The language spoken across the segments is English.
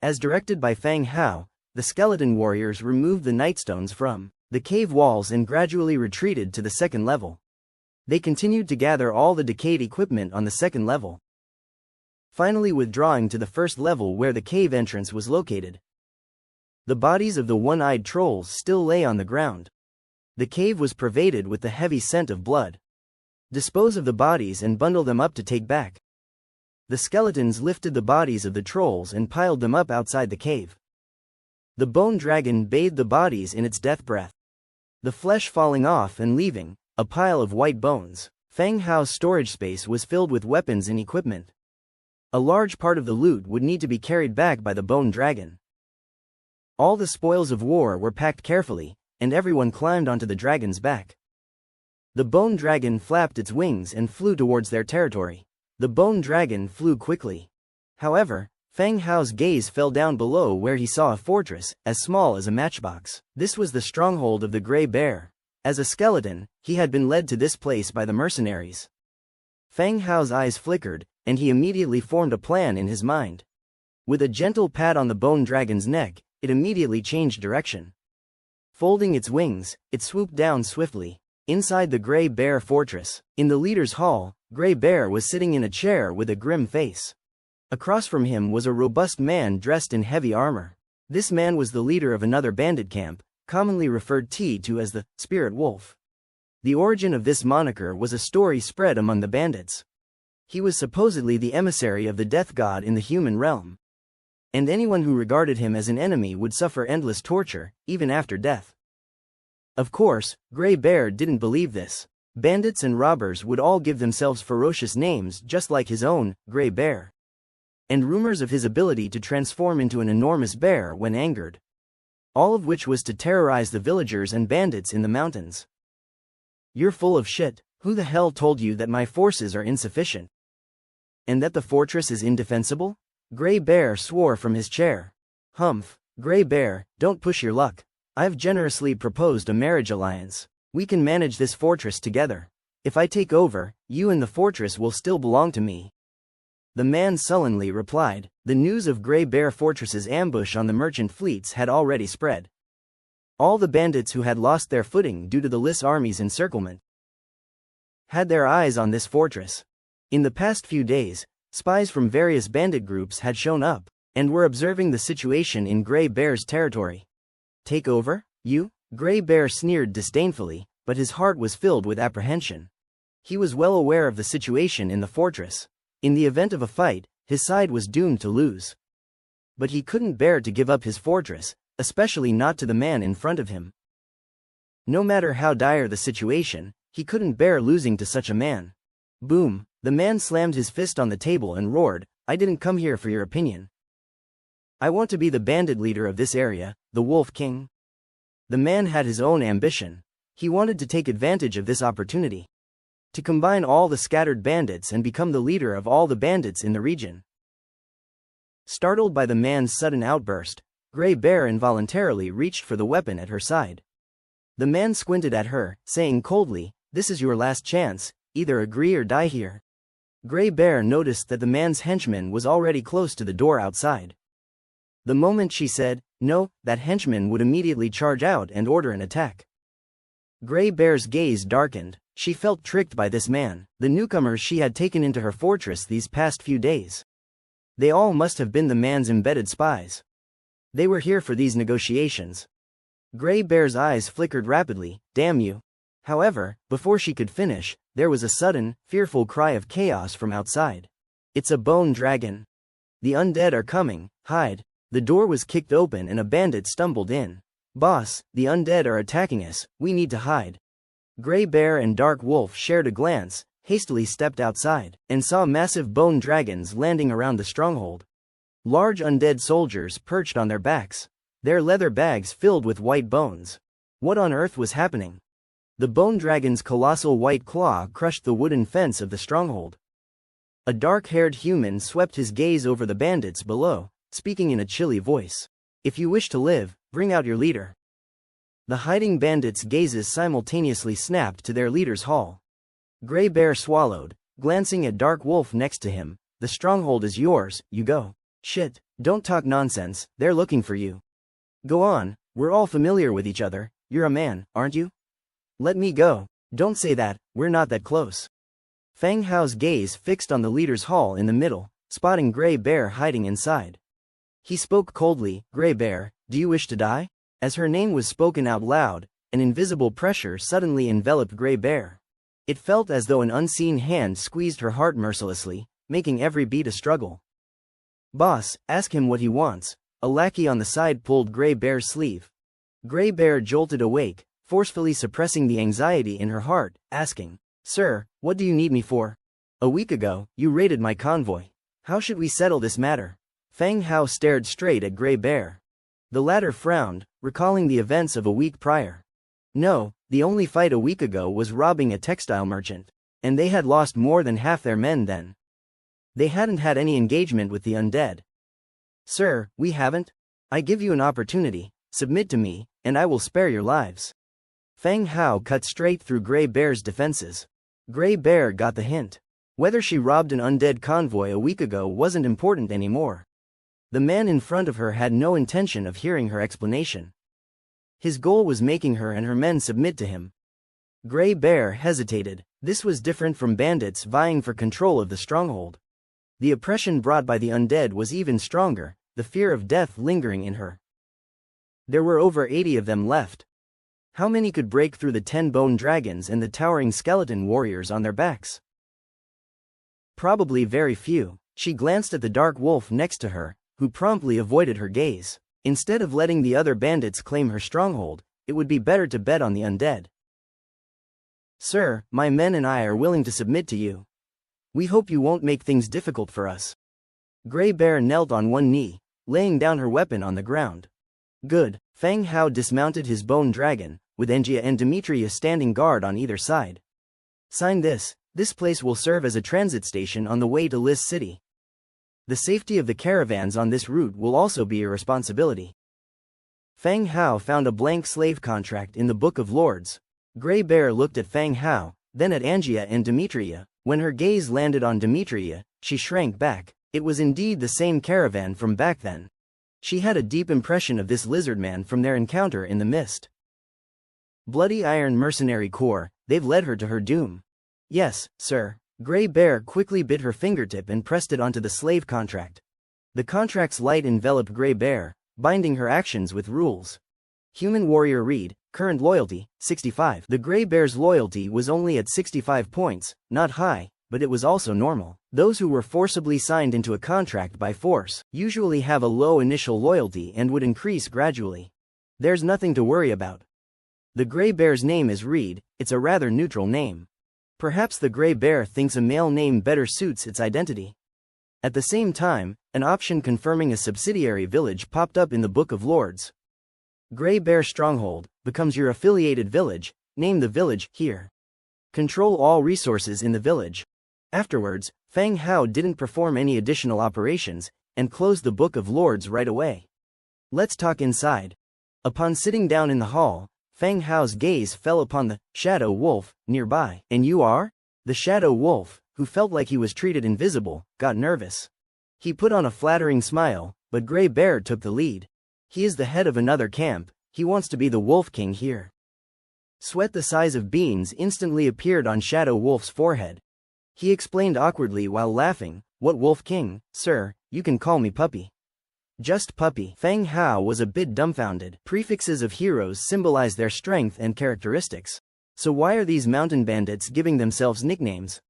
As directed by Fang Hao, the skeleton warriors removed the nightstones from the cave walls and gradually retreated to the second level. They continued to gather all the decayed equipment on the second level, finally withdrawing to the first level where the cave entrance was located. The bodies of the one-eyed trolls still lay on the ground. The cave was pervaded with the heavy scent of blood. Dispose of the bodies and bundle them up to take back. The skeletons lifted the bodies of the trolls and piled them up outside the cave. The bone dragon bathed the bodies in its death breath, the flesh falling off and leaving a pile of white bones. Fang Hao's storage space was filled with weapons and equipment. A large part of the loot would need to be carried back by the bone dragon. All the spoils of war were packed carefully, and everyone climbed onto the dragon's back. The bone dragon flapped its wings and flew towards their territory. The bone dragon flew quickly. However, Fang Hao's gaze fell down below where he saw a fortress, as small as a matchbox. This was the stronghold of the Grey Bear. As a skeleton, he had been led to this place by the mercenaries. Fang Hao's eyes flickered, and he immediately formed a plan in his mind. With a gentle pat on the bone dragon's neck, it immediately changed direction. Folding its wings, it swooped down swiftly. Inside the Grey Bear fortress, in the leader's hall, Grey Bear was sitting in a chair with a grim face. Across from him was a robust man dressed in heavy armor. This man was the leader of another bandit camp, commonly referred to as the Spirit Wolf. The origin of this moniker was a story spread among the bandits. He was supposedly the emissary of the death god in the human realm, and anyone who regarded him as an enemy would suffer endless torture, even after death. Of course, Grey Bear didn't believe this. Bandits and robbers would all give themselves ferocious names just like his own, Grey Bear, and rumors of his ability to transform into an enormous bear when angered. All of which was to terrorize the villagers and bandits in the mountains. "You're full of shit. Who the hell told you that my forces are insufficient? And that the fortress is indefensible?" Grey Bear swore from his chair. "Humph, Grey Bear, don't push your luck. I've generously proposed a marriage alliance. We can manage this fortress together. If I take over, you and the fortress will still belong to me." The man sullenly replied. The news of Grey Bear Fortress's ambush on the merchant fleets had already spread. All the bandits who had lost their footing due to the Lys army's encirclement had their eyes on this fortress. In the past few days, spies from various bandit groups had shown up, and were observing the situation in Grey Bear's territory. "Take over, you?" Grey Bear sneered disdainfully, but his heart was filled with apprehension. He was well aware of the situation in the fortress. In the event of a fight, his side was doomed to lose. But he couldn't bear to give up his fortress, especially not to the man in front of him. No matter how dire the situation, he couldn't bear losing to such a man. Boom! The man slammed his fist on the table and roared, "I didn't come here for your opinion. I want to be the bandit leader of this area, the Wolf King." The man had his own ambition. He wanted to take advantage of this opportunity to combine all the scattered bandits and become the leader of all the bandits in the region. Startled by the man's sudden outburst, Grey Bear involuntarily reached for the weapon at her side. The man squinted at her, saying coldly, "This is your last chance, either agree or die here." Grey Bear noticed that the man's henchman was already close to the door outside. The moment she said, "No," that henchman would immediately charge out and order an attack. Grey Bear's gaze darkened. She felt tricked by this man, the newcomers she had taken into her fortress these past few days. They all must have been the man's embedded spies. They were here for these negotiations. Grey Bear's eyes flickered rapidly, "Damn you." However, before she could finish, there was a sudden, fearful cry of chaos from outside. "It's a bone dragon. The undead are coming, hide." The door was kicked open and a bandit stumbled in. "Boss, the undead are attacking us, we need to hide." Grey Bear and Dark Wolf shared a glance, hastily stepped outside, and saw massive bone dragons landing around the stronghold. Large undead soldiers perched on their backs, their leather bags filled with white bones. What on earth was happening? The bone dragon's colossal white claw crushed the wooden fence of the stronghold. A dark-haired human swept his gaze over the bandits below, speaking in a chilly voice. "If you wish to live, bring out your leader." The hiding bandits' gazes simultaneously snapped to their leader's hall. Grey Bear swallowed, glancing at Dark Wolf next to him. "The stronghold is yours, you go." "Shit, Don't talk nonsense, they're looking for you. Go on, we're all familiar with each other, you're a man, aren't you? Let me go. Don't say that, we're not that close. Fang Hao's gaze fixed on the leader's hall in the middle, spotting Grey Bear hiding inside. He spoke coldly, Grey Bear, do you wish to die? As her name was spoken out loud, an invisible pressure suddenly enveloped Grey Bear. It felt as though an unseen hand squeezed her heart mercilessly, making every beat a struggle. Boss, ask him what he wants. A lackey on the side pulled Grey Bear's sleeve. Grey Bear jolted awake, forcefully suppressing the anxiety in her heart, asking, Sir, what do you need me for? A week ago, you raided my convoy. How should we settle this matter? Fang Hao stared straight at Grey Bear. The latter frowned, recalling the events of a week prior. No, the only fight a week ago was robbing a textile merchant, and they had lost more than half their men then. They hadn't had any engagement with the undead. Sir, we haven't? I give you an opportunity, submit to me, and I will spare your lives. Fang Hao cut straight through Grey Bear's defenses. Grey Bear got the hint. Whether she robbed an undead convoy a week ago wasn't important anymore. The man in front of her had no intention of hearing her explanation. His goal was making her and her men submit to him. Grey Bear hesitated. This was different from bandits vying for control of the stronghold. The oppression brought by the undead was even stronger, the fear of death lingering in her. There were over 80 of them left. How many could break through the 10 bone dragons and the towering skeleton warriors on their backs? Probably very few. She glanced at the dark wolf next to her, who promptly avoided her gaze. Instead of letting the other bandits claim her stronghold, it would be better to bet on the undead. Sir, my men and I are willing to submit to you. We hope you won't make things difficult for us. Grey Bear knelt on one knee, laying down her weapon on the ground. Good. Fang Hao dismounted his bone dragon, with Angia and Demetria standing guard on either side. Sign this. This place will serve as a transit station on the way to Lis City. The safety of the caravans on this route will also be your responsibility. Fang Hao found a blank slave contract in the Book of Lords. Grey Bear looked at Fang Hao, then at Angia and Demetria. When her gaze landed on Demetria, she shrank back. It was indeed the same caravan from back then. She had a deep impression of this lizard man from their encounter in the mist. Bloody Iron Mercenary Corps, they've led her to her doom. Yes, sir. Grey Bear quickly bit her fingertip and pressed it onto the slave contract. The contract's light enveloped Grey Bear, binding her actions with rules. Human Warrior Reed, current loyalty, 65. The Grey Bear's loyalty was only at 65 points, not high, but it was also normal. Those who were forcibly signed into a contract by force usually have a low initial loyalty and would increase gradually. There's nothing to worry about. The Grey Bear's name is Reed, it's a rather neutral name. Perhaps the Grey Bear thinks a male name better suits its identity. At the same time, an option confirming a subsidiary village popped up in the Book of Lords. Grey Bear Stronghold becomes your affiliated village. Name the village here. Control all resources in the village. Afterwards, Fang Hao didn't perform any additional operations and closed the Book of Lords right away. Let's talk inside. Upon sitting down in the hall, Fang Hao's gaze fell upon the shadow wolf nearby. And you are? The shadow wolf, who felt like he was treated invisible, got nervous. He put on a flattering smile, but Grey Bear took the lead. He is the head of another camp, he wants to be the Wolf King here. Sweat the size of beans instantly appeared on Shadow Wolf's forehead. He explained awkwardly while laughing, What Wolf King, sir, you can call me Puppy. Just Puppy. Fang Hao was a bit dumbfounded. Prefixes of heroes symbolize their strength and characteristics. So why are these mountain bandits giving themselves nicknames?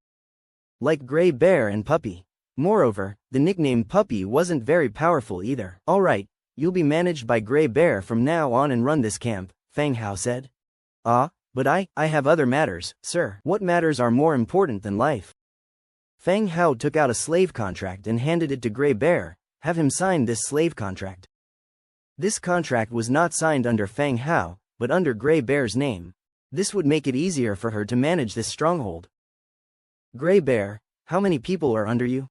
Like Grey Bear and Puppy. Moreover, the nickname Puppy wasn't very powerful either. Alright. You'll be managed by Grey Bear from now on and run this camp, Fang Hao said. But I have other matters, sir. What matters are more important than life? Fang Hao took out a slave contract and handed it to Grey Bear. Have him sign this slave contract. This contract was not signed under Fang Hao, but under Grey Bear's name. This would make it easier for her to manage this stronghold. Grey Bear, how many people are under you?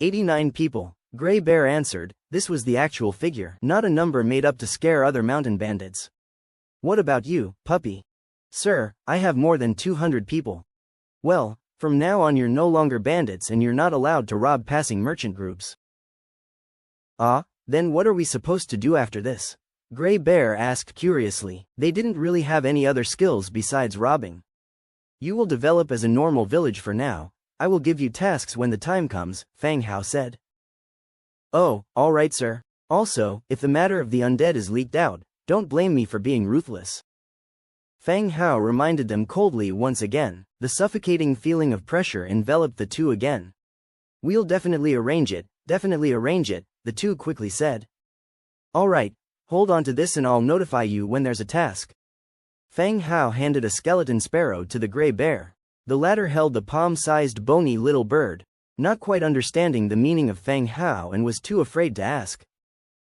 89 people. Grey Bear answered. This was the actual figure, not a number made up to scare other mountain bandits. What about you, Puppy? Sir, I have more than 200 people. Well, from now on you're no longer bandits and you're not allowed to rob passing merchant groups. Then what are we supposed to do after this? Gray Bear asked curiously. They didn't really have any other skills besides robbing. You will develop as a normal village for now. I will give you tasks when the time comes, Fang Hao said. Oh, all right, sir. Also, if the matter of the undead is leaked out, don't blame me for being ruthless. Fang Hao reminded them coldly once again. The suffocating feeling of pressure enveloped the two again. We'll definitely arrange it, the two quickly said. All right, hold on to this and I'll notify you when there's a task. Fang Hao handed a skeleton sparrow to the Gray Bear. The latter held the palm-sized bony little bird, not quite understanding the meaning of Fang Hao and was too afraid to ask.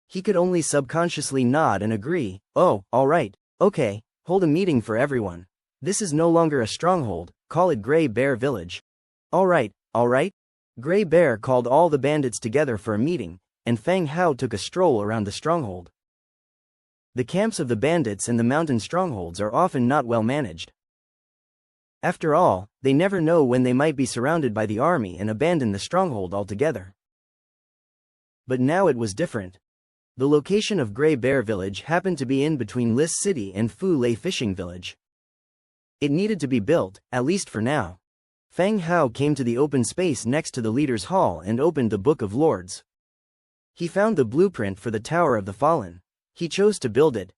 He could only subconsciously nod and agree. Oh, all right, okay, hold a meeting for everyone. This is no longer a stronghold, call it Gray Bear Village. All right. Gray Bear called all the bandits together for a meeting, and Fang Hao took a stroll around the stronghold. The camps of the bandits and the mountain strongholds are often not well managed. After all, they never know when they might be surrounded by the army and abandon the stronghold altogether. But now it was different. The location of Gray Bear Village happened to be in between Lis City and Fu Lei Fishing Village. It needed to be built, at least for now. Fang Hao came to the open space next to the leader's hall and opened the Book of Lords. He found the blueprint for the Tower of the Fallen. He chose to build it.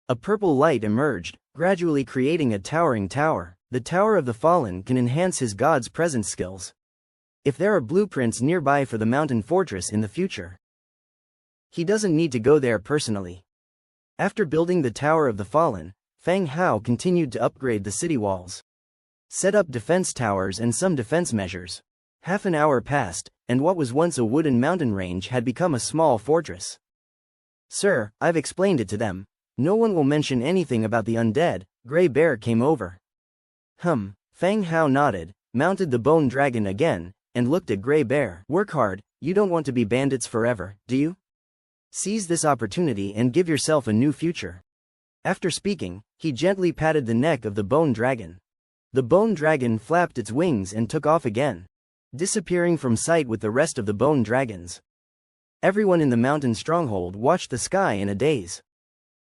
A purple light emerged, gradually creating a towering tower. The Tower of the Fallen can enhance his God's presence skills. If there are blueprints nearby for the mountain fortress in the future, he doesn't need to go there personally. After building the Tower of the Fallen, Fang Hao continued to upgrade the city walls, set up defense towers and some defense measures. Half an hour passed, and what was once a wooden mountain range had become a small fortress. Sir, I've explained it to them. No one will mention anything about the undead. Gray Bear came over. Fang Hao nodded, mounted the bone dragon again, and looked at Gray Bear. Work hard, you don't want to be bandits forever, do you? Seize this opportunity and give yourself a new future. After speaking, he gently patted the neck of the bone dragon. The bone dragon flapped its wings and took off again, disappearing from sight with the rest of the bone dragons. Everyone in the mountain stronghold watched the sky in a daze.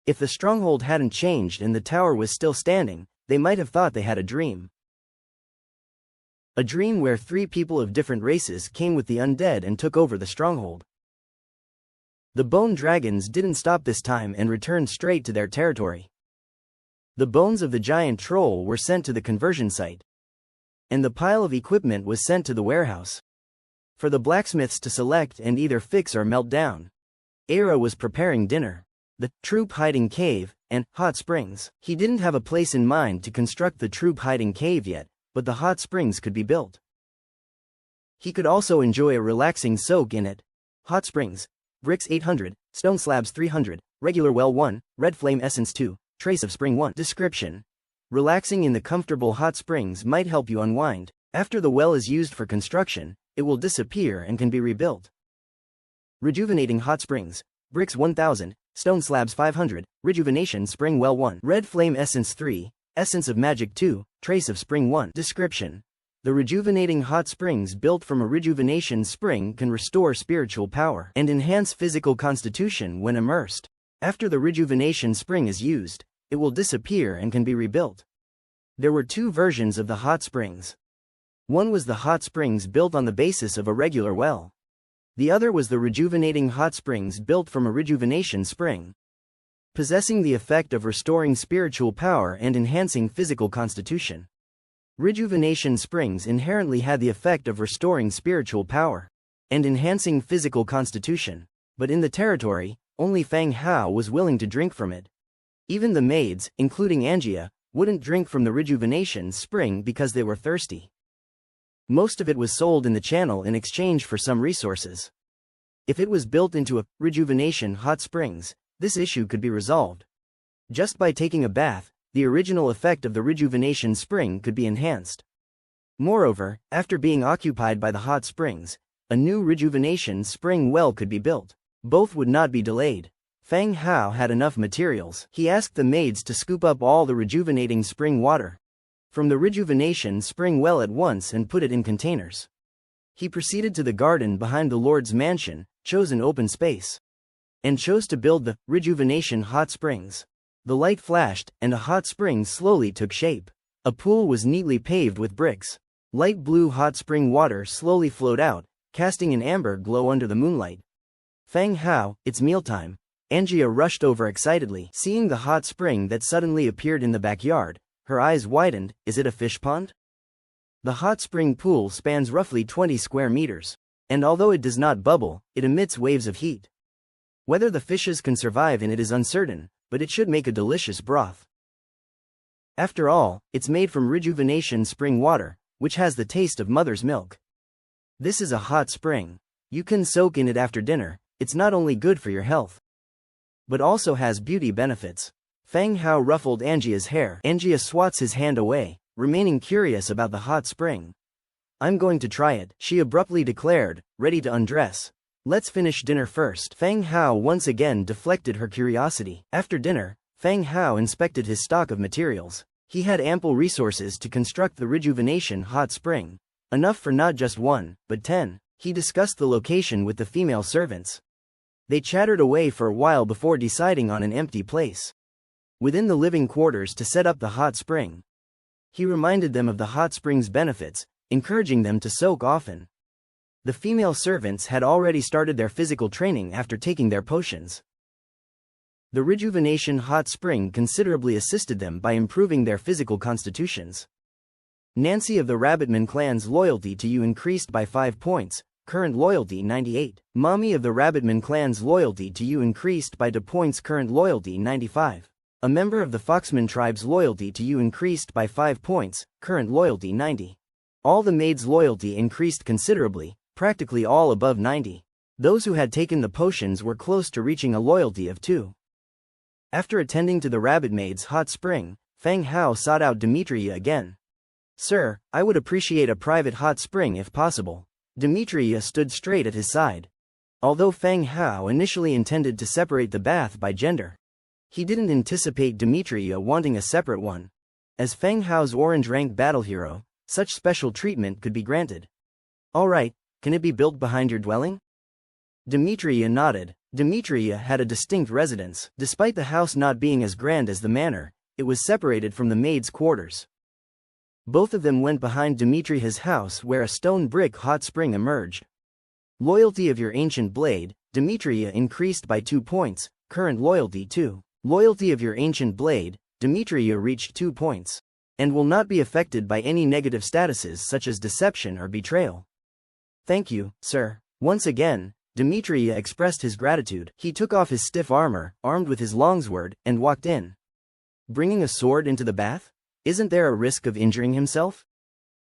If the stronghold hadn't changed and the tower was still standing, they might have thought they had a dream. A dream where 3 people of different races came with the undead and took over the stronghold. The bone dragons didn't stop this time and returned straight to their territory. The bones of the giant troll were sent to the conversion site, and the pile of equipment was sent to the warehouse for the blacksmiths to select and either fix or melt down. Era was preparing dinner, the troop hiding cave, and hot springs. He didn't have a place in mind to construct the troop hiding cave yet, but the hot springs could be built. He could also enjoy a relaxing soak in it. Hot springs, bricks 800, stone slabs 300, regular well 1, red flame essence 2, trace of spring 1. Description: relaxing in the comfortable hot springs might help you unwind. After the well is used for construction, it will disappear and can be rebuilt. Rejuvenating hot springs, bricks 1000, stone slabs 500, rejuvenation spring well 1, red flame essence 3, essence of magic 2, trace of spring 1. Description: the rejuvenating hot springs built from a rejuvenation spring can restore spiritual power and enhance physical constitution when immersed. After the rejuvenation spring is used, it will disappear and can be rebuilt. There were 2 versions of the hot springs. One was the hot springs built on the basis of a regular well. The other was the rejuvenating hot springs built from a rejuvenation spring, possessing the effect of restoring spiritual power and enhancing physical constitution. Rejuvenation springs inherently had the effect of restoring spiritual power and enhancing physical constitution, but in the territory, only Fang Hao was willing to drink from it. Even the maids, including Angia, wouldn't drink from the rejuvenation spring because they were thirsty. Most of it was sold in the channel in exchange for some resources. If it was built into a rejuvenation hot springs, this issue could be resolved. Just by taking a bath, the original effect of the rejuvenation spring could be enhanced. Moreover, after being occupied by the hot springs, a new rejuvenation spring well could be built. Both would not be delayed. Fang Hao had enough materials. He asked the maids to scoop up all the rejuvenating spring water from the rejuvenation spring well at once and put it in containers. He proceeded to the garden behind the Lord's mansion, chose an open space. and chose to build the rejuvenation hot springs. The light flashed, and a hot spring slowly took shape. A pool was neatly paved with bricks. Light blue hot spring water slowly flowed out, casting an amber glow under the moonlight. Fang Hao, it's mealtime. Angia rushed over excitedly, seeing the hot spring that suddenly appeared in the backyard. Her eyes widened. Is it a fish pond? The hot spring pool spans roughly 20 square meters. And although it does not bubble, it emits waves of heat. Whether the fishes can survive in it is uncertain, but it should make a delicious broth. After all, it's made from rejuvenation spring water, which has the taste of mother's milk. This is a hot spring. You can soak in it after dinner. It's not only good for your health, but also has beauty benefits. Fang Hao ruffled Angia's hair. Angia swats his hand away, remaining curious about the hot spring. I'm going to try it, she abruptly declared, ready to undress. Let's finish dinner first. Fang Hao once again deflected her curiosity. After dinner, Fang Hao inspected his stock of materials. He had ample resources to construct the rejuvenation hot spring. Enough for not just 1, but 10. He discussed the location with the female servants. They chattered away for a while before deciding on an empty place within the living quarters to set up the hot spring. He reminded them of the hot spring's benefits, encouraging them to soak often. The female servants had already started their physical training after taking their potions. The rejuvenation hot spring considerably assisted them by improving their physical constitutions. Nancy of the Rabbitman clan's loyalty to you increased by 5 points, current loyalty 98. Mommy of the Rabbitman clan's loyalty to you increased by 2 points, current loyalty 95. A member of the Foxman tribe's loyalty to you increased by 5 points, current loyalty 90. All the maids' loyalty increased considerably, practically all above 90. Those who had taken the potions were close to reaching a loyalty of 2. After attending to the rabbit maid's hot spring, Fang Hao sought out Demetria again. Sir, I would appreciate a private hot spring if possible. Demetria stood straight at his side. Although Fang Hao initially intended to separate the bath by gender, he didn't anticipate Demetria wanting a separate one. As Fang Hao's orange-rank battle hero, such special treatment could be granted. Alright, can it be built behind your dwelling? Demetria nodded. Demetria had a distinct residence. Despite the house not being as grand as the manor, it was separated from the maids' quarters. Both of them went behind Demetria's house where a stone brick hot spring emerged. Loyalty of your ancient blade, Demetria increased by 2 points, current loyalty 2. Loyalty of your ancient blade, Demetria reached 2 points, and will not be affected by any negative statuses such as deception or betrayal. Thank you, sir. Once again, Demetria expressed his gratitude. He took off his stiff armor, armed with his longsword, and walked in. Bringing a sword into the bath? Isn't there a risk of injuring himself?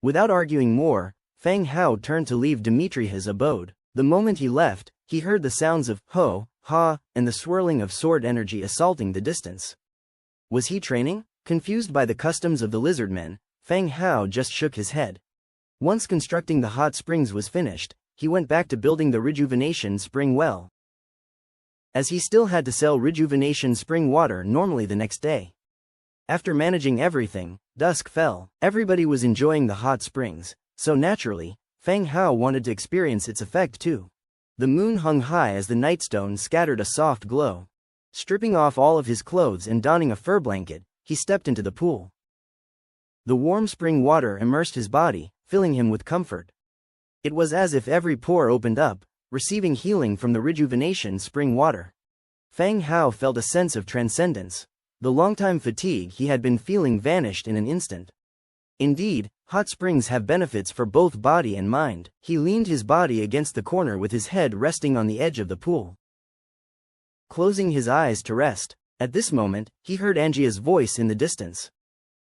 Without arguing more, Fang Hao turned to leave Demetria's abode. The moment he left, he heard the sounds of ho, ha, and the swirling of sword energy assaulting the distance. Was he training? Confused by the customs of the lizardmen, Fang Hao just shook his head. Once constructing the hot springs was finished, he went back to building the rejuvenation spring well, as he still had to sell rejuvenation spring water normally the next day. After managing everything, dusk fell. Everybody was enjoying the hot springs, so naturally, Fang Hao wanted to experience its effect too. The moon hung high as the nightstone scattered a soft glow. Stripping off all of his clothes and donning a fur blanket, he stepped into the pool. The warm spring water immersed his body, filling him with comfort. It was as if every pore opened up, receiving healing from the rejuvenation spring water. Fang Hao felt a sense of transcendence. The long-time fatigue he had been feeling vanished in an instant. Indeed, hot springs have benefits for both body and mind. He leaned his body against the corner with his head resting on the edge of the pool, closing his eyes to rest. At this moment, he heard Angia's voice in the distance.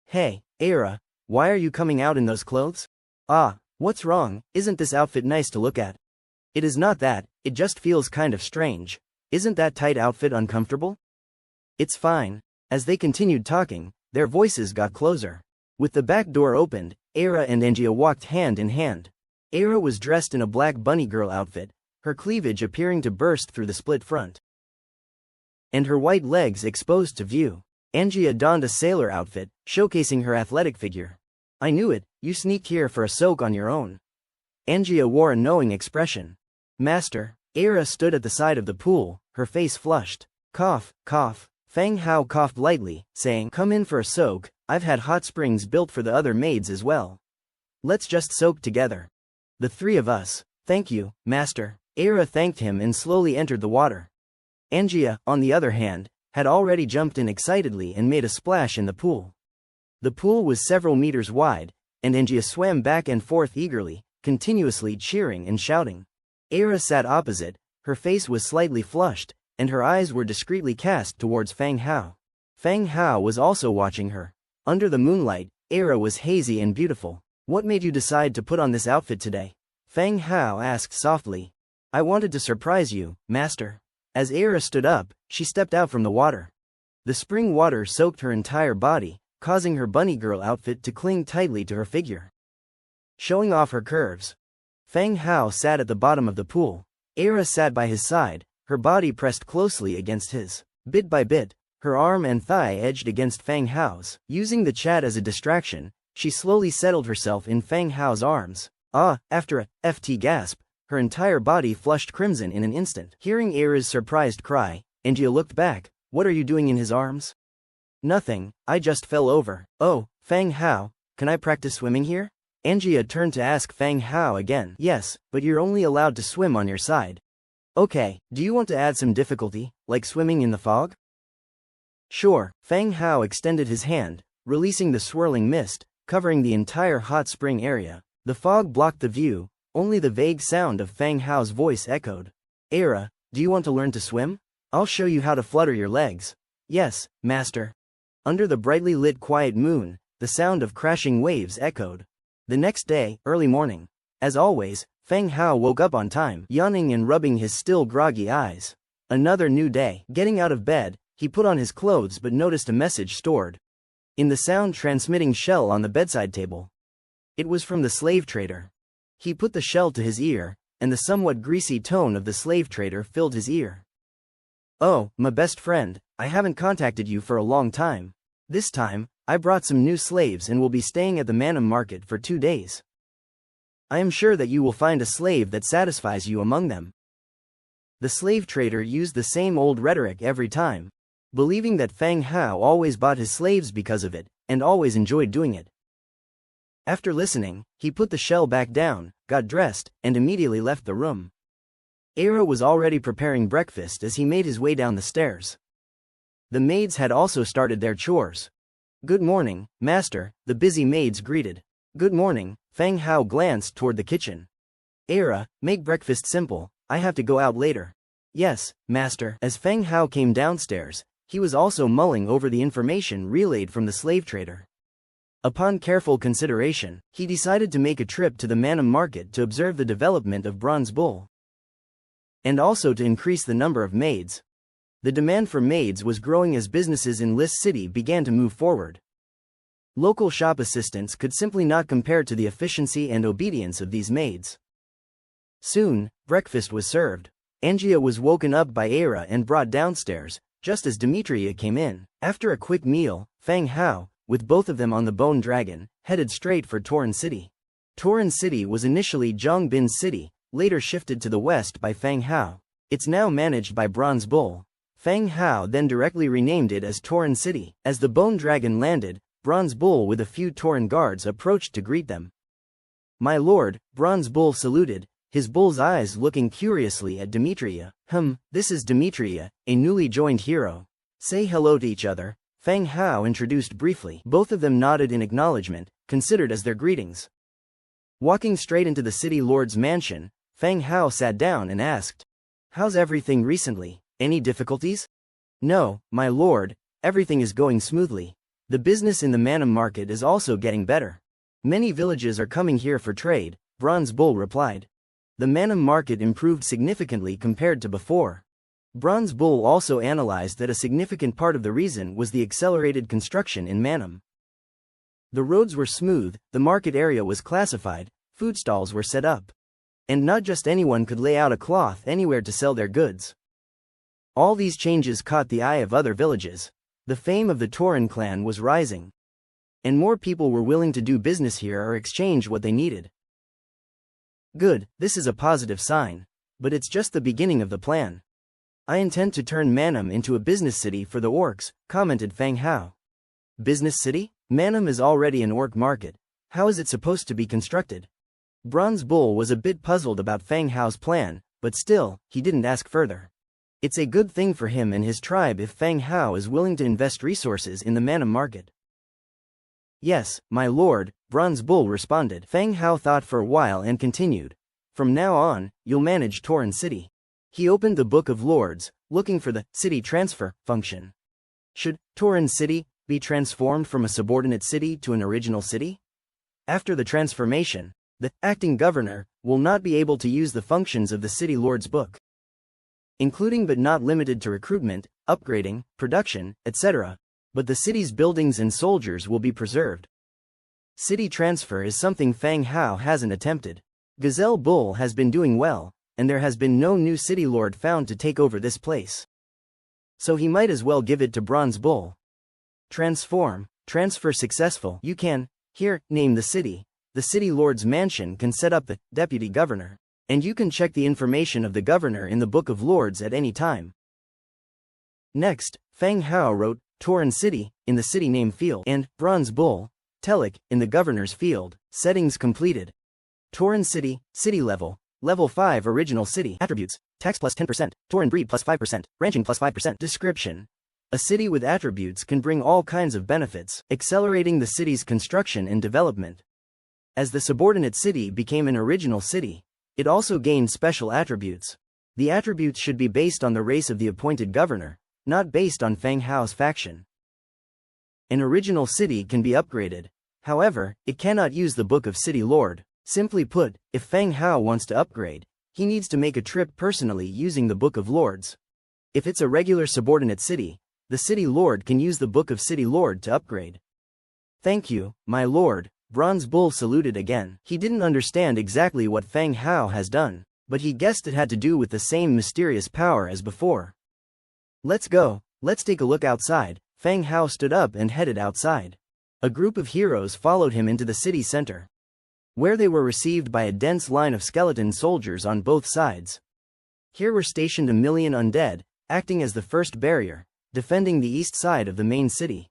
Hey, Aira, why are you coming out in those clothes? Ah, what's wrong? Isn't this outfit nice to look at? It is not that, it just feels kind of strange. Isn't that tight outfit uncomfortable? It's fine. As they continued talking, their voices got closer. With the back door opened, Aira and Angia walked hand in hand. Aira was dressed in a black bunny girl outfit, her cleavage appearing to burst through the split front, and her white legs exposed to view. Angia donned a sailor outfit, showcasing her athletic figure. I knew it, you sneaked here for a soak on your own. Angia wore a knowing expression. Master, Aira stood at the side of the pool, her face flushed. Cough, cough. Feng Hao coughed lightly, saying, "Come in for a soak, I've had hot springs built for the other maids as well. Let's just soak together. The three of us." "Thank you, master." Era thanked him and slowly entered the water. Angia, on the other hand, had already jumped in excitedly and made a splash in the pool. The pool was several meters wide, and Angia swam back and forth eagerly, continuously cheering and shouting. Era sat opposite, her face was slightly flushed, and her eyes were discreetly cast towards Feng Hao. Feng Hao was also watching her. Under the moonlight, Era was hazy and beautiful. "What made you decide to put on this outfit today?" Feng Hao asked softly. "I wanted to surprise you, master." As Era stood up, she stepped out from the water. The spring water soaked her entire body, causing her bunny girl outfit to cling tightly to her figure, showing off her curves. Feng Hao sat at the bottom of the pool. Era sat by his side, her body pressed closely against his. Bit by bit, her arm and thigh edged against Feng Hao's. Using the chat as a distraction, she slowly settled herself in Feng Hao's arms. After a FT gasp, her entire body flushed crimson in an instant. Hearing Era's surprised cry, Angia looked back. "What are you doing in his arms?" "Nothing, I just fell over." "Oh, Feng Hao, can I practice swimming here?" Angia turned to ask Feng Hao again. "Yes, but you're only allowed to swim on your side." "Okay, do you want to add some difficulty, like swimming in the fog?" "Sure." Feng Hao extended his hand, releasing the swirling mist, covering the entire hot spring area. The fog blocked the view, only the vague sound of Feng Hao's voice echoed. "Era, do you want to learn to swim? I'll show you how to flutter your legs." "Yes, master." Under the brightly lit quiet moon, the sound of crashing waves echoed. The next day, early morning. As always, Feng Hao woke up on time, yawning and rubbing his still groggy eyes. Another new day. Getting out of bed, he put on his clothes but noticed a message stored in the sound-transmitting shell on the bedside table. It was from the slave trader. He put the shell to his ear, and the somewhat greasy tone of the slave trader filled his ear. "Oh, my best friend, I haven't contacted you for a long time. This time, I brought some new slaves and will be staying at the Manam market for 2 days. I am sure that you will find a slave that satisfies you among them." The slave trader used the same old rhetoric every time, believing that Feng Hao always bought his slaves because of it, and always enjoyed doing it. After listening, he put the shell back down, got dressed, and immediately left the room. Era was already preparing breakfast as he made his way down the stairs. The maids had also started their chores. "Good morning, master," the busy maids greeted. "Good morning." Feng Hao glanced toward the kitchen. "Era, make breakfast simple, I have to go out later." "Yes, master." As Feng Hao came downstairs, he was also mulling over the information relayed from the slave trader. Upon careful consideration, he decided to make a trip to the Manam market to observe the development of Bronze Bull, and also to increase the number of maids. The demand for maids was growing as businesses in Lis City began to move forward. Local shop assistants could simply not compare to the efficiency and obedience of these maids. Soon, breakfast was served. Angia was woken up by Era and brought downstairs, just as Demetria came in. After a quick meal, Feng Hao, with both of them on the bone dragon, headed straight for Torin City. Torin City was initially Zhongbin's city, later shifted to the west by Feng Hao. It's now managed by Bronze Bull. Feng Hao then directly renamed it as Torin City. As the bone dragon landed, Bronze Bull with a few Torin guards approached to greet them. "My lord," Bronze Bull saluted, his bull's eyes looking curiously at Demetria. This is Demetria, a newly joined hero. Say hello to each other," Feng Hao introduced briefly. Both of them nodded in acknowledgement, considered as their greetings. Walking straight into the city lord's mansion, Feng Hao sat down and asked, "How's everything recently? Any difficulties?" "No, my lord, everything is going smoothly. The business in the Manam market is also getting better. Many villages are coming here for trade," Bronze Bull replied. The Manam market improved significantly compared to before. Bronze Bull also analyzed that a significant part of the reason was the accelerated construction in Manam. The roads were smooth, the market area was classified, food stalls were set up. And not just anyone could lay out a cloth anywhere to sell their goods. All these changes caught the eye of other villages. The fame of the Torin clan was rising. And more people were willing to do business here or exchange what they needed. Good, this is a positive sign. But it's just the beginning of the plan. I intend to turn Manam into a business city for the orcs, commented Fang Hao. Business city? Manam is already an orc market. How is it supposed to be constructed? Bronze Bull was a bit puzzled about Fang Hao's plan, but still, he didn't ask further. It's a good thing for him and his tribe if Fang Hao is willing to invest resources in the Manam market. Yes, my lord, Bronze Bull responded. Fang Hao thought for a while and continued. From now on, you'll manage Torin City. He opened the Book of Lords, looking for the city transfer function. Should Torin City be transformed from a subordinate city to an original city? After the transformation, the acting governor will not be able to use the functions of the City Lord's book, including but not limited to recruitment, upgrading, production, etc., but the city's buildings and soldiers will be preserved. City transfer is something Fang Hao hasn't attempted. Gazelle Bull has been doing well, and there has been no new city lord found to take over this place. So he might as well give it to Bronze Bull. Transfer successful. You can, here, name the city. The city lord's mansion can set up the deputy governor, and you can check the information of the governor in the Book of Lords at any time. Next, Fang Hao wrote Torin City in the city name field and Bronze Bull, Telik in the governor's field. Settings completed. Torin City, city level, level 5 original city. Attributes, tax plus 10%, Torin breed plus 5%, ranching plus 5%. Description. A city with attributes can bring all kinds of benefits, accelerating the city's construction and development. As the subordinate city became an original city, it also gained special attributes. The attributes should be based on the race of the appointed governor, not based on Fang Hao's faction. An original city can be upgraded. However, it cannot use the Book of City Lord. Simply put, if Fang Hao wants to upgrade, he needs to make a trip personally using the Book of Lords. If it's a regular subordinate city, the City Lord can use the Book of City Lord to upgrade. Thank you, my lord, Bronze Bull saluted again. He didn't understand exactly what Fang Hao has done, but he guessed it had to do with the same mysterious power as before. Let's go, let's take a look outside. Fang Hao stood up and headed outside. A group of heroes followed him into the city center, where they were received by a dense line of skeleton soldiers on both sides. Here were stationed 1,000,000 undead, acting as the first barrier, defending the east side of the main city.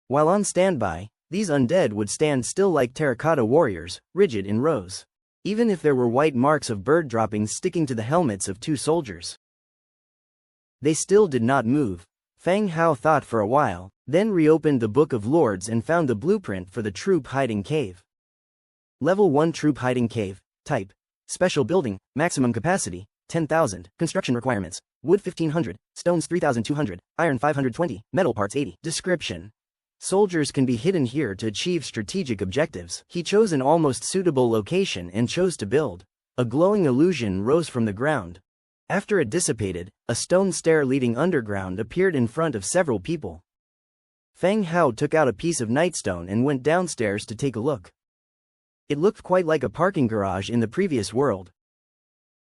While on standby, these undead would stand still like terracotta warriors, rigid in rows, even if there were white marks of bird droppings sticking to the helmets of 2 soldiers. They still did not move. Fang Hao thought for a while, then reopened the Book of Lords and found the blueprint for the troop hiding cave. Level 1 troop hiding cave. Type: special building, maximum capacity 10,000. Construction requirements: wood 1,500, stones 3,200, iron 520, metal parts 80. Description: soldiers can be hidden here to achieve strategic objectives. He chose an almost suitable location and chose to build. A glowing illusion rose from the ground. After it dissipated, a stone stair leading underground appeared in front of several people. Fang Hao took out a piece of nightstone and went downstairs to take a look. It looked quite like a parking garage in the previous world.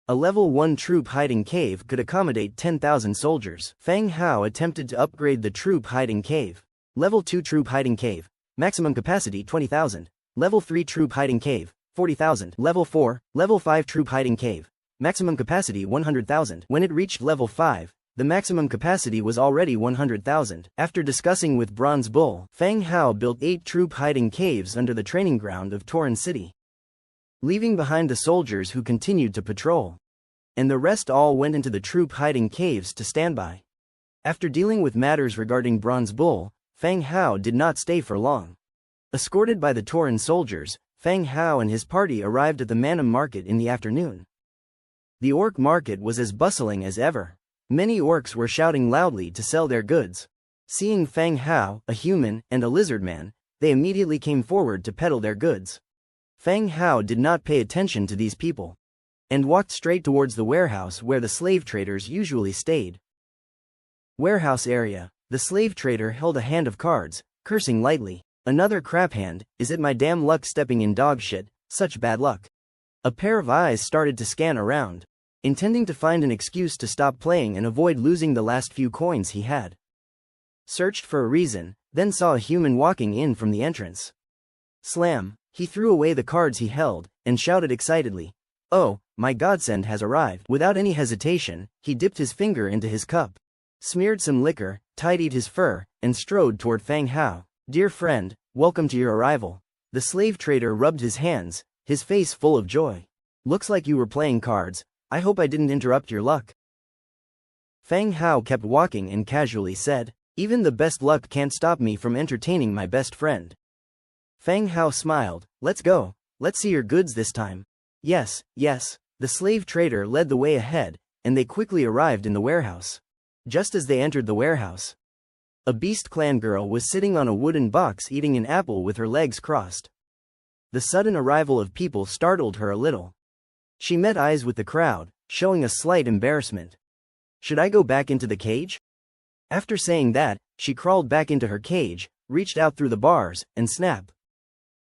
A level 1 troop hiding cave could accommodate 10,000 soldiers. Fang Hao attempted to upgrade the troop hiding cave. Level 2 troop hiding cave. Maximum capacity 20,000. Level 3 troop hiding cave. 40,000. Level 4, Level 5 troop hiding cave. Maximum capacity 100,000. When it reached level 5, the maximum capacity was already 100,000. After discussing with Bronze Bull, Fang Hao built 8 troop hiding caves under the training ground of Torin City, leaving behind the soldiers who continued to patrol. And the rest all went into the troop hiding caves to stand by. After dealing with matters regarding Bronze Bull, Fang Hao did not stay for long. Escorted by the Torin soldiers, Fang Hao and his party arrived at the Manam market in the afternoon. The orc market was as bustling as ever. Many orcs were shouting loudly to sell their goods. Seeing Fang Hao, a human, and a lizard man, they immediately came forward to peddle their goods. Fang Hao did not pay attention to these people, and walked straight towards the warehouse where the slave traders usually stayed. Warehouse area. The slave trader held a hand of cards, cursing lightly. Another crap hand. Is it my damn luck stepping in dog shit? Such bad luck. A pair of eyes started to scan around, intending to find an excuse to stop playing and avoid losing the last few coins he had. Searched for a reason, then saw a human walking in from the entrance. Slam! He threw away the cards he held, and shouted excitedly, Oh, my godsend has arrived. Without any hesitation, he dipped his finger into his cup, smeared some liquor, tidied his fur, and strode toward Fang Hao. Dear friend, welcome to your arrival. The slave trader rubbed his hands, his face full of joy. Looks like you were playing cards. I hope I didn't interrupt your luck. Fang Hao kept walking and casually said, even the best luck can't stop me from entertaining my best friend. Fang Hao smiled. Let's go. Let's see your goods this time. Yes, yes. The slave trader led the way ahead, and they quickly arrived in the warehouse. Just as they entered the warehouse, a Beast Clan girl was sitting on a wooden box eating an apple with her legs crossed. The sudden arrival of people startled her a little. She met eyes with the crowd, showing a slight embarrassment. Should I go back into the cage? After saying that, she crawled back into her cage, reached out through the bars, and snap.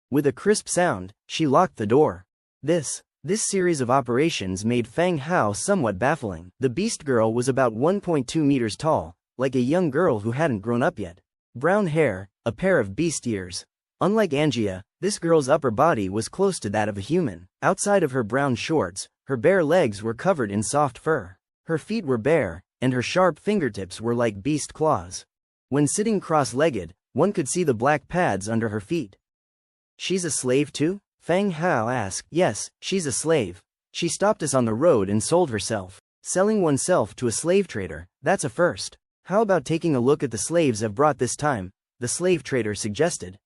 With a crisp sound, she locked the door. This series of operations made Fang Hao somewhat baffling. The beast girl was about 1.2 meters tall, like a young girl who hadn't grown up yet. Brown hair, a pair of beast ears. Unlike Angia, this girl's upper body was close to that of a human. Outside of her brown shorts, her bare legs were covered in soft fur. Her feet were bare, and her sharp fingertips were like beast claws. When sitting cross-legged, one could see the black pads under her feet. She's a slave too? Fang Hao asked. Yes, she's a slave. She stopped us on the road and sold herself. Selling oneself to a slave trader, that's a first. How about taking a look at the slaves I've brought this time? The slave trader suggested.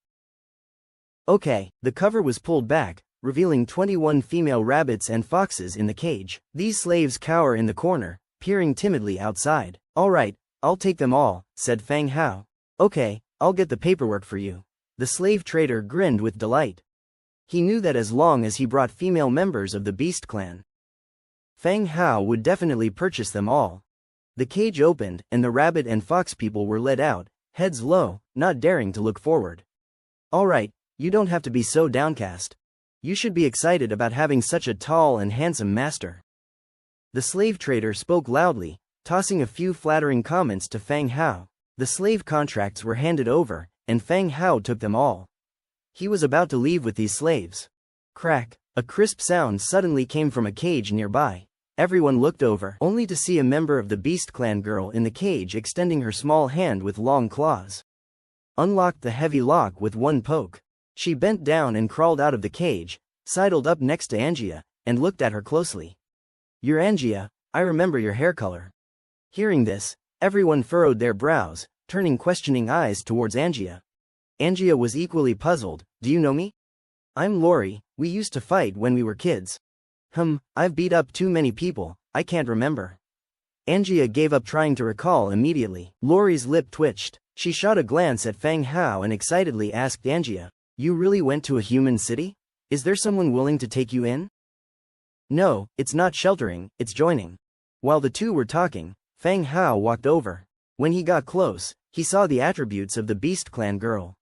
Okay, the cover was pulled back, revealing 21 female rabbits and foxes in the cage. These slaves cower in the corner, peering timidly outside. All right, I'll take them all, said Fang Hao. Okay, I'll get the paperwork for you. The slave trader grinned with delight. He knew that as long as he brought female members of the Beast Clan, Fang Hao would definitely purchase them all. The cage opened, and the rabbit and fox people were led out, heads low, not daring to look forward. All right, you don't have to be so downcast. You should be excited about having such a tall and handsome master. The slave trader spoke loudly, tossing a few flattering comments to Fang Hao. The slave contracts were handed over, and Fang Hao took them all. He was about to leave with these slaves. Crack! A crisp sound suddenly came from a cage nearby. Everyone looked over, only to see a member of the Beast Clan girl in the cage extending her small hand with long claws. Unlocked the heavy lock with one poke. She bent down and crawled out of the cage, sidled up next to Angia, and looked at her closely. You're Angia, I remember your hair color. Hearing this, everyone furrowed their brows, turning questioning eyes towards Angia. Angia was equally puzzled. Do you know me? I'm Lori, we used to fight when we were kids. I've beat up too many people, I can't remember. Angia gave up trying to recall immediately. Lori's lip twitched. She shot a glance at Fang Hao and excitedly asked Angia, you really went to a human city? Is there someone willing to take you in? No, it's not sheltering, it's joining. While the two were talking, Fang Hao walked over. When he got close, he saw the attributes of the Beast Clan girl.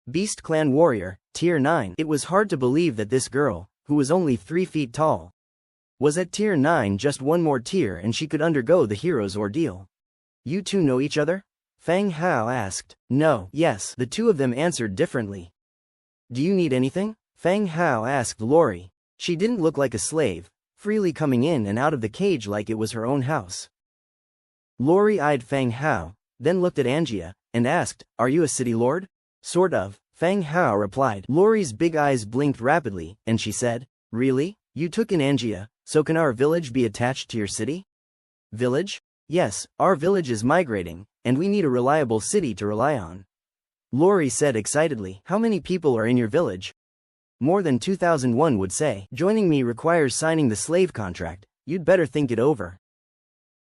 Beast Clan warrior, tier 9. It was hard to believe that this girl, who was only 3 feet tall, was at tier 9, just one more tier and she could undergo the hero's ordeal. You two know each other? Fang Hao asked. No, yes, the two of them answered differently. Do you need anything? Fang Hao asked Lori. She didn't look like a slave, freely coming in and out of the cage like it was her own house. Lori eyed Fang Hao, then looked at Angia, and asked, are you a city lord? Sort of, Fang Hao replied. Lori's big eyes blinked rapidly, and she said, really? You took in Angia, so can our village be attached to your city? Village? Yes, our village is migrating, and we need a reliable city to rely on. Lori said excitedly. How many people are in your village? More than 2001 would say. Joining me requires signing the slave contract, you'd better think it over.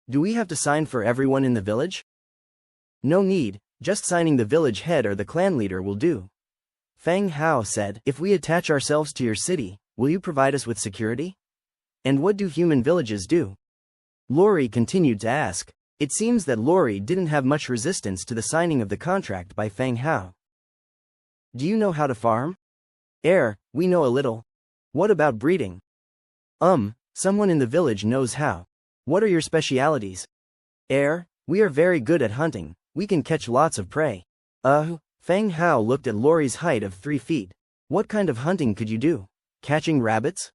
Do we have to sign for everyone in the village? No need, just signing the village head or the clan leader will do. Fang Hao said, if we attach ourselves to your city, will you provide us with security? And what do human villages do? Lori continued to ask. It seems that Lori didn't have much resistance to the signing of the contract by Fang Hao. Do you know how to farm? We know a little. What about breeding? Someone in the village knows how. What are your specialities? We are very good at hunting, we can catch lots of prey. Fang Hao looked at Lori's height of 3 feet. What kind of hunting could you do? Catching rabbits?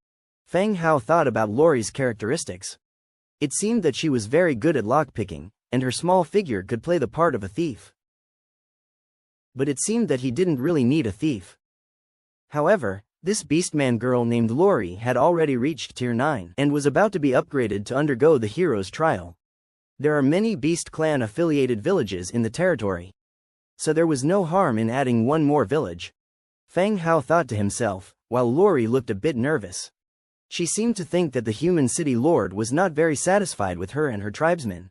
Fang Hao thought about Lori's characteristics. It seemed that she was very good at lockpicking, and her small figure could play the part of a thief. But it seemed that he didn't really need a thief. However, this beastman girl named Lori had already reached Tier 9 and was about to be upgraded to undergo the hero's trial. There are many Beast Clan affiliated villages in the territory, so there was no harm in adding one more village. Fang Hao thought to himself, while Lori looked a bit nervous. She seemed to think that the human city lord was not very satisfied with her and her tribesmen.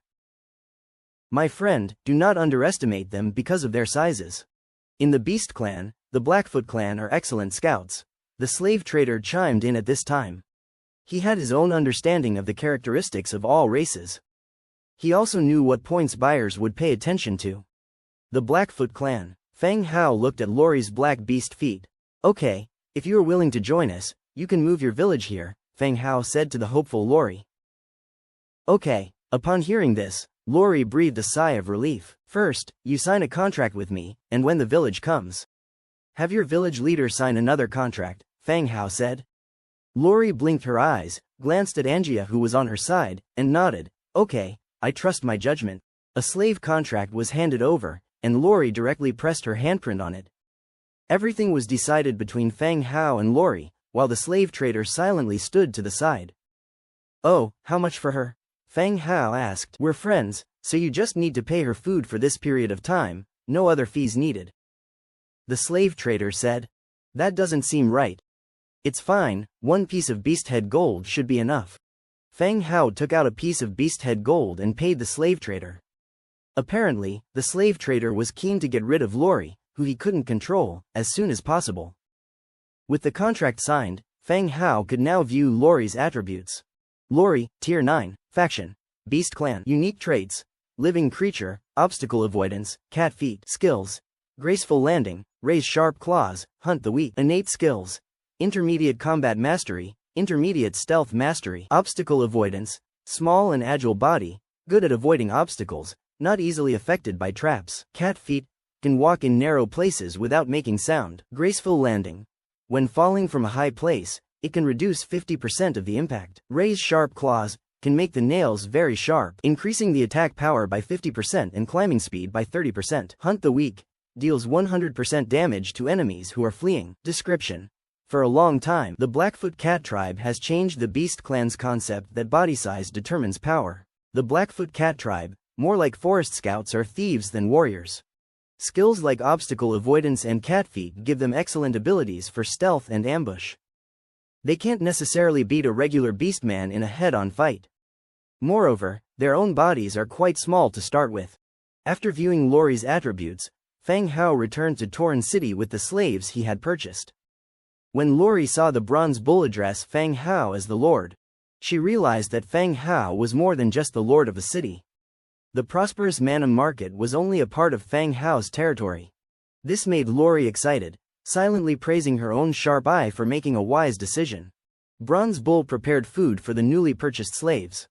My friend, do not underestimate them because of their sizes. In the Beast Clan, the Blackfoot Clan are excellent scouts. The slave trader chimed in at this time. He had his own understanding of the characteristics of all races. He also knew what points buyers would pay attention to. The Blackfoot Clan. Fang Hao looked at Lori's black beast feet. Okay, if you are willing to join us, you can move your village here, Fang Hao said to the hopeful Lori. Okay. Upon hearing this, Lori breathed a sigh of relief. First, you sign a contract with me, and when the village comes, have your village leader sign another contract, Fang Hao said. Lori blinked her eyes, glanced at Angia who was on her side, and nodded. Okay, I trust my judgment. A slave contract was handed over, and Lori directly pressed her handprint on it. Everything was decided between Fang Hao and Lori, while the slave trader silently stood to the side. Oh, how much for her? Fang Hao asked. We're friends, so you just need to pay her food for this period of time, no other fees needed. The slave trader said. That doesn't seem right. It's fine, one piece of beast head gold should be enough. Fang Hao took out a piece of beast head gold and paid the slave trader. Apparently, the slave trader was keen to get rid of Lori, who he couldn't control, as soon as possible. With the contract signed, Fang Hao could now view Lori's attributes. Lori, Tier 9, Faction, Beast Clan. Unique traits: Living Creature, Obstacle Avoidance, Cat Feet. Skills: Graceful Landing, Raise Sharp Claws, Hunt the Weak. Innate Skills: Intermediate Combat Mastery, Intermediate Stealth Mastery. Obstacle Avoidance: Small and agile body, good at avoiding obstacles, not easily affected by traps. Cat Feet: Can walk in narrow places without making sound. Graceful Landing: When falling from a high place, it can reduce 50% of the impact. Raise Sharp Claws: Can make the nails very sharp, increasing the attack power by 50% and climbing speed by 30%. Hunt the Weak: Deals 100% damage to enemies who are fleeing. Description: For a long time, the Blackfoot Cat tribe has changed the Beast Clan's concept that body size determines power. The Blackfoot Cat tribe, more like forest scouts, are thieves than warriors. Skills like obstacle avoidance and cat feet give them excellent abilities for stealth and ambush. They can't necessarily beat a regular beastman in a head-on fight. Moreover, their own bodies are quite small to start with. After viewing Lori's attributes, Fang Hao returned to Torren City with the slaves he had purchased. When Lori saw the bronze bull address Fang Hao as the Lord, she realized that Fang Hao was more than just the lord of a city. The prosperous Manam market was only a part of Fang Hao's territory. This made Lori excited, silently praising her own sharp eye for making a wise decision. Bronze Bull prepared food for the newly purchased slaves.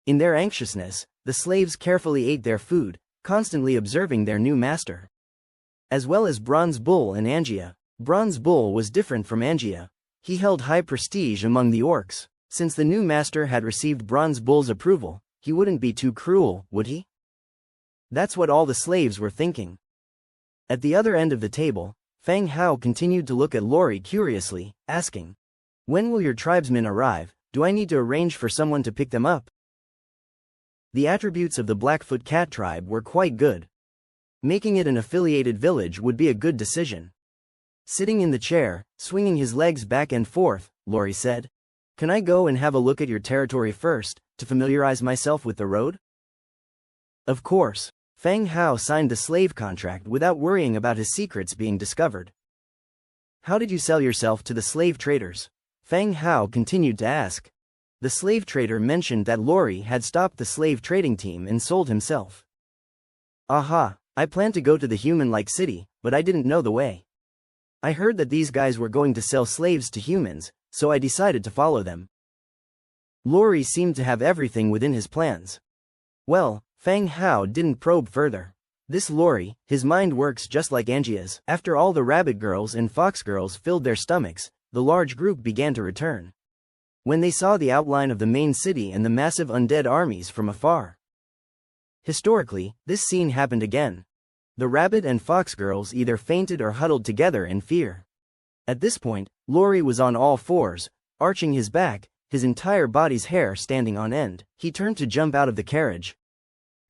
In their anxiousness, the slaves carefully ate their food, constantly observing their new master. As well as Bronze Bull and Angia. Bronze Bull was different from Angia. He held high prestige among the orcs. Since the new master had received Bronze Bull's approval, he wouldn't be too cruel, would he? That's what all the slaves were thinking. At the other end of the table, Fang Hao continued to look at Lori curiously, asking, "When will your tribesmen arrive? Do I need to arrange for someone to pick them up?" The attributes of the Blackfoot Cat tribe were quite good. Making it an affiliated village would be a good decision. Sitting in the chair, swinging his legs back and forth, Lori said, "Can I go and have a look at your territory first, to familiarize myself with the road?" Of course. Fang Hao signed the slave contract without worrying about his secrets being discovered. "How did you sell yourself to the slave traders?" Fang Hao continued to ask. The slave trader mentioned that Lori had stopped the slave trading team and sold himself. "Aha, I planned to go to the human-like city, but I didn't know the way. I heard that these guys were going to sell slaves to humans, so I decided to follow them." Lori seemed to have everything within his plans. Well, Fang Hao didn't probe further. This Lori, his mind works just like Angia's. After all the rabbit girls and fox girls filled their stomachs, the large group began to return. when they saw the outline of the main city and the massive undead armies from afar. Historically, this scene happened again. The rabbit and fox girls either fainted or huddled together in fear. At this point, Laurie was on all fours, arching his back, his entire body's hair standing on end. He turned to jump out of the carriage.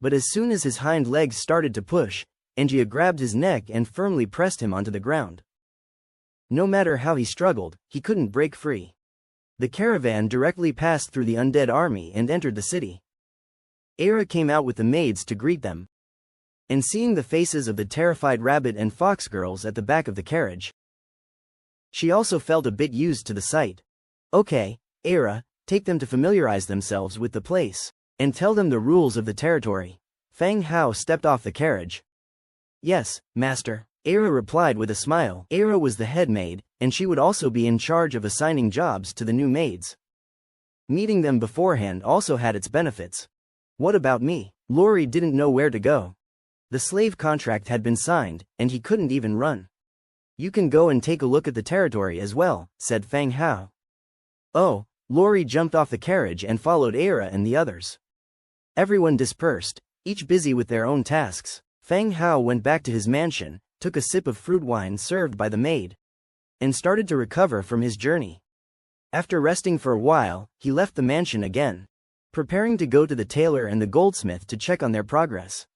But as soon as his hind legs started to push, Angia grabbed his neck and firmly pressed him onto the ground. No matter how he struggled, he couldn't break free. The caravan directly passed through the undead army and entered the city. Era came out with the maids to greet them. And seeing the faces of the terrified rabbit and fox girls at the back of the carriage, she also felt a bit used to the sight. Okay, Era, take them to familiarize themselves with the place, and tell them the rules of the territory. Fang Hao stepped off the carriage. Yes, master, Era replied with a smile. Era was the head maid, and she would also be in charge of assigning jobs to the new maids. Meeting them beforehand also had its benefits. What about me? Laurie didn't know where to go. The slave contract had been signed, and he couldn't even run. You can go and take a look at the territory as well, said Fang Hao. Oh, Laurie jumped off the carriage and followed Era and the others. Everyone dispersed, each busy with their own tasks. Fang Hao went back to his mansion, took a sip of fruit wine served by the maid, and started to recover from his journey. After resting for a while, he left the mansion again, preparing to go to the tailor and the goldsmith to check on their progress.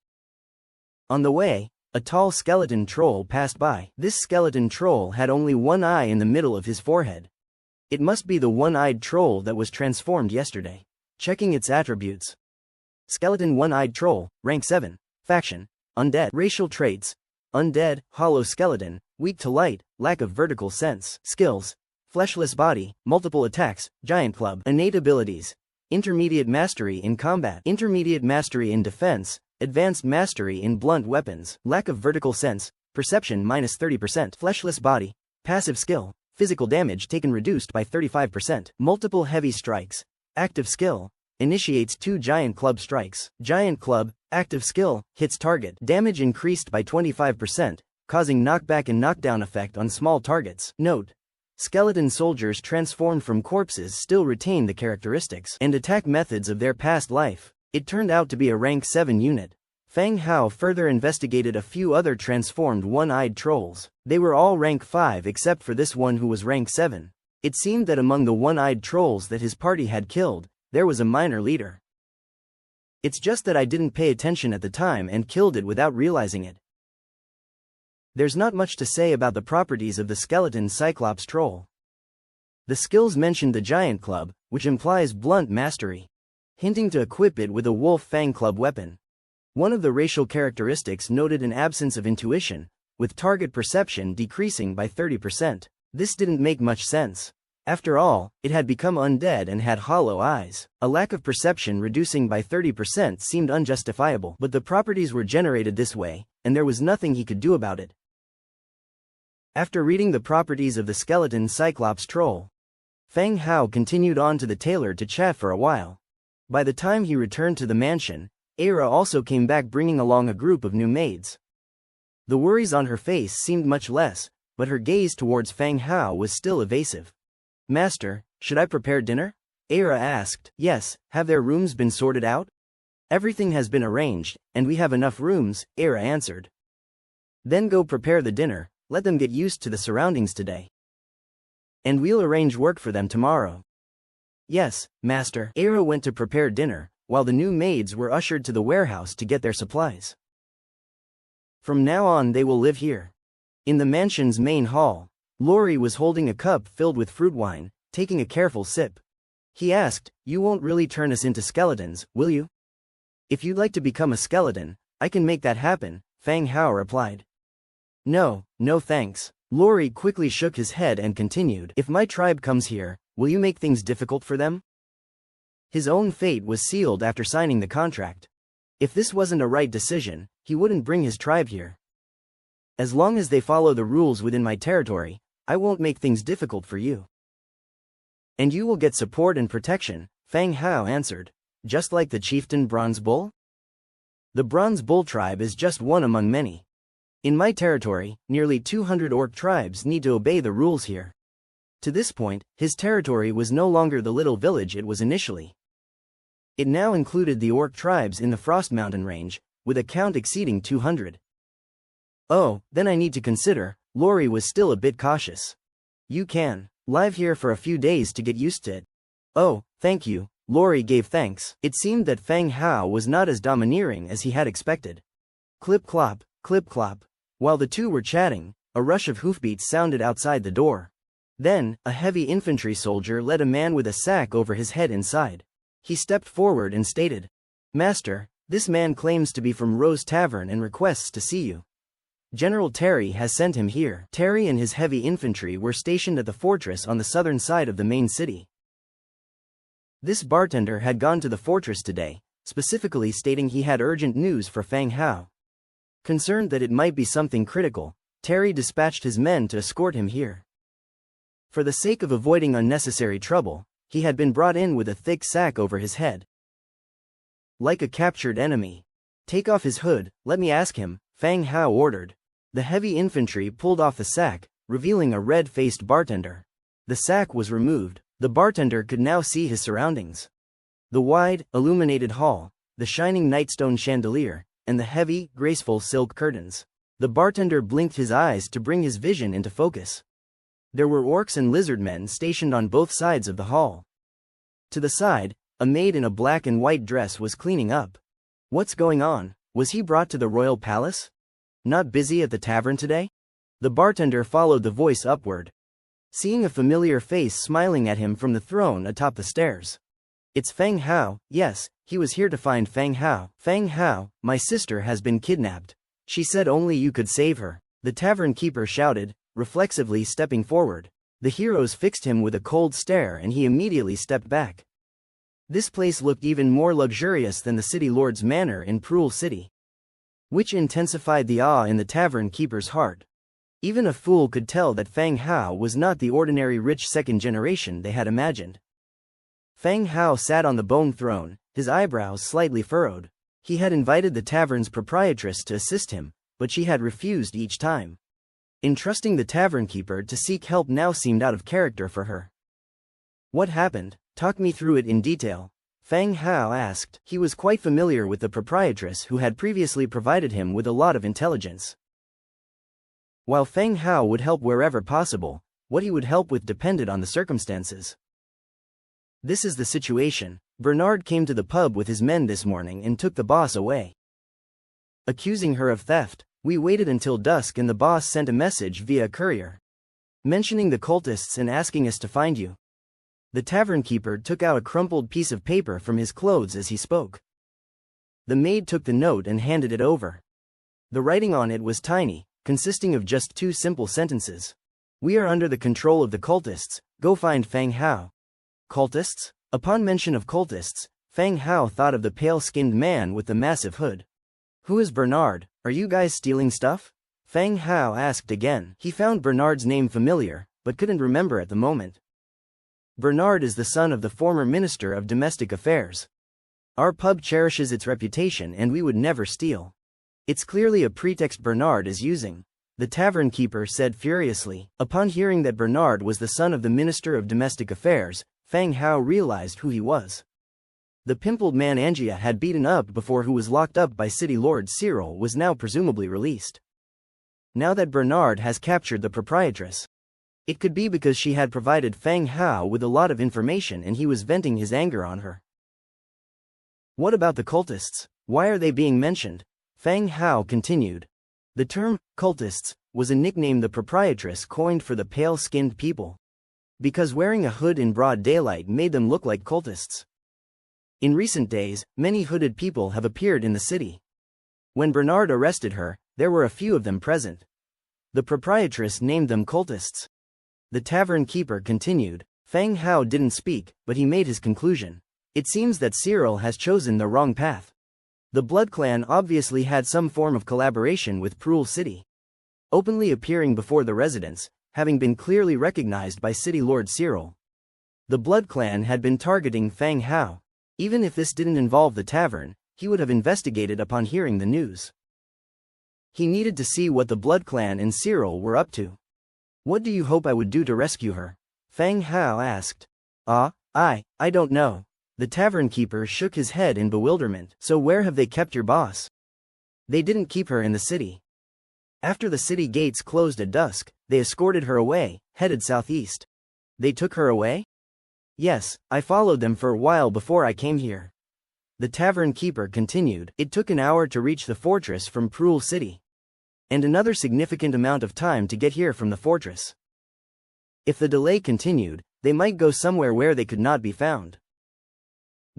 On the way, a tall skeleton troll passed by. This skeleton troll had only one eye in the middle of his forehead. It must be the one-eyed troll that was transformed yesterday. Checking its attributes. Skeleton one-eyed troll, rank 7, faction, undead. Racial traits, undead, hollow skeleton, weak to light, lack of vertical sense. Skills, fleshless body, multiple attacks, giant club. Innate abilities, intermediate mastery in combat, intermediate mastery in defense, advanced mastery in blunt weapons. Lack of vertical sense, perception -30%. Fleshless body, passive skill, physical damage taken reduced by 35%. Multiple heavy strikes, active skill, initiates 2 giant club strikes. Giant club, active skill, hits target. Damage increased by 25%, causing knockback and knockdown effect on small targets. Note: skeleton soldiers transformed from corpses still retain the characteristics and attack methods of their past life. It turned out to be a rank 7 unit. Fang Hao further investigated a few other transformed one-eyed trolls. They were all rank 5 except for this one who was rank 7. It seemed that among the one-eyed trolls that his party had killed, there was a minor leader. It's just that I didn't pay attention at the time and killed it without realizing it. There's not much to say about the properties of the skeleton Cyclops troll. The skills mentioned the giant club, which implies blunt mastery, hinting to equip it with a wolf fang club weapon. One of the racial characteristics noted an absence of intuition, with target perception decreasing by 30%. This didn't make much sense. After all, it had become undead and had hollow eyes. A lack of perception reducing by 30% seemed unjustifiable, but the properties were generated this way, and there was nothing he could do about it. After reading the properties of the skeleton Cyclops troll, Fang Hao continued on to the tailor to chat for a while. By the time he returned to the mansion, Era also came back bringing along a group of new maids. The worries on her face seemed much less, but her gaze towards Fang Hao was still evasive. Master, should I prepare dinner? Era asked. Yes, have their rooms been sorted out? Everything has been arranged, and we have enough rooms, Era answered. Then go prepare the dinner, let them get used to the surroundings today. And we'll arrange work for them tomorrow. Yes, master. Era went to prepare dinner, while the new maids were ushered to the warehouse to get their supplies. From now on they will live here. In the mansion's main hall, Laurie was holding a cup filled with fruit wine, taking a careful sip. He asked, "You won't really turn us into skeletons, will you?" "If you'd like to become a skeleton, I can make that happen," Fang Hao replied. No thanks." Laurie quickly shook his head and continued, "If my tribe comes here, will you make things difficult for them?" His own fate was sealed after signing the contract. If this wasn't a right decision, he wouldn't bring his tribe here. As long as they follow the rules within my territory, I won't make things difficult for you. And you will get support and protection, Fang Hao answered. Just like the chieftain Bronze Bull? The Bronze Bull tribe is just one among many. In my territory, nearly 200 orc tribes need to obey the rules here. To this point, his territory was no longer the little village it was initially. It now included the orc tribes in the Frost Mountain range, with a count exceeding 200. Oh, then I need to consider, Lori was still a bit cautious. You can live here for a few days to get used to it. Oh, thank you, Lori gave thanks. It seemed that Feng Hao was not as domineering as he had expected. Clip-clop, clip-clop. While the two were chatting, a rush of hoofbeats sounded outside the door. Then, a heavy infantry soldier led a man with a sack over his head inside. He stepped forward and stated, "Master, this man claims to be from Rose Tavern and requests to see you. General Terry has sent him here." Terry and his heavy infantry were stationed at the fortress on the southern side of the main city. This bartender had gone to the fortress today, specifically stating he had urgent news for Feng Hao. Concerned that it might be something critical, Terry dispatched his men to escort him here. For the sake of avoiding unnecessary trouble, he had been brought in with a thick sack over his head. Like a captured enemy. "Take off his hood, let me ask him," Feng Hao ordered. The heavy infantry pulled off the sack, revealing a red-faced bartender. The sack was removed. The bartender could now see his surroundings. The wide, illuminated hall, the shining nightstone chandelier, and the heavy, graceful silk curtains. The bartender blinked his eyes to bring his vision into focus. There were orcs and lizardmen stationed on both sides of the hall. To the side, a maid in a black and white dress was cleaning up. What's going on? Was he brought to the royal palace? Not busy at the tavern today? The bartender followed the voice upward, seeing a familiar face smiling at him from the throne atop the stairs. "It's Feng Hao." "Yes, he was here to find Feng Hao." "Feng Hao, my sister has been kidnapped. She said only you could save her," the tavern keeper shouted, reflexively stepping forward. The heroes fixed him with a cold stare and he immediately stepped back. This place looked even more luxurious than the city lord's manor in Prule City, which intensified the awe in the tavern keeper's heart. Even a fool could tell that Feng Hao was not the ordinary rich second generation they had imagined. Feng Hao sat on the bone throne, his eyebrows slightly furrowed. He had invited the tavern's proprietress to assist him, but she had refused each time. Entrusting the tavern keeper to seek help now seemed out of character for her. "What happened? Talk me through it in detail," Feng Hao asked. He was quite familiar with the proprietress who had previously provided him with a lot of intelligence. While Feng Hao would help wherever possible, what he would help with depended on the circumstances. "This is the situation. Bernard came to the pub with his men this morning and took the boss away, accusing her of theft. We waited until dusk and the boss sent a message via courier, mentioning the cultists and asking us to find you." The tavern keeper took out a crumpled piece of paper from his clothes as he spoke. The maid took the note and handed it over. The writing on it was tiny, consisting of just 2 simple sentences. "We are under the control of the cultists, go find Feng Hao." Cultists? Upon mention of cultists, Feng Hao thought of the pale-skinned man with the massive hood. "Who is Bernard? Are you guys stealing stuff?" Feng Hao asked again. He found Bernard's name familiar, but couldn't remember at the moment. "Bernard is the son of the former Minister of Domestic Affairs. Our pub cherishes its reputation and we would never steal. It's clearly a pretext Bernard is using," the tavern keeper said furiously. Upon hearing that Bernard was the son of the Minister of Domestic Affairs, Feng Hao realized who he was. The pimpled man Angia had beaten up before, who was locked up by City Lord Cyril, was now presumably released. Now that Bernard has captured the proprietress, it could be because she had provided Feng Hao with a lot of information and he was venting his anger on her. "What about the cultists? Why are they being mentioned?" Feng Hao continued. The term, cultists, was a nickname the proprietress coined for the pale-skinned people, because wearing a hood in broad daylight made them look like cultists. In recent days, many hooded people have appeared in the city. When Bernard arrested her, there were a few of them present. The proprietress named them cultists. The tavern keeper continued. Feng Hao didn't speak, but he made his conclusion. It seems that Cyril has chosen the wrong path. The Blood Clan obviously had some form of collaboration with Prule City, openly appearing before the residents, having been clearly recognized by City Lord Cyril. The Blood Clan had been targeting Feng Hao. Even if this didn't involve the tavern, he would have investigated upon hearing the news. He needed to see what the Blood Clan and Cyril were up to. "What do you hope I would do to rescue her?" Fang Hao asked. I don't know. The tavern keeper shook his head in bewilderment. So where have they kept your boss? They didn't keep her in the city. After the city gates closed at dusk, they escorted her away, headed southeast. They took her away? Yes, I followed them for a while before I came here. The tavern keeper continued. It took an hour to reach the fortress from Prul City. And another significant amount of time to get here from the fortress. If the delay continued, they might go somewhere where they could not be found.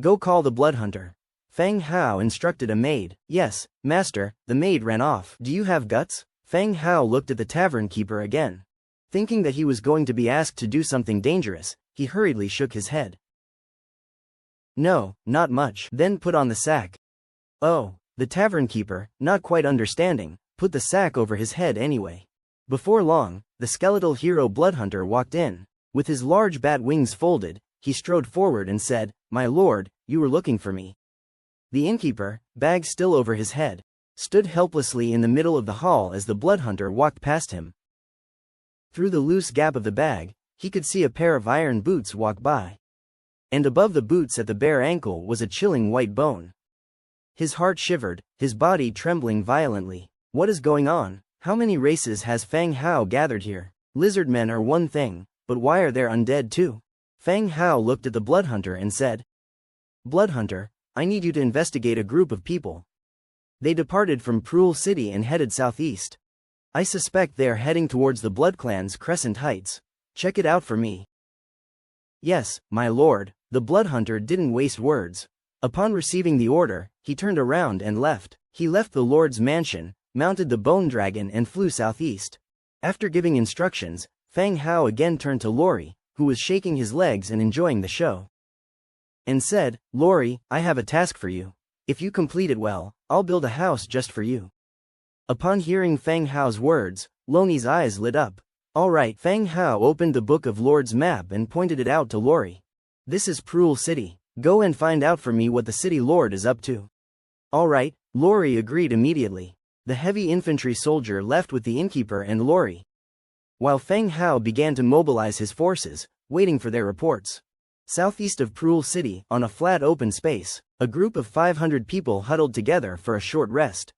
Go call the blood hunter. Fang Hao instructed a maid. Yes, master, the maid ran off. Do you have guts? Fang Hao looked at the tavern keeper again. Thinking that he was going to be asked to do something dangerous, he hurriedly shook his head. No, not much. Then put on the sack. Oh, the tavern keeper, not quite understanding, put the sack over his head anyway. Before long, the skeletal hero bloodhunter walked in. With his large bat wings folded, he strode forward and said, "My lord, you were looking for me." The innkeeper, bag still over his head, stood helplessly in the middle of the hall as the bloodhunter walked past him. Through the loose gap of the bag, he could see a pair of iron boots walk by. And above the boots at the bare ankle was a chilling white bone. His heart shivered, his body trembling violently. What is going on? How many races has Fang Hao gathered here? Lizard men are one thing, but why are there undead too? Fang Hao looked at the bloodhunter and said, "Bloodhunter, I need you to investigate a group of people. They departed from Prul City and headed southeast. I suspect they are heading towards the Blood Clan's Crescent Heights. Check it out for me." "Yes, my lord." The bloodhunter didn't waste words. Upon receiving the order, he turned around and left. He left the lord's mansion, mounted the bone dragon and flew southeast. After giving instructions, Fang Hao again turned to Lori, who was shaking his legs and enjoying the show, and said, "Lori, I have a task for you. If you complete it well, I'll build a house just for you." Upon hearing Fang Hao's words, Loni's eyes lit up. All right. Fang Hao opened the Book of Lord's map and pointed it out to Lori. "This is Prul City. Go and find out for me what the city lord is up to." All right, Lori agreed immediately. The heavy infantry soldier left with the innkeeper and Lori, while Fang Hao began to mobilize his forces, waiting for their reports. Southeast of Prul City, on a flat open space, a group of 500 people huddled together for a short rest.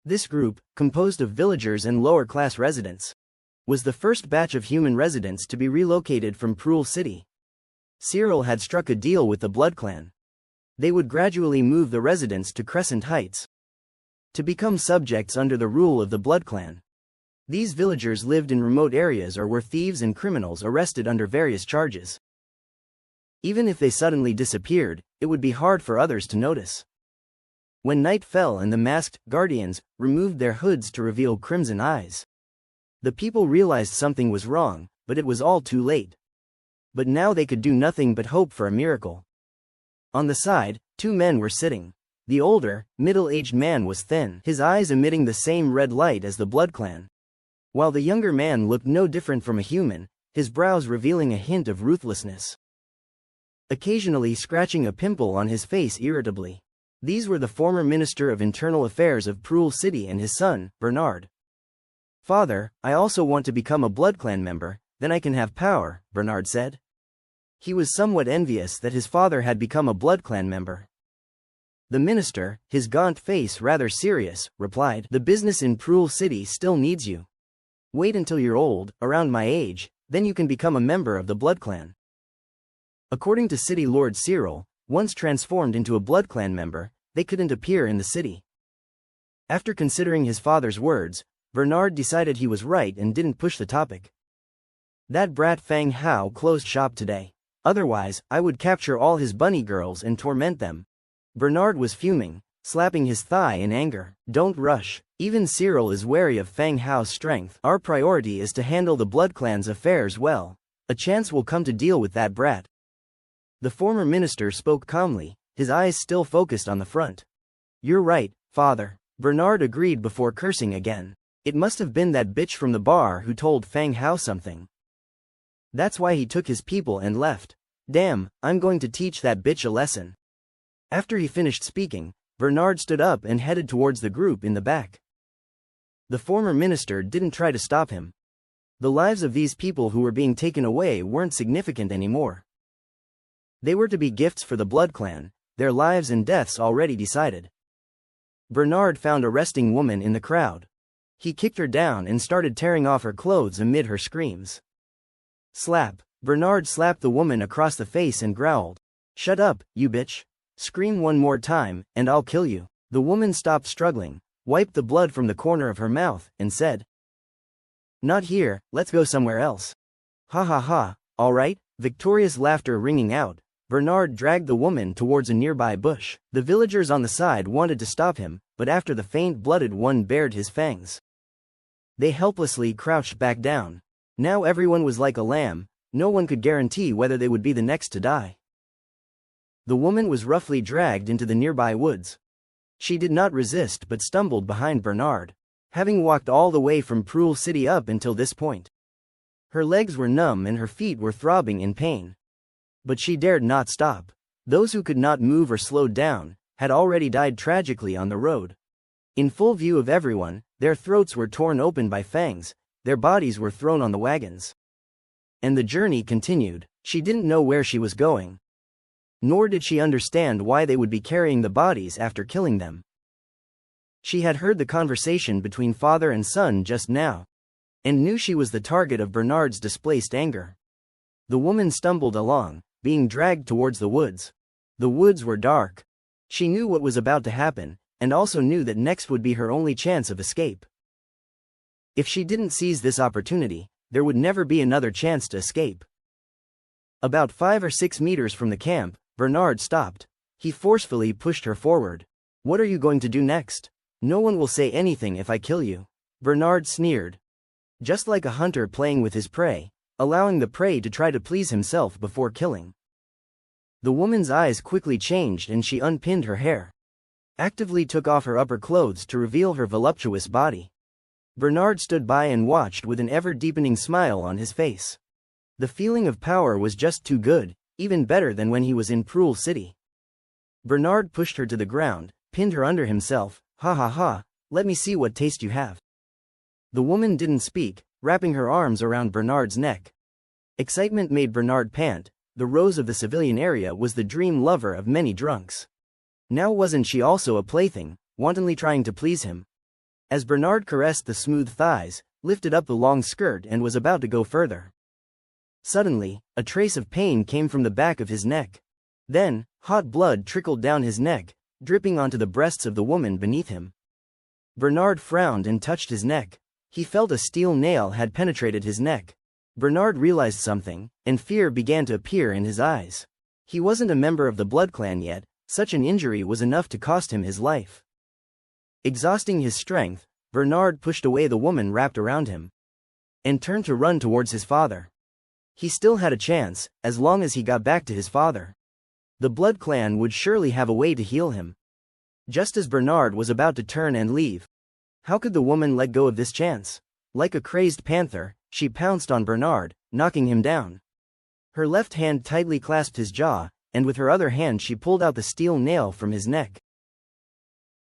This group, composed of villagers and lower-class residents, was the first batch of human residents to be relocated from Prul City. Cyril had struck a deal with the Blood Clan. They would gradually move the residents to Crescent Heights to become subjects under the rule of the Blood Clan. These villagers lived in remote areas or were thieves and criminals arrested under various charges. Even if they suddenly disappeared, it would be hard for others to notice. When night fell and the masked guardians removed their hoods to reveal crimson eyes, the people realized something was wrong, but it was all too late. But now they could do nothing but hope for a miracle. On the side, two men were sitting. The older, middle-aged man was thin, his eyes emitting the same red light as the Blood Clan, while the younger man looked no different from a human, his brows revealing a hint of ruthlessness, occasionally scratching a pimple on his face irritably. These were the former Minister of Internal Affairs of Prul City and his son, Bernard. "Father, I also want to become a Blood Clan member, then I can have power," Bernard said. He was somewhat envious that his father had become a Blood Clan member. The minister, his gaunt face rather serious, replied, "The business in Prul City still needs you. Wait until you're old, around my age, then you can become a member of the Blood Clan." According to City Lord Cyril, once transformed into a Blood Clan member, they couldn't appear in the city. After considering his father's words, Bernard decided he was right and didn't push the topic. "That brat Fang Hao closed shop today. Otherwise, I would capture all his bunny girls and torment them." Bernard was fuming, slapping his thigh in anger. "Don't rush. Even Cyril is wary of Fang Hao's strength. Our priority is to handle the Blood Clan's affairs well. A chance will come to deal with that brat." The former minister spoke calmly, his eyes still focused on the front. "You're right, father," Bernard agreed before cursing again. It must have been that bitch from the bar who told Fang Hao something. That's why he took his people and left. Damn, I'm going to teach that bitch a lesson. After he finished speaking, Bernard stood up and headed towards the group in the back. The former minister didn't try to stop him. The lives of these people who were being taken away weren't significant anymore. They were to be gifts for the Blood Clan, their lives and deaths already decided. Bernard found a resting woman in the crowd. He kicked her down and started tearing off her clothes amid her screams. Slap! Bernard slapped the woman across the face and growled. "Shut up, you bitch! Scream one more time, and I'll kill you." The woman stopped struggling, wiped the blood from the corner of her mouth, and said, "Not here, let's go somewhere else." Ha ha ha, all right, victorious laughter ringing out. Bernard dragged the woman towards a nearby bush. The villagers on the side wanted to stop him, but after the faint-blooded one bared his fangs, they helplessly crouched back down. Now everyone was like a lamb, no one could guarantee whether they would be the next to die. The woman was roughly dragged into the nearby woods. She did not resist but stumbled behind Bernard, having walked all the way from Prule City up until this point. Her legs were numb and her feet were throbbing in pain. But she dared not stop. Those who could not move or slow down had already died tragically on the road. In full view of everyone, their throats were torn open by fangs, their bodies were thrown on the wagons. And the journey continued. She didn't know where she was going. Nor did she understand why they would be carrying the bodies after killing them. She had heard the conversation between father and son just now, and knew she was the target of Bernard's displaced anger. The woman stumbled along, being dragged towards the woods. The woods were dark. She knew what was about to happen, and also knew that next would be her only chance of escape. If she didn't seize this opportunity, there would never be another chance to escape. About 5 or 6 meters from the camp, Bernard stopped. He forcefully pushed her forward. "What are you going to do next? No one will say anything if I kill you." Bernard sneered. Just like a hunter playing with his prey, allowing the prey to try to please himself before killing. The woman's eyes quickly changed and she unpinned her hair. Actively took off her upper clothes to reveal her voluptuous body. Bernard stood by and watched with an ever-deepening smile on his face. The feeling of power was just too good, even better than when he was in Prule City. Bernard pushed her to the ground, pinned her under himself. "Ha ha ha, let me see what taste you have." The woman didn't speak, wrapping her arms around Bernard's neck. Excitement made Bernard pant. The Rose of the civilian area was the dream lover of many drunks. Now wasn't she also a plaything, wantonly trying to please him? As Bernard caressed the smooth thighs, lifted up the long skirt and was about to go further. Suddenly, a trace of pain came from the back of his neck. Then, hot blood trickled down his neck, dripping onto the breasts of the woman beneath him. Bernard frowned and touched his neck. He felt a steel nail had penetrated his neck. Bernard realized something, and fear began to appear in his eyes. He wasn't a member of the Blood Clan yet, such an injury was enough to cost him his life. Exhausting his strength, Bernard pushed away the woman wrapped around him, and turned to run towards his father. He still had a chance, as long as he got back to his father. The Blood Clan would surely have a way to heal him. Just as Bernard was about to turn and leave, how could the woman let go of this chance? Like a crazed panther, she pounced on Bernard, knocking him down. Her left hand tightly clasped his jaw, and with her other hand she pulled out the steel nail from his neck,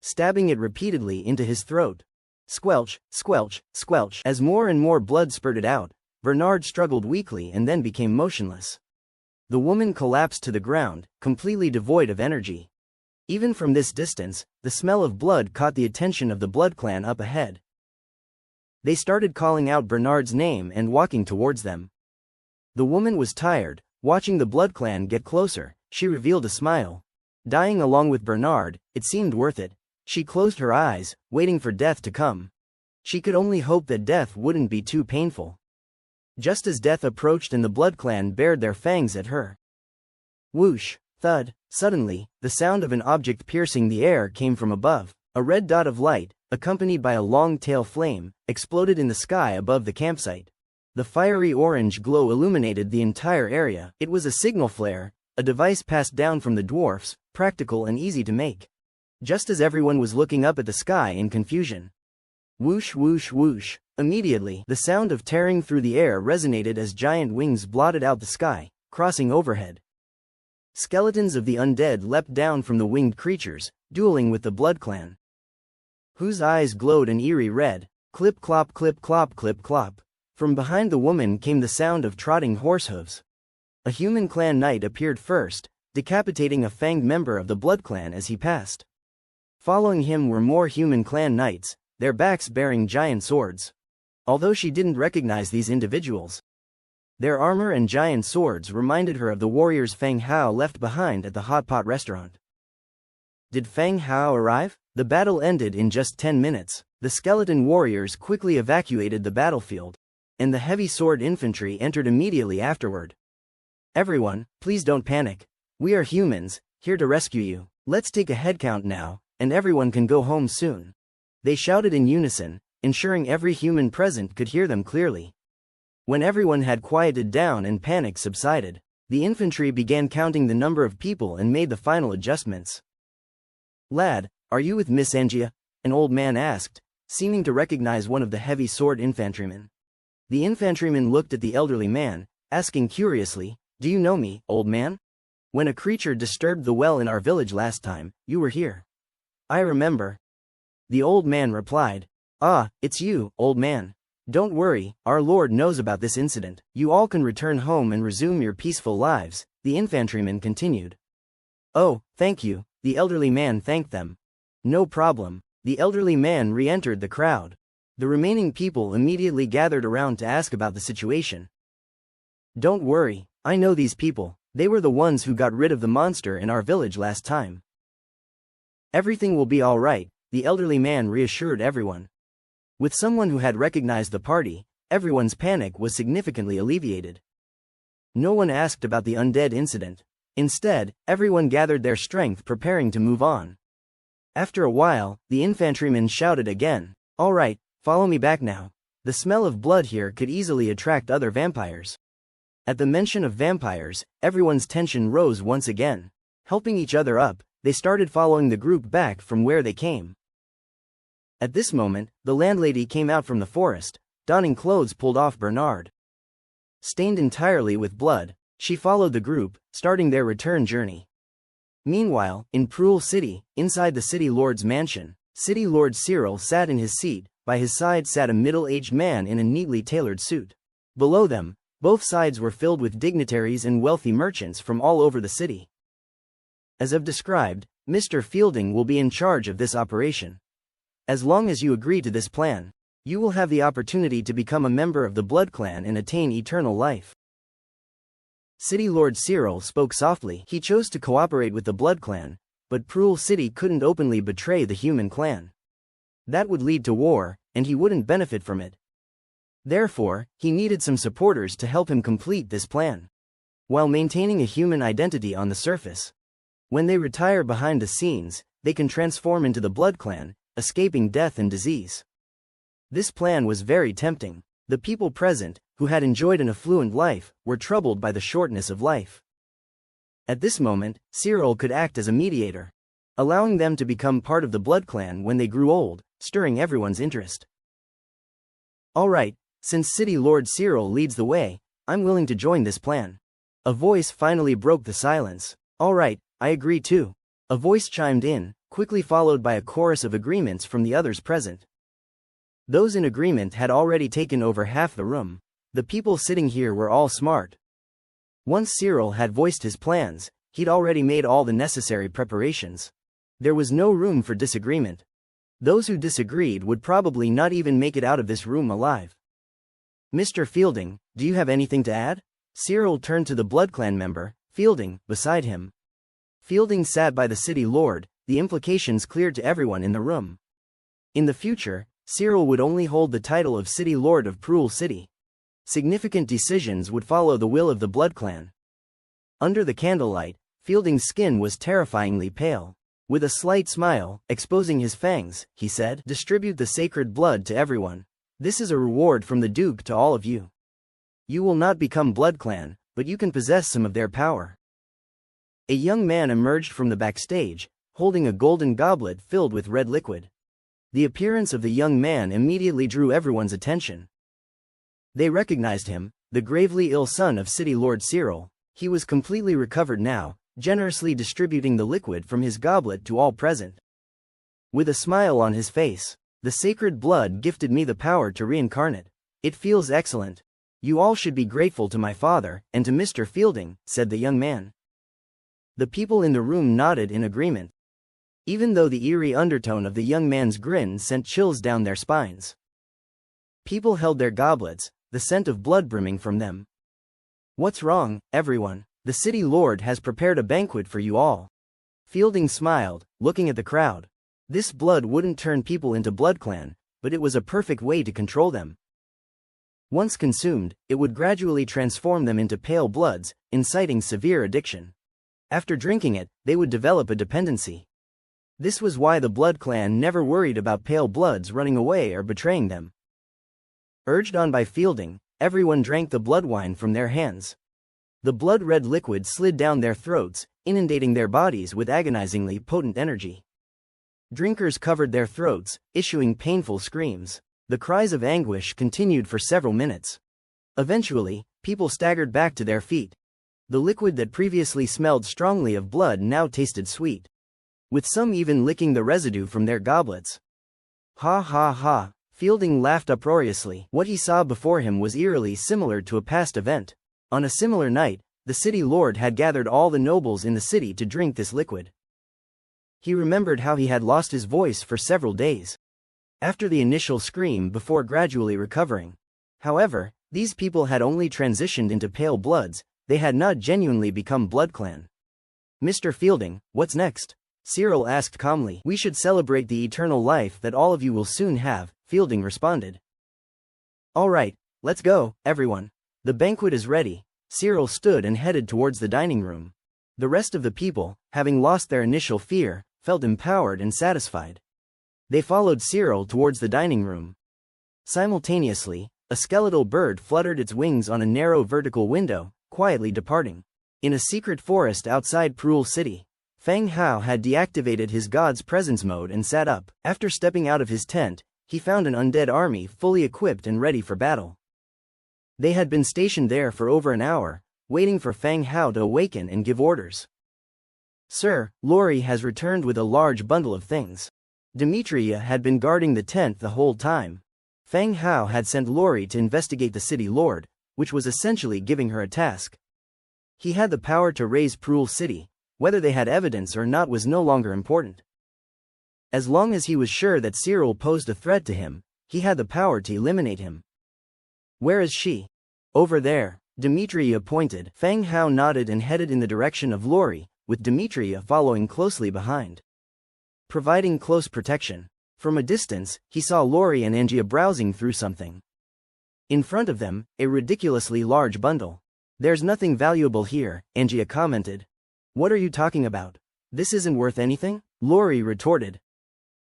stabbing it repeatedly into his throat. Squelch, squelch, squelch. As more and more blood spurted out, Bernard struggled weakly and then became motionless. The woman collapsed to the ground, completely devoid of energy. Even from this distance, the smell of blood caught the attention of the Blood Clan up ahead. They started calling out Bernard's name and walking towards them. The woman was tired. Watching the Blood Clan get closer, she revealed a smile. Dying along with Bernard, it seemed worth it. She closed her eyes, waiting for death to come. She could only hope that death wouldn't be too painful. Just as death approached and the Blood Clan bared their fangs at her. Whoosh, thud, suddenly, the sound of an object piercing the air came from above. A red dot of light, accompanied by a long tail flame, exploded in the sky above the campsite. The fiery orange glow illuminated the entire area. It was a signal flare, a device passed down from the dwarfs, practical and easy to make. Just as everyone was looking up at the sky in confusion. Whoosh whoosh whoosh. Immediately, the sound of tearing through the air resonated as giant wings blotted out the sky, crossing overhead. Skeletons of the undead leapt down from the winged creatures, dueling with the Blood Clan, whose eyes glowed an eerie red. Clip clop clip clop clip clop. From behind the woman came the sound of trotting horse hooves. A human clan knight appeared first, decapitating a fanged member of the Blood Clan as he passed. Following him were more human clan knights, their backs bearing giant swords. Although she didn't recognize these individuals, their armor and giant swords reminded her of the warriors Fang Hao left behind at the hot pot restaurant. Did Fang Hao arrive? The battle ended in just 10 minutes. The skeleton warriors quickly evacuated the battlefield, and the heavy sword infantry entered immediately afterward. Everyone, please don't panic. We are humans, here to rescue you. Let's take a headcount now, and everyone can go home soon. They shouted in unison, ensuring every human present could hear them clearly. When everyone had quieted down and panic subsided, the infantry began counting the number of people and made the final adjustments. "Lad, are you with Miss Angia?" an old man asked, seeming to recognize one of the heavy sword infantrymen. The infantryman looked at the elderly man, asking curiously, "Do you know me, old man? When a creature disturbed the well in our village last time, you were here." "I remember." The old man replied. "Ah, it's you, old man. Don't worry, our Lord knows about this incident. You all can return home and resume your peaceful lives," the infantryman continued. "Oh, thank you," the elderly man thanked them. "No problem." The elderly man re-entered the crowd. The remaining people immediately gathered around to ask about the situation. "Don't worry, I know these people. They were the ones who got rid of the monster in our village last time. Everything will be all right," the elderly man reassured everyone. With someone who had recognized the party, everyone's panic was significantly alleviated. No one asked about the undead incident. Instead, everyone gathered their strength preparing to move on. After a while, the infantryman shouted again, "All right, follow me back now. The smell of blood here could easily attract other vampires." At the mention of vampires, everyone's tension rose once again. Helping each other up, they started following the group back from where they came. At this moment, the landlady came out from the forest, donning clothes pulled off Bernard. Stained entirely with blood, she followed the group, starting their return journey. Meanwhile, in Prul City, inside the City Lord's mansion, City Lord Cyril sat in his seat. By his side sat a middle-aged man in a neatly tailored suit. Below them, both sides were filled with dignitaries and wealthy merchants from all over the city. As I've described, Mr. Fielding will be in charge of this operation. As long as you agree to this plan, you will have the opportunity to become a member of the Blood Clan and attain eternal life. City Lord Cyril spoke softly. He chose to cooperate with the Blood Clan, but Prul City couldn't openly betray the human clan. That would lead to war, and he wouldn't benefit from it. Therefore, he needed some supporters to help him complete this plan, while maintaining a human identity on the surface. When they retire behind the scenes, they can transform into the Blood Clan, escaping death and disease. This plan was very tempting. The people present, who had enjoyed an affluent life, were troubled by the shortness of life. At this moment, Cyril could act as a mediator, allowing them to become part of the Blood Clan when they grew old, stirring everyone's interest. "All right, since City Lord Cyril leads the way, I'm willing to join this plan." A voice finally broke the silence. "All right, I agree too." A voice chimed in, quickly followed by a chorus of agreements from the others present. Those in agreement had already taken over half the room. The people sitting here were all smart. Once Cyril had voiced his plans, he'd already made all the necessary preparations. There was no room for disagreement. Those who disagreed would probably not even make it out of this room alive. "Mr. Fielding, do you have anything to add?" Cyril turned to the Blood Clan member, Fielding, beside him. Fielding sat by the city lord, the implications clear to everyone in the room. In the future, Cyril would only hold the title of City Lord of Prul City. Significant decisions would follow the will of the Blood Clan. Under the candlelight, Fielding's skin was terrifyingly pale. With a slight smile, exposing his fangs, he said, "Distribute the sacred blood to everyone. This is a reward from the Duke to all of you. You will not become Blood Clan, but you can possess some of their power." A young man emerged from the backstage, holding a golden goblet filled with red liquid. The appearance of the young man immediately drew everyone's attention. They recognized him, the gravely ill son of City Lord Cyril. He was completely recovered now, generously distributing the liquid from his goblet to all present. With a smile on his face, "The sacred blood gifted me the power to reincarnate. It feels excellent. You all should be grateful to my father, and to Mr. Fielding, said the young man. The people in the room nodded in agreement, even though the eerie undertone of the young man's grin sent chills down their spines. People held their goblets, the scent of blood brimming from them. What's wrong, everyone? The city lord has prepared a banquet for you all. Fielding smiled, looking at the crowd. This blood wouldn't turn people into BloodClan, but it was a perfect way to control them. Once consumed, it would gradually transform them into pale bloods, inciting severe addiction. After drinking it, they would develop a dependency. This was why the BloodClan never worried about pale bloods running away or betraying them. Urged on by Fielding, everyone drank the blood wine from their hands. The blood-red liquid slid down their throats, inundating their bodies with agonizingly potent energy. Drinkers covered their throats, issuing painful screams. The cries of anguish continued for several minutes. Eventually, people staggered back to their feet. The liquid that previously smelled strongly of blood now tasted sweet, with some even licking the residue from their goblets. Ha ha ha, Fielding laughed uproariously. What he saw before him was eerily similar to a past event. On a similar night, the city lord had gathered all the nobles in the city to drink this liquid. He remembered how he had lost his voice for several days after the initial scream before gradually recovering. However, these people had only transitioned into pale bloods, they had not genuinely become BloodClan. Mr. Fielding, what's next? Cyril asked calmly. We should celebrate the eternal life that all of you will soon have, Fielding responded. All right, let's go, everyone. The banquet is ready. Cyril stood and headed towards the dining room. The rest of the people, having lost their initial fear, felt empowered and satisfied. They followed Cyril towards the dining room. Simultaneously, a skeletal bird fluttered its wings on a narrow vertical window, quietly departing. In a secret forest outside Prul City, Feng Hao had deactivated his God's Presence mode and sat up. After stepping out of his tent, he found an undead army fully equipped and ready for battle. They had been stationed there for over an hour, waiting for Feng Hao to awaken and give orders. Sir, Lori has returned with a large bundle of things. Demetria had been guarding the tent the whole time. Feng Hao had sent Lori to investigate the city lord, which was essentially giving her a task. He had the power to raise Prul City. Whether they had evidence or not was no longer important. As long as he was sure that Cyril posed a threat to him, he had the power to eliminate him. Where is she? Over there, Demetria pointed. Feng Hao nodded and headed in the direction of Lori, with Demetria following closely behind, providing close protection. From a distance, he saw Lori and Angia browsing through something. In front of them, a ridiculously large bundle. There's nothing valuable here, Angia commented. What are you talking about? This isn't worth anything? Lori retorted.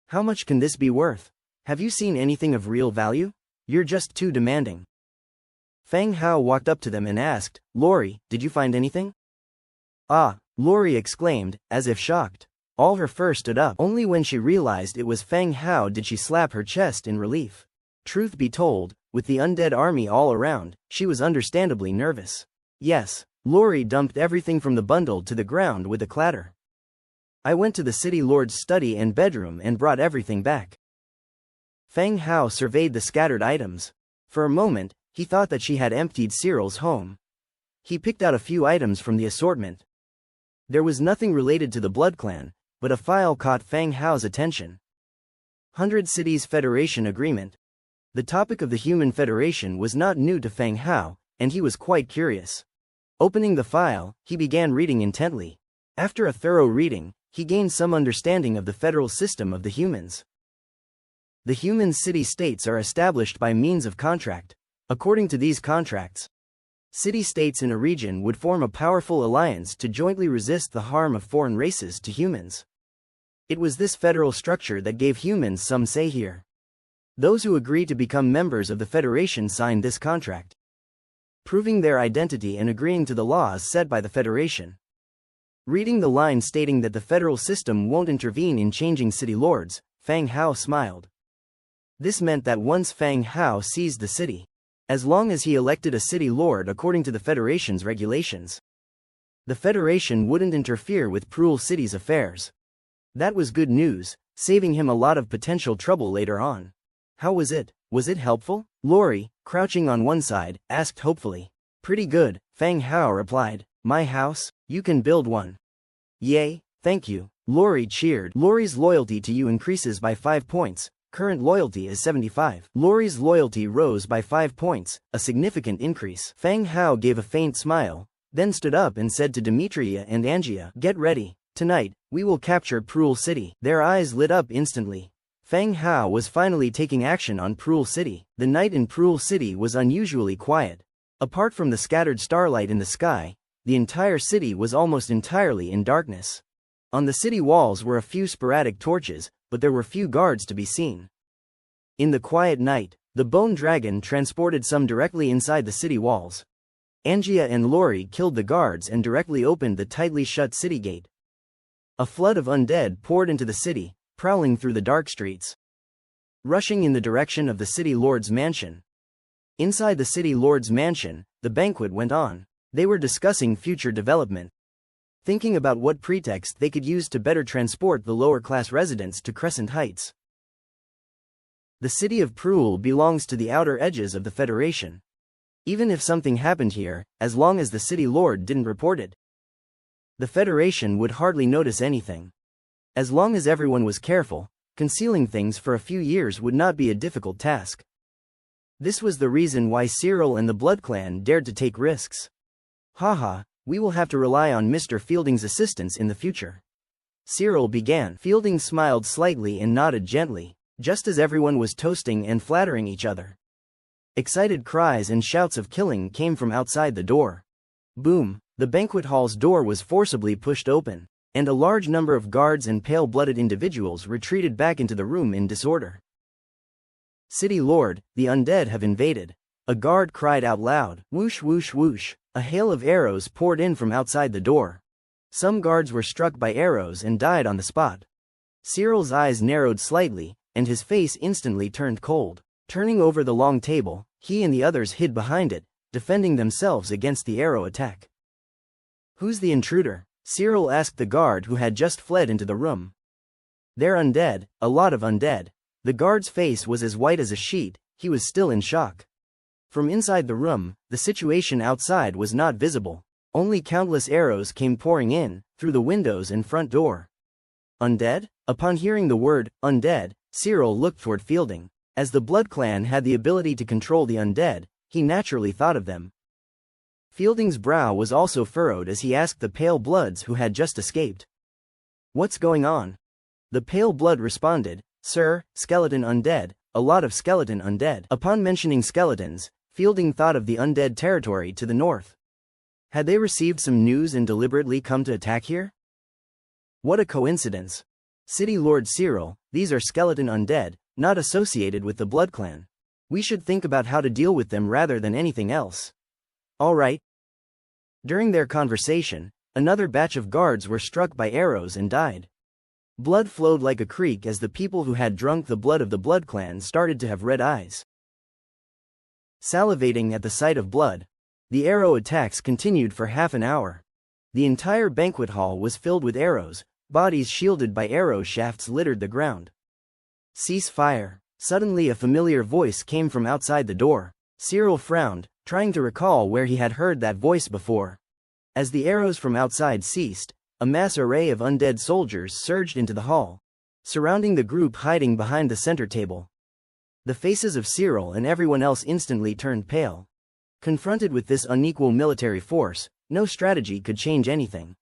How much can this be worth? Have you seen anything of real value? You're just too demanding. Feng Hao walked up to them and asked, Lori, did you find anything? Ah, Lori exclaimed, as if shocked. All her fur stood up. Only when she realized it was Feng Hao did she slap her chest in relief. Truth be told, with the undead army all around, she was understandably nervous. Yes, Lori dumped everything from the bundle to the ground with a clatter. I went to the city lord's study and bedroom and brought everything back. Feng Hao surveyed the scattered items. For a moment, he thought that she had emptied Cyril's home. He picked out a few items from the assortment. There was nothing related to the BloodClan, but a file caught Feng Hao's attention. 100 Cities Federation Agreement. The topic of the Human Federation was not new to Feng Hao, and he was quite curious. Opening the file, he began reading intently. After a thorough reading, he gained some understanding of the federal system of the humans. The human city-states are established by means of contract. According to these contracts, city-states in a region would form a powerful alliance to jointly resist the harm of foreign races to humans. It was this federal structure that gave humans some say here. Those who agree to become members of the Federation signed this contract, proving their identity and agreeing to the laws set by the Federation. Reading the line stating that the federal system won't intervene in changing city lords, Feng Hao smiled. This meant that once Feng Hao seized the city, as long as he elected a city lord according to the Federation's regulations, the Federation wouldn't interfere with Prul City's affairs. That was good news, saving him a lot of potential trouble later on. How was it? Was it helpful? Lori, crouching on one side, asked hopefully. Pretty good, Fang Hao replied. My house? You can build one. Yay, thank you. Lori cheered. Lori's loyalty to you increases by 5 points. Current loyalty is 75. Lori's loyalty rose by 5 points, a significant increase. Fang Hao gave a faint smile, then stood up and said to Demetria and Angia, Get ready. Tonight, we will capture Prul City. Their eyes lit up instantly. Fang Hao was finally taking action on Prul City. The night in Prul City was unusually quiet. Apart from the scattered starlight in the sky, the entire city was almost entirely in darkness. On the city walls were a few sporadic torches, but there were few guards to be seen. In the quiet night, the bone dragon transported some directly inside the city walls. Angia and Lori killed the guards and directly opened the tightly shut city gate. A flood of undead poured into the city, prowling through the dark streets, rushing in the direction of the city lord's mansion. Inside the city lord's mansion, the banquet went on. They were discussing future development, thinking about what pretext they could use to better transport the lower-class residents to Crescent Heights. The city of Prul belongs to the outer edges of the Federation. Even if something happened here, as long as the city lord didn't report it, the Federation would hardly notice anything. As long as everyone was careful, concealing things for a few years would not be a difficult task. This was the reason why Cyril and the Blood Clan dared to take risks. Haha, we will have to rely on Mr. Fielding's assistance in the future. Cyril began. Fielding smiled slightly and nodded gently, just as everyone was toasting and flattering each other. Excited cries and shouts of killing came from outside the door. Boom, the banquet hall's door was forcibly pushed open, and a large number of guards and pale-blooded individuals retreated back into the room in disorder. City Lord, the undead have invaded. A guard cried out loud. Whoosh whoosh whoosh. A hail of arrows poured in from outside the door. Some guards were struck by arrows and died on the spot. Cyril's eyes narrowed slightly, and his face instantly turned cold. Turning over the long table, he and the others hid behind it, defending themselves against the arrow attack. Who's the intruder? Cyril asked the guard who had just fled into the room. They're undead, a lot of undead. The guard's face was as white as a sheet, he was still in shock. From inside the room, the situation outside was not visible. Only countless arrows came pouring in, through the windows and front door. Undead? Upon hearing the word, undead, Cyril looked toward Fielding. As the Blood Clan had the ability to control the undead, he naturally thought of them. Fielding's brow was also furrowed as he asked the Pale Bloods who had just escaped. What's going on? The Pale Blood responded, Sir, skeleton undead, a lot of skeleton undead. Upon mentioning skeletons, Fielding thought of the undead territory to the north. Had they received some news and deliberately come to attack here? What a coincidence. City Lord Cyril, these are skeleton undead, not associated with the Blood Clan. We should think about how to deal with them rather than anything else. All right. During their conversation, another batch of guards were struck by arrows and died. Blood flowed like a creek as the people who had drunk the blood of the Blood Clan started to have red eyes. Salivating at the sight of blood, the arrow attacks continued for half an hour. The entire banquet hall was filled with arrows, bodies shielded by arrow shafts littered the ground. Cease fire. Suddenly a familiar voice came from outside the door. Cyril frowned, trying to recall where he had heard that voice before. As the arrows from outside ceased, a mass array of undead soldiers surged into the hall, surrounding the group hiding behind the center table. The faces of Cyril and everyone else instantly turned pale. Confronted with this unequal military force, no strategy could change anything.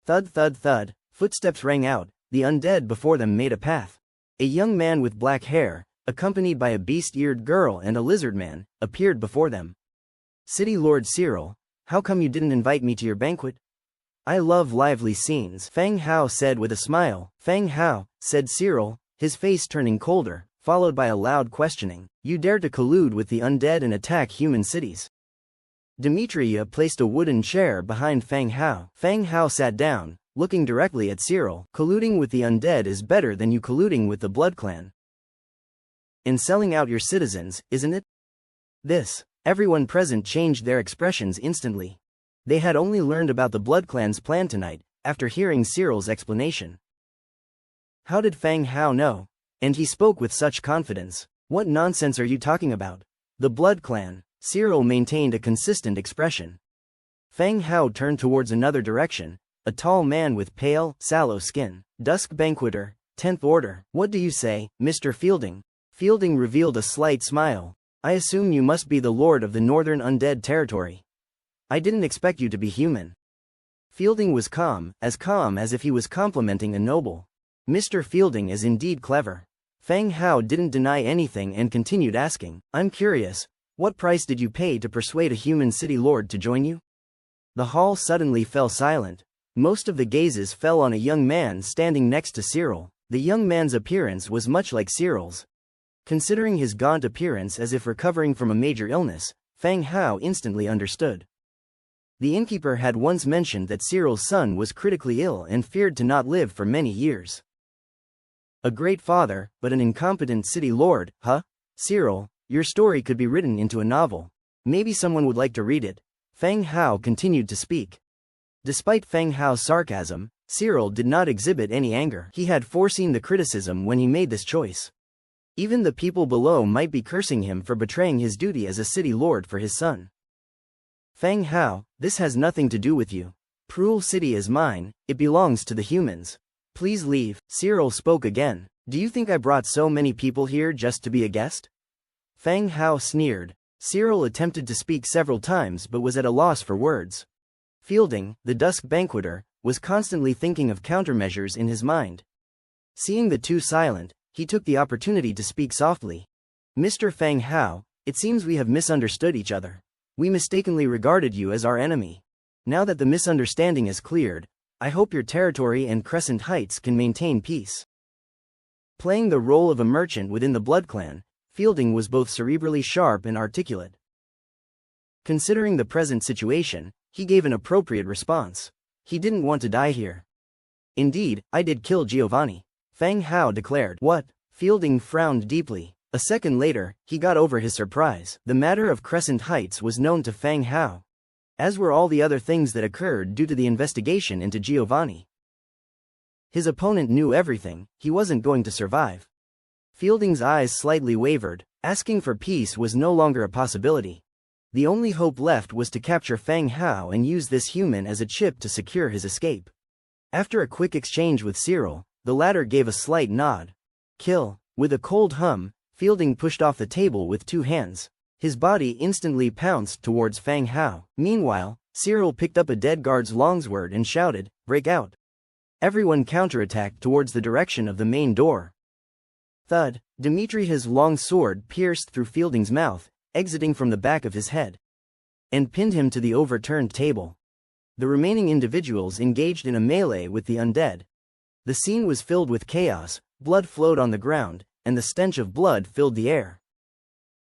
Thud thud thud, footsteps rang out, the undead before them made a path. A young man with black hair, accompanied by a beast-eared girl and a lizard man, appeared before them. City Lord Cyril, how come you didn't invite me to your banquet? I love lively scenes, Fang Hao said with a smile. Fang Hao, said Cyril, his face turning colder, followed by a loud questioning. You dare to collude with the undead and attack human cities? Demetria placed a wooden chair behind Fang Hao. Fang Hao sat down, looking directly at Cyril. Colluding with the undead is better than you colluding with the Blood Clan. In selling out your citizens, isn't it? Everyone present changed their expressions instantly. They had only learned about the Blood Clan's plan tonight, after hearing Cyril's explanation. How did Fang Hao know? And he spoke with such confidence. What nonsense are you talking about? The Blood Clan. Cyril maintained a consistent expression. Feng Hao turned towards another direction, a tall man with pale, sallow skin. Dusk Banqueter, 10th Order. What do you say, Mr. Fielding? Fielding revealed a slight smile. I assume you must be the lord of the northern undead territory. I didn't expect you to be human. Fielding was calm as if he was complimenting a noble. Mr. Fielding is indeed clever. Feng Hao didn't deny anything and continued asking, I'm curious, what price did you pay to persuade a human city lord to join you? The hall suddenly fell silent. Most of the gazes fell on a young man standing next to Cyril. The young man's appearance was much like Cyril's. Considering his gaunt appearance as if recovering from a major illness, Feng Hao instantly understood. The innkeeper had once mentioned that Cyril's son was critically ill and feared to not live for many years. A great father, but an incompetent city lord, huh? Cyril, your story could be written into a novel. Maybe someone would like to read it. Feng Hao continued to speak. Despite Feng Hao's sarcasm, Cyril did not exhibit any anger. He had foreseen the criticism when he made this choice. Even the people below might be cursing him for betraying his duty as a city lord for his son. Feng Hao, this has nothing to do with you. Prul City is mine, it belongs to the humans. Please leave. Cyril spoke again. Do you think I brought so many people here just to be a guest? Feng Hao sneered. Cyril attempted to speak several times but was at a loss for words. Fielding, the Dusk Banqueter, was constantly thinking of countermeasures in his mind. Seeing the two silent, he took the opportunity to speak softly. Mr. Feng Hao, it seems we have misunderstood each other. We mistakenly regarded you as our enemy. Now that the misunderstanding is cleared, I hope your territory and Crescent Heights can maintain peace. Playing the role of a merchant within the Blood Clan, Fielding was both cerebrally sharp and articulate. Considering the present situation, he gave an appropriate response. He didn't want to die here. Indeed, I did kill Giovanni. Feng Hao declared. What? Fielding frowned deeply. A second later, he got over his surprise. The matter of Crescent Heights was known to Feng Hao, as were all the other things that occurred due to the investigation into Giovanni. His opponent knew everything, he wasn't going to survive. Fielding's eyes slightly wavered. Asking for peace was no longer a possibility. The only hope left was to capture Feng Hao and use this human as a chip to secure his escape. After a quick exchange with Cyril, the latter gave a slight nod. Kill. With a cold hum, Fielding pushed off the table with two hands. His body instantly pounced towards Feng Hao. Meanwhile, Cyril picked up a dead guard's longsword and shouted, "Break out!" Everyone counterattacked towards the direction of the main door. Thud. Dimitri's long sword pierced through Fielding's mouth, exiting from the back of his head, and pinned him to the overturned table. The remaining individuals engaged in a melee with the undead. The scene was filled with chaos, blood flowed on the ground, and the stench of blood filled the air.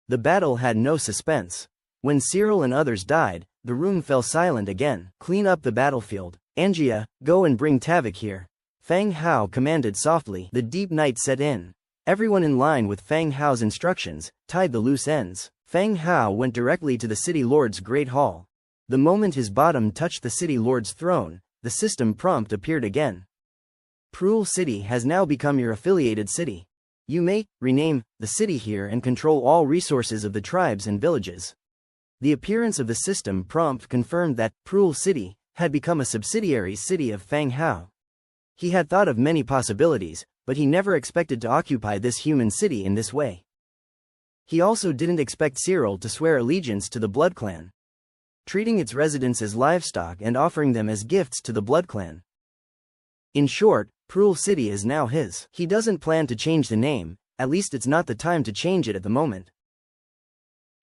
The battle had no suspense. When Cyril and others died, the room fell silent again. Clean up the battlefield. Angia, go and bring Tavik here. Feng Hao commanded softly. The deep night set in. Everyone in line with Feng Hao's instructions tied the loose ends. Feng Hao went directly to the city lord's great hall. The moment his bottom touched the city lord's throne, the system prompt appeared again. Prul City has now become your affiliated city. You may rename the city here and control all resources of the tribes and villages. The appearance of the system prompt confirmed that Prul City had become a subsidiary city of Feng Hao. He had thought of many possibilities, but he never expected to occupy this human city in this way. He also didn't expect Cyril to swear allegiance to the Blood Clan, treating its residents as livestock and offering them as gifts to the Blood Clan. In short, Prul City is now his. He doesn't plan to change the name, at least it's not the time to change it at the moment.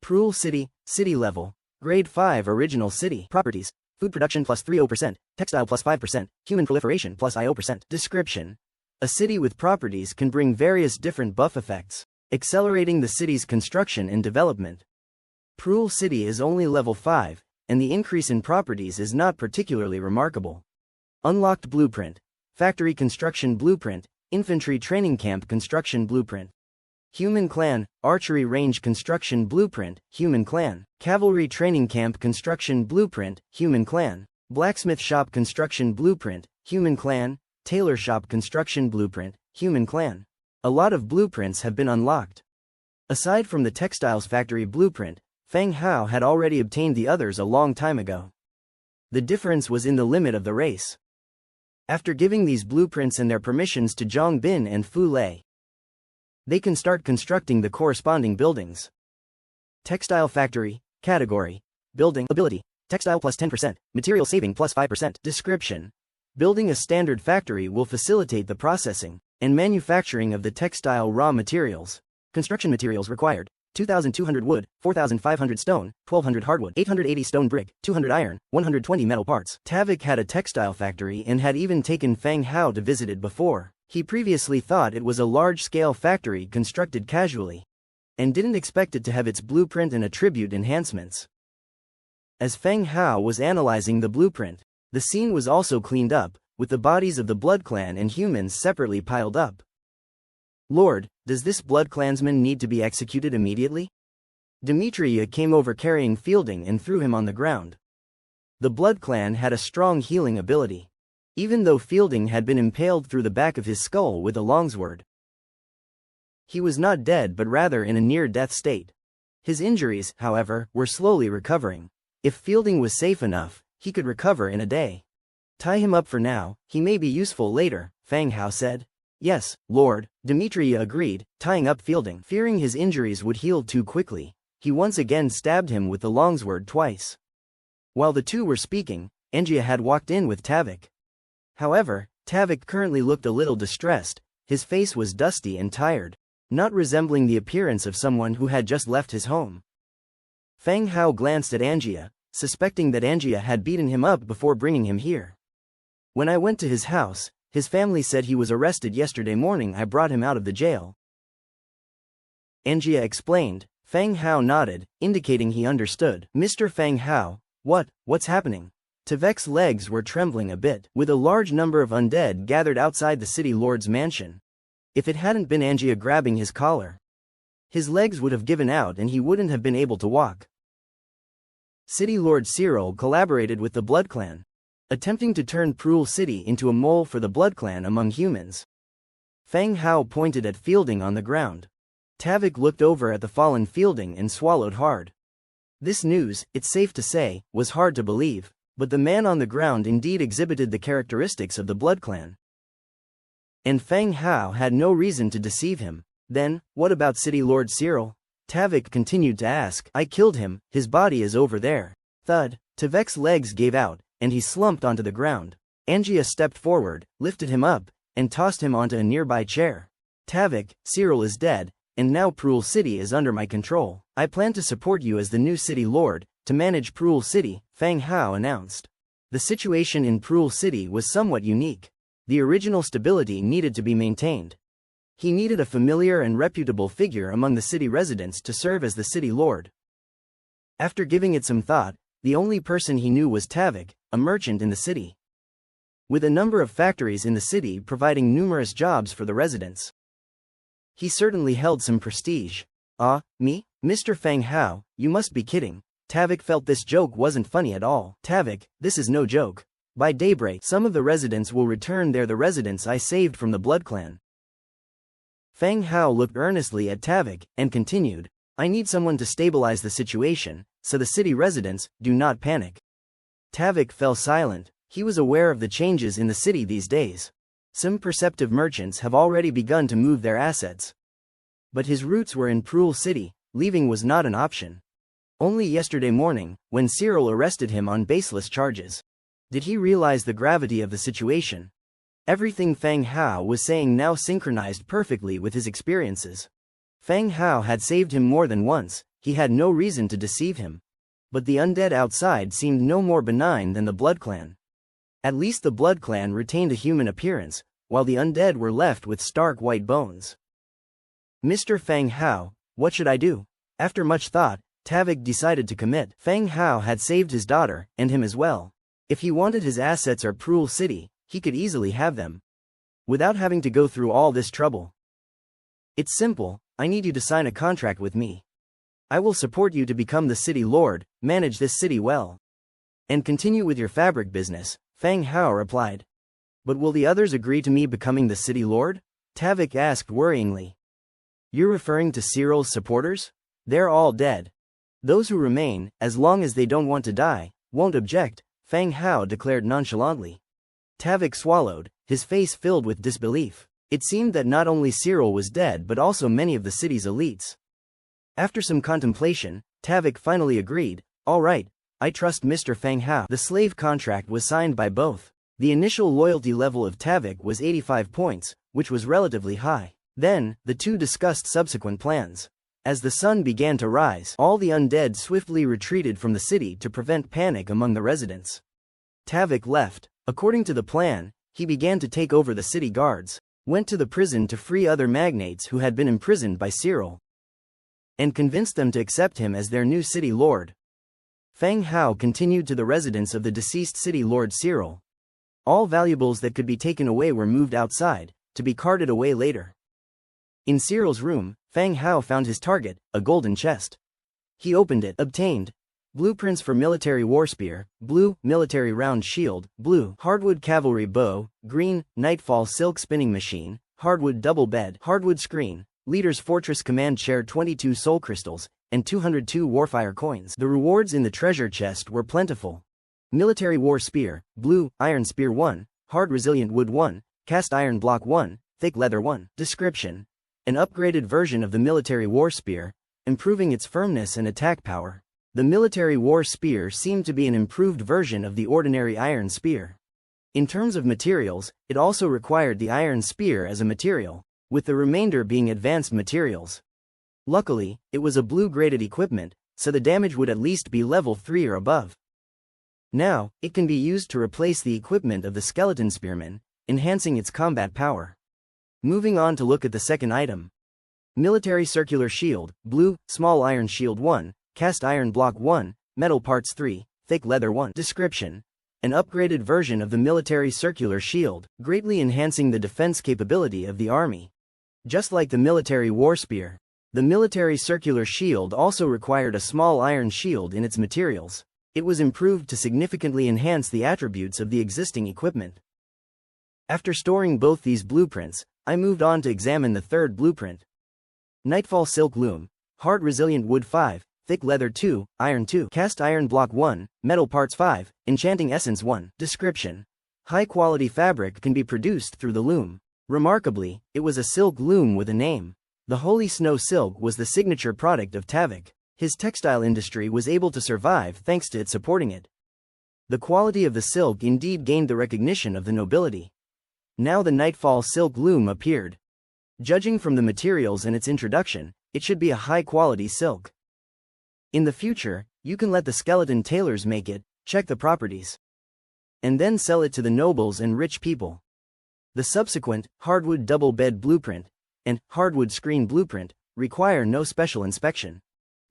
Prul City, City Level, Grade 5 Original City. Properties: Food production plus 30%, textile plus 5%, human proliferation plus IO%. Description: a city with properties can bring various different buff effects, accelerating the city's construction and development. Prul City is only level 5, and the increase in properties is not particularly remarkable. Unlocked Blueprint: Factory Construction Blueprint, Infantry Training Camp Construction Blueprint, Human Clan, Archery Range Construction Blueprint, Human Clan, Cavalry Training Camp Construction Blueprint, Human Clan, Blacksmith Shop Construction Blueprint, Human Clan, Tailor Shop Construction Blueprint, Human Clan. A lot of blueprints have been unlocked. Aside from the textiles factory blueprint, Feng Hao had already obtained the others a long time ago. The difference was in the limit of the race. After giving these blueprints and their permissions to Zhang Bin and Fu Lei, they can start constructing the corresponding buildings. Textile factory, category, building, ability, textile plus 10%, material saving plus 5%. Description: building a standard factory will facilitate the processing and manufacturing of the textile raw materials. Construction materials required: 2,200 wood, 4,500 stone, 1,200 hardwood, 880 stone brick, 200 iron, 120 metal parts. Tavik had a textile factory and had even taken Feng Hao to visit it before. He previously thought it was a large-scale factory constructed casually, and didn't expect it to have its blueprint and attribute enhancements. As Feng Hao was analyzing the blueprint, the scene was also cleaned up, with the bodies of the Blood Clan and humans separately piled up. Lord, does this Blood Clansman need to be executed immediately? Demetria came over carrying Fielding and threw him on the ground. The Blood Clan had a strong healing ability, even though Fielding had been impaled through the back of his skull with a longsword. He was not dead but rather in a near-death state. His injuries, however, were slowly recovering. If Fielding was safe enough, he could recover in a day. Tie him up for now, he may be useful later, Feng Hao said. Yes, Lord, Demetria agreed, tying up Fielding. Fearing his injuries would heal too quickly, he once again stabbed him with the longsword twice. While the two were speaking, Engia had walked in with Tavik. However, Tavik currently looked a little distressed. His face was dusty and tired, not resembling the appearance of someone who had just left his home. Feng Hao glanced at Angia, suspecting that Angia had beaten him up before bringing him here. When I went to his house, his family said he was arrested yesterday morning. I brought him out of the jail. Angia explained. Feng Hao nodded, indicating he understood. Mr. Feng Hao, what's happening? Tavik's legs were trembling a bit, with a large number of undead gathered outside the city lord's mansion. If it hadn't been Angia grabbing his collar, his legs would have given out and he wouldn't have been able to walk. City Lord Cyril collaborated with the Blood Clan, attempting to turn Prul City into a mole for the Blood Clan among humans. Feng Hao pointed at Fielding on the ground. Tavik looked over at the fallen Fielding and swallowed hard. This news, it's safe to say, was hard to believe, but the man on the ground indeed exhibited the characteristics of the Blood Clan. And Feng Hao had no reason to deceive him. Then, what about City Lord Cyril? Tavik continued to ask. I killed him, his body is over there. Thud, Tavik's legs gave out, and he slumped onto the ground. Angia stepped forward, lifted him up, and tossed him onto a nearby chair. Tavik, Cyril is dead, and now Prul City is under my control. I plan to support you as the new city lord, to manage Prul City, Feng Hao announced. The situation in Prul City was somewhat unique. The original stability needed to be maintained. He needed a familiar and reputable figure among the city residents to serve as the city lord. After giving it some thought, the only person he knew was Tavik, a merchant in the city, with a number of factories in the city providing numerous jobs for the residents. He certainly held some prestige. Ah, me? Mr. Feng Hao, you must be kidding. Tavik felt this joke wasn't funny at all. Tavik, this is no joke. By daybreak, some of the residents will return. They're the residents I saved from the Blood Clan. Feng Hao looked earnestly at Tavik, and continued, I need someone to stabilize the situation, so the city residents do not panic. Tavik fell silent. He was aware of the changes in the city these days. Some perceptive merchants have already begun to move their assets. But his roots were in Prul City, leaving was not an option. Only yesterday morning, when Cyril arrested him on baseless charges, did he realize the gravity of the situation. Everything Feng Hao was saying now synchronized perfectly with his experiences. Feng Hao had saved him more than once, he had no reason to deceive him. But the undead outside seemed no more benign than the Blood Clan. At least the Blood Clan retained a human appearance, while the undead were left with stark white bones. Mr. Feng Hao, what should I do? After much thought, Tavik decided to commit. Feng Hao had saved his daughter, and him as well. If he wanted his assets or Prul City, he could easily have them, without having to go through all this trouble. It's simple, I need you to sign a contract with me. I will support you to become the city lord, manage this city well, and continue with your fabric business, Feng Hao replied. But will the others agree to me becoming the city lord? Tavik asked worryingly. You're referring to Cyril's supporters? They're all dead. Those who remain, as long as they don't want to die, won't object, Fang Hao declared nonchalantly. Tavik swallowed, his face filled with disbelief. It seemed that not only Cyril was dead but also many of the city's elites. After some contemplation, Tavik finally agreed, all right, I trust Mr. Fang Hao. The slave contract was signed by both. The initial loyalty level of Tavik was 85 points, which was relatively high. Then, the two discussed subsequent plans. As the sun began to rise, all the undead swiftly retreated from the city to prevent panic among the residents. Tavik left. According to the plan, he began to take over the city guards, went to the prison to free other magnates who had been imprisoned by Cyril, and convinced them to accept him as their new city lord. Fang Hao continued to the residence of the deceased city lord Cyril. All valuables that could be taken away were moved outside, to be carted away later. In Cyril's room, Fang Hao found his target, a golden chest. He opened it, obtained blueprints for military war spear, blue, military round shield, blue, hardwood cavalry bow, green, nightfall silk spinning machine, hardwood double bed, hardwood screen, leader's fortress command chair, 22 soul crystals, and 202 warfire coins. The rewards in the treasure chest were plentiful. Military war spear, blue, iron spear 1, hard resilient wood 1, cast iron block 1, thick leather 1. Description: an upgraded version of the military war spear, improving its firmness and attack power. The military war spear seemed to be an improved version of the ordinary iron spear. In terms of materials, it also required the iron spear as a material, with the remainder being advanced materials. Luckily, it was a blue-graded equipment, so the damage would at least be level 3 or above. Now, it can be used to replace the equipment of the skeleton spearman, enhancing its combat power. Moving on to look at the second item. Military circular shield, blue, small iron shield 1, cast iron block 1, metal parts 3, thick leather 1. Description: an upgraded version of the military circular shield, greatly enhancing the defense capability of the army. Just like the military war spear, the military circular shield also required a small iron shield in its materials. It was improved to significantly enhance the attributes of the existing equipment. After storing both these blueprints, I moved on to examine the third blueprint. Nightfall silk loom, hard resilient wood 5, thick leather 2, iron 2, cast iron block 1, metal parts 5, enchanting essence 1. Description: high-quality fabric can be produced through the loom. Remarkably, it was a silk loom with a name. The Holy Snow Silk was the signature product of Tavik. His textile industry was able to survive thanks to it supporting it. The quality of the silk indeed gained the recognition of the nobility. Now the Nightfall silk loom appeared. Judging from the materials and its introduction, it should be a high-quality silk. In the future, you can let the skeleton tailors make it, check the properties, and then sell it to the nobles and rich people. The subsequent hardwood double bed blueprint and hardwood screen blueprint require no special inspection.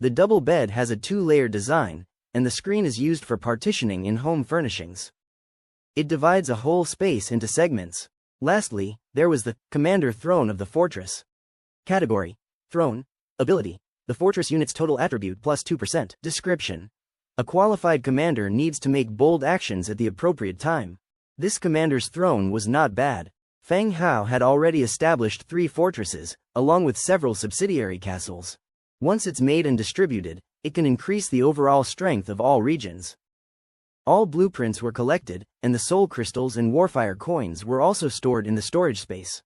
The double bed has a 2-layer design, and the screen is used for partitioning in home furnishings. It divides a whole space into segments. Lastly, there was the commander throne of the fortress. Category: throne. Ability: the fortress unit's total attribute plus 2%. Description: a qualified commander needs to make bold actions at the appropriate time. This commander's throne was not bad. Fang Hao had already established 3 fortresses, along with several subsidiary castles. Once it's made and distributed, it can increase the overall strength of all regions. All blueprints were collected, and the soul crystals and warfire coins were also stored in the storage space.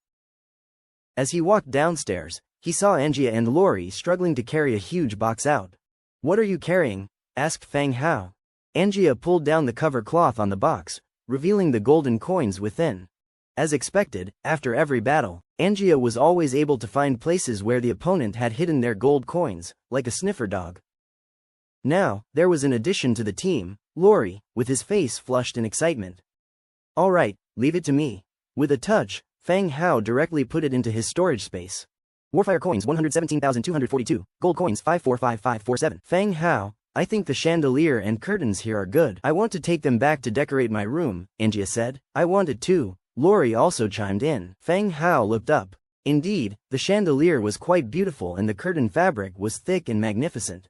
As he walked downstairs, he saw Angia and Lori struggling to carry a huge box out. "What are you carrying?" asked Fang Hao. Angia pulled down the cover cloth on the box, revealing the golden coins within. As expected, after every battle, Angia was always able to find places where the opponent had hidden their gold coins, like a sniffer dog. Now, there was an addition to the team, Lori, with his face flushed in excitement. "All right, leave it to me." With a touch, Fang Hao directly put it into his storage space. Warfire coins 117,242, gold coins 545547. Fang Hao, I think the chandelier and curtains here are good. I want to take them back to decorate my room, Angia said. I want it too. Lori also chimed in. Fang Hao looked up. Indeed, the chandelier was quite beautiful and the curtain fabric was thick and magnificent.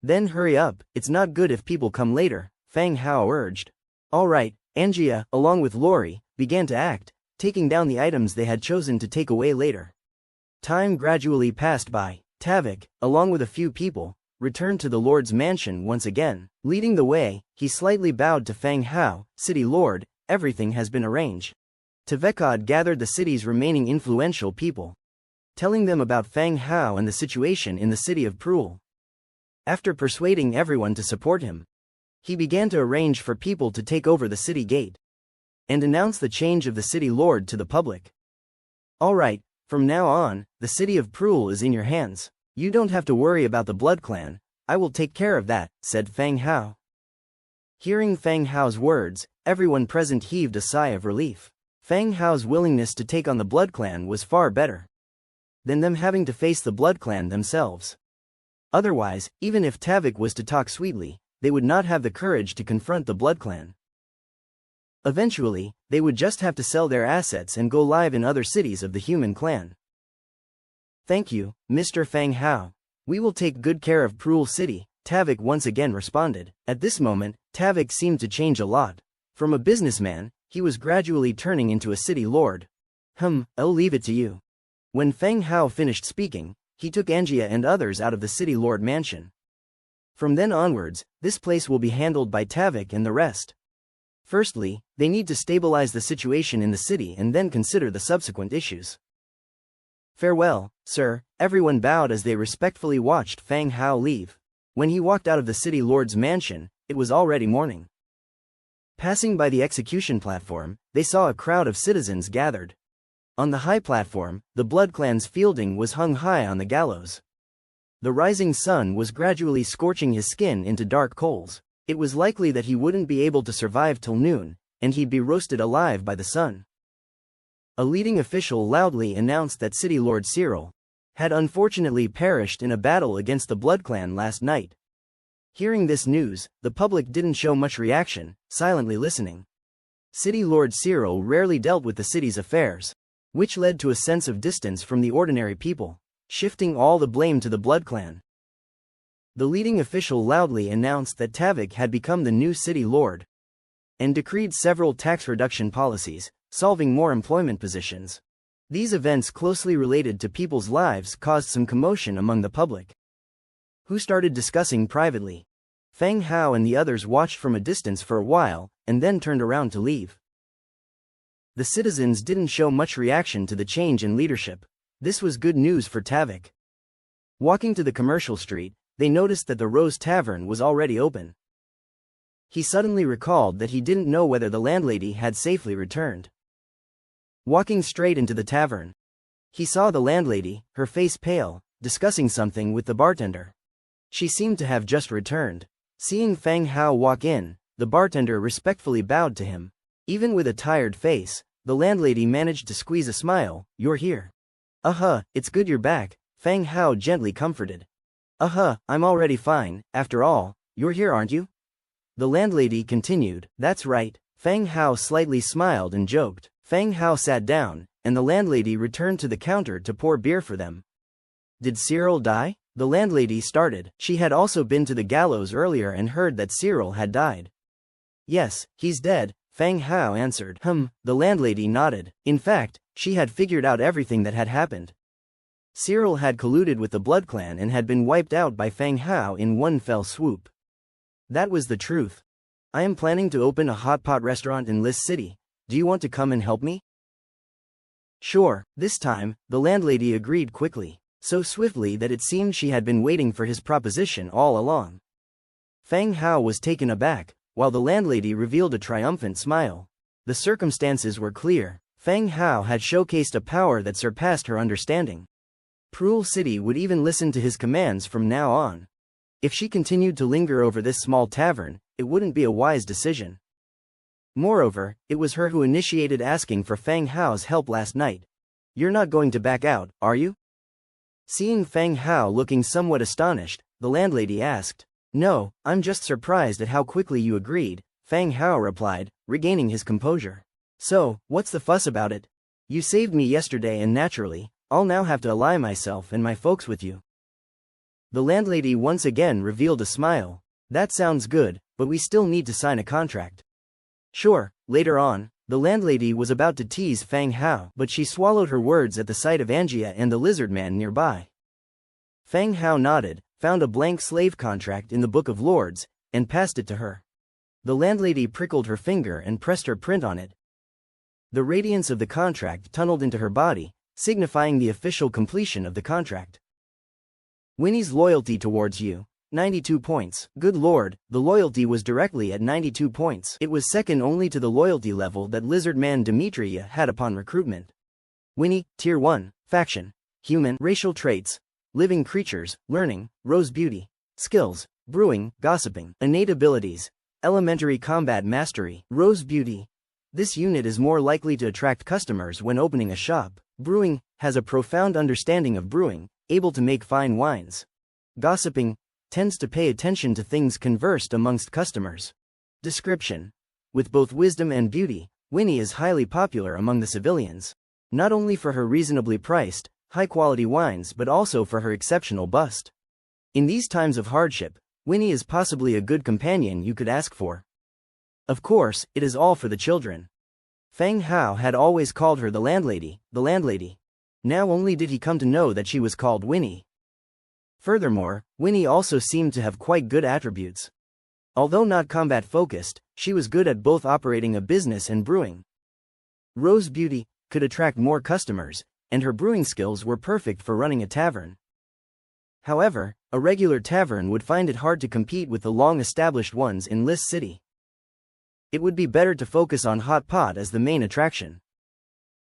"Then hurry up, it's not good if people come later," Fang Hao urged. All right, Angia, along with Lori, began to act, taking down the items they had chosen to take away later. Time gradually passed by. Tavik, along with a few people, returned to the Lord's mansion once again. Leading the way, he slightly bowed to Feng Hao, City Lord, everything has been arranged. Tavekad gathered the city's remaining influential people, telling them about Feng Hao and the situation in the city of Prul. After persuading everyone to support him, he began to arrange for people to take over the city gate and announce the change of the city lord to the public. Alright, from now on, the city of Prul is in your hands. You don't have to worry about the Blood Clan, I will take care of that, said Feng Hao. Hearing Feng Hao's words, everyone present heaved a sigh of relief. Feng Hao's willingness to take on the Blood Clan was far better than them having to face the Blood Clan themselves. Otherwise, even if Tavik was to talk sweetly, they would not have the courage to confront the Blood Clan. Eventually, they would just have to sell their assets and go live in other cities of the human clan. Thank you, Mr. Feng Hao. We will take good care of Prul City, Tavik once again responded. At this moment, Tavik seemed to change a lot. From a businessman, he was gradually turning into a city lord. I'll leave it to you. When Feng Hao finished speaking, he took Angia and others out of the city lord mansion. From then onwards, this place will be handled by Tavik and the rest. Firstly, they need to stabilize the situation in the city and then consider the subsequent issues. Farewell, sir. Everyone bowed as they respectfully watched Feng Hao leave. When he walked out of the city lord's mansion, it was already morning. Passing by the execution platform, they saw a crowd of citizens gathered. On the high platform, the Blood Clan's fielding was hung high on the gallows. The rising sun was gradually scorching his skin into dark coals. It was likely that he wouldn't be able to survive till noon, and he'd be roasted alive by the sun. A leading official loudly announced that City Lord Cyril had unfortunately perished in a battle against the Blood Clan last night. Hearing this news, the public didn't show much reaction, silently listening. City Lord Cyril rarely dealt with the city's affairs, which led to a sense of distance from the ordinary people, shifting all the blame to the Blood Clan. The leading official loudly announced that Tavik had become the new city lord and decreed several tax reduction policies, solving more employment positions. These events closely related to people's lives caused some commotion among the public, who started discussing privately. Feng Hao and the others watched from a distance for a while, and then turned around to leave. The citizens didn't show much reaction to the change in leadership. This was good news for Tavik. Walking to the commercial street, they noticed that the Rose Tavern was already open. He suddenly recalled that he didn't know whether the landlady had safely returned. Walking straight into the tavern, he saw the landlady, her face pale, discussing something with the bartender. She seemed to have just returned. Seeing Feng Hao walk in, the bartender respectfully bowed to him. Even with a tired face, the landlady managed to squeeze a smile. You're here. It's good you're back, Feng Hao gently comforted. I'm already fine, after all, you're here aren't you? The landlady continued. That's right. Feng Hao slightly smiled and joked. Feng Hao sat down, and the landlady returned to the counter to pour beer for them. Did Cyril die? The landlady started. She had also been to the gallows earlier and heard that Cyril had died. Yes, he's dead, Feng Hao answered. The landlady nodded. In fact, she had figured out everything that had happened. Cyril had colluded with the Blood Clan and had been wiped out by Feng Hao in one fell swoop. That was the truth. I am planning to open a hot pot restaurant in Lis City. Do you want to come and help me? Sure. This time, the landlady agreed quickly, so swiftly that it seemed she had been waiting for his proposition all along. Feng Hao was taken aback, while the landlady revealed a triumphant smile. The circumstances were clear. Feng Hao had showcased a power that surpassed her understanding. Prul City would even listen to his commands from now on. If she continued to linger over this small tavern, it wouldn't be a wise decision. Moreover, it was her who initiated asking for Feng Hao's help last night. You're not going to back out, are you? Seeing Feng Hao looking somewhat astonished, the landlady asked. No, I'm just surprised at how quickly you agreed, Feng Hao replied, regaining his composure. So, what's the fuss about it? You saved me yesterday and naturally, I'll now have to ally myself and my folks with you. The landlady once again revealed a smile. That sounds good, but we still need to sign a contract. Sure, later on, The landlady was about to tease Fang Hao, but she swallowed her words at the sight of Angia and the lizard man nearby. Fang Hao nodded, found a blank slave contract in the Book of Lords, and passed it to her. The landlady prickled her finger and pressed her print on it. The radiance of the contract tunneled into her body, signifying the official completion of the contract. Winnie's loyalty towards you, 92 points. Good lord, the loyalty was directly at 92 points. It was second only to the loyalty level that lizard man Demetria had upon recruitment. Winnie, Tier 1, Faction, Human, Racial Traits, Living Creatures, Learning, Rose Beauty, Skills, Brewing, Gossiping, Innate Abilities, Elementary Combat Mastery, Rose Beauty. This unit is more likely to attract customers when opening a shop. Brewing, has a profound understanding of brewing, able to make fine wines. Gossiping, tends to pay attention to things conversed amongst customers. Description: with both wisdom and beauty, Winnie is highly popular among the civilians. Not only for her reasonably priced, high-quality wines but also for her exceptional bust. In these times of hardship, Winnie is possibly a good companion you could ask for. Of course, it is all for the children. Fang Hao had always called her the landlady. Now only did he come to know that she was called Winnie. Furthermore, Winnie also seemed to have quite good attributes. Although not combat-focused, she was good at both operating a business and brewing. Rose Beauty could attract more customers, and her brewing skills were perfect for running a tavern. However, a regular tavern would find it hard to compete with the long-established ones in Lis City. It would be better to focus on Hot Pot as the main attraction.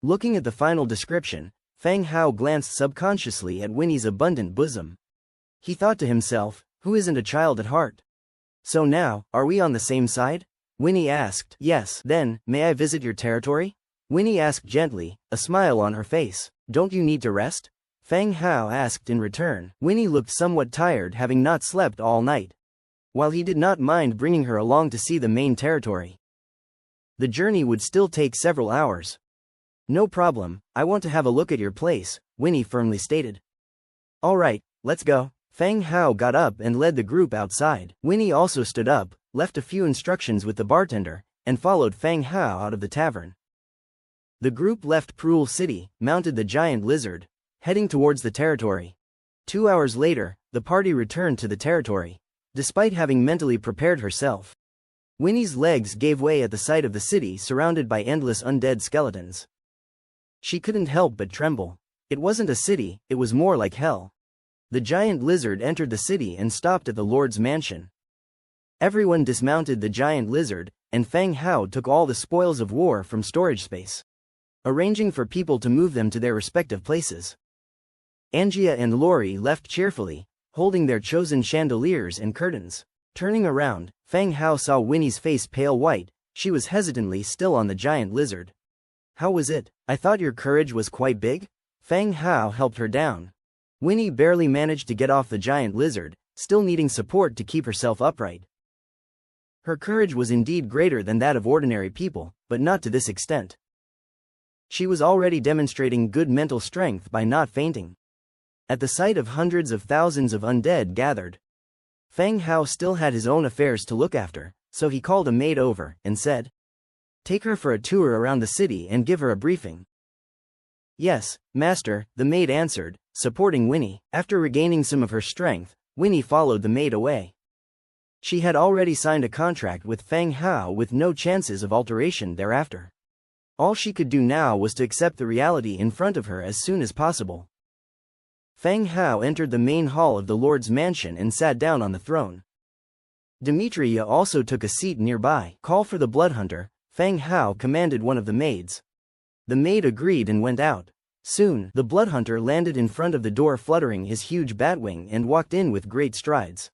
Looking at the final description, Fang Hao glanced subconsciously at Winnie's abundant bosom. He thought to himself, who isn't a child at heart? So now, are we on the same side? Winnie asked. Yes. Then, may I visit your territory? Winnie asked gently, a smile on her face. Don't you need to rest? Fang Hao asked in return. Winnie looked somewhat tired, having not slept all night. While he did not mind bringing her along to see the main territory, the journey would still take several hours. No problem, I want to have a look at your place, Winnie firmly stated. All right, let's go. Fang Hao got up and led the group outside. Winnie also stood up, left a few instructions with the bartender, and followed Fang Hao out of the tavern. The group left Proul City, mounted the giant lizard, heading towards the territory. 2 hours later, the party returned to the territory. Despite having mentally prepared herself, Winnie's legs gave way at the sight of the city surrounded by endless undead skeletons. She couldn't help but tremble. It wasn't a city, it was more like hell. The giant lizard entered the city and stopped at the Lord's mansion. Everyone dismounted the giant lizard, and Fang Hao took all the spoils of war from storage space, arranging for people to move them to their respective places. Angia and Lori left cheerfully, holding their chosen chandeliers and curtains. Turning around, Fang Hao saw Winnie's face pale white. She was hesitantly still on the giant lizard. How was it? I thought your courage was quite big? Fang Hao helped her down. Winnie barely managed to get off the giant lizard, still needing support to keep herself upright. Her courage was indeed greater than that of ordinary people, but not to this extent. She was already demonstrating good mental strength by not fainting. At the sight of hundreds of thousands of undead gathered, Fang Hao still had his own affairs to look after, so he called a maid over and said, "Take her for a tour around the city and give her a briefing." "Yes, master," the maid answered, supporting Winnie. After regaining some of her strength, Winnie followed the maid away. She had already signed a contract with Fang Hao with no chances of alteration thereafter. All she could do now was to accept the reality in front of her as soon as possible. Fang Hao entered the main hall of the Lord's mansion and sat down on the throne. Demetria also took a seat nearby. "Call for the blood hunter," Fang Hao commanded one of the maids. The maid agreed and went out. Soon, the blood hunter landed in front of the door fluttering his huge batwing and walked in with great strides.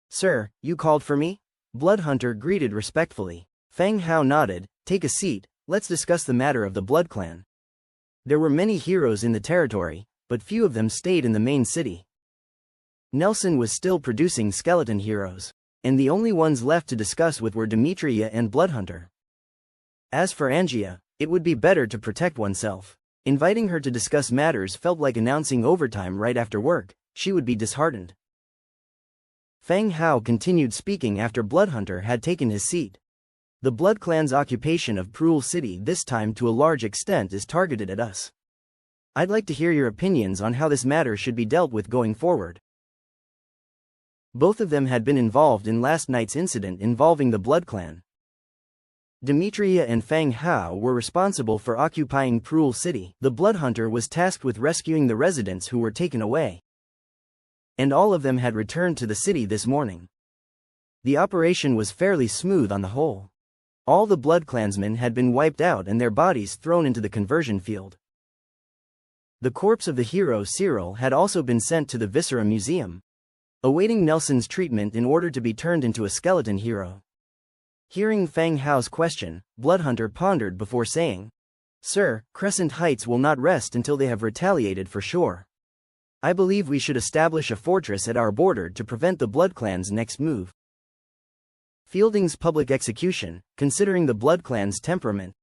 "Sir, you called for me?" Blood hunter greeted respectfully. Fang Hao nodded. "Take a seat, let's discuss the matter of the Blood Clan." There were many heroes in the territory, but few of them stayed in the main city. Nelson was still producing skeleton heroes, and the only ones left to discuss with were Demetria and Bloodhunter. As for Angia, it would be better to protect oneself. Inviting her to discuss matters felt like announcing overtime right after work. She would be disheartened. Fang Hao continued speaking after Bloodhunter had taken his seat. The Blood Clan's occupation of Prul City this time to a large extent is targeted at us. I'd like to hear your opinions on how this matter should be dealt with going forward. Both of them had been involved in last night's incident involving the Blood Clan. Demetria and Fang Hao were responsible for occupying Prul City. The Blood Hunter was tasked with rescuing the residents who were taken away. And all of them had returned to the city this morning. The operation was fairly smooth on the whole. All the Blood Clansmen had been wiped out and their bodies thrown into the conversion field. The corpse of the hero Cyril had also been sent to the Viscera Museum, awaiting Nelson's treatment in order to be turned into a skeleton hero. Hearing Fang Hao's question, Bloodhunter pondered before saying, "Sir, Crescent Heights will not rest until they have retaliated for sure. I believe we should establish a fortress at our border to prevent the Blood Clan's next move." Fielding's public execution, considering the Blood Clan's temperament,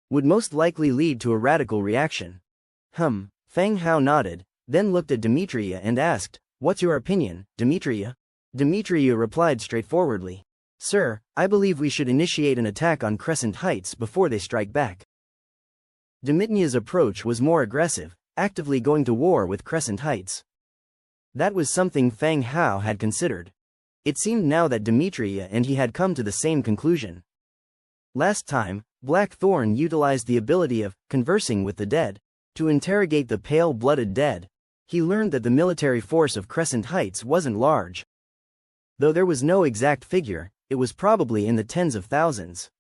would most likely lead to a radical reaction. Fang Hao nodded, then looked at Demetria and asked, "What's your opinion, Demetria?" Demetria replied straightforwardly, "Sir, I believe we should initiate an attack on Crescent Heights before they strike back." Demetria's approach was more aggressive, actively going to war with Crescent Heights. That was something Fang Hao had considered. It seemed now that Demetria and he had come to the same conclusion. Last time, Blackthorn utilized the ability of conversing with the dead to interrogate the pale-blooded dead. He learned that the military force of Crescent Heights wasn't large. Though there was no exact figure, it was probably in the tens of thousands.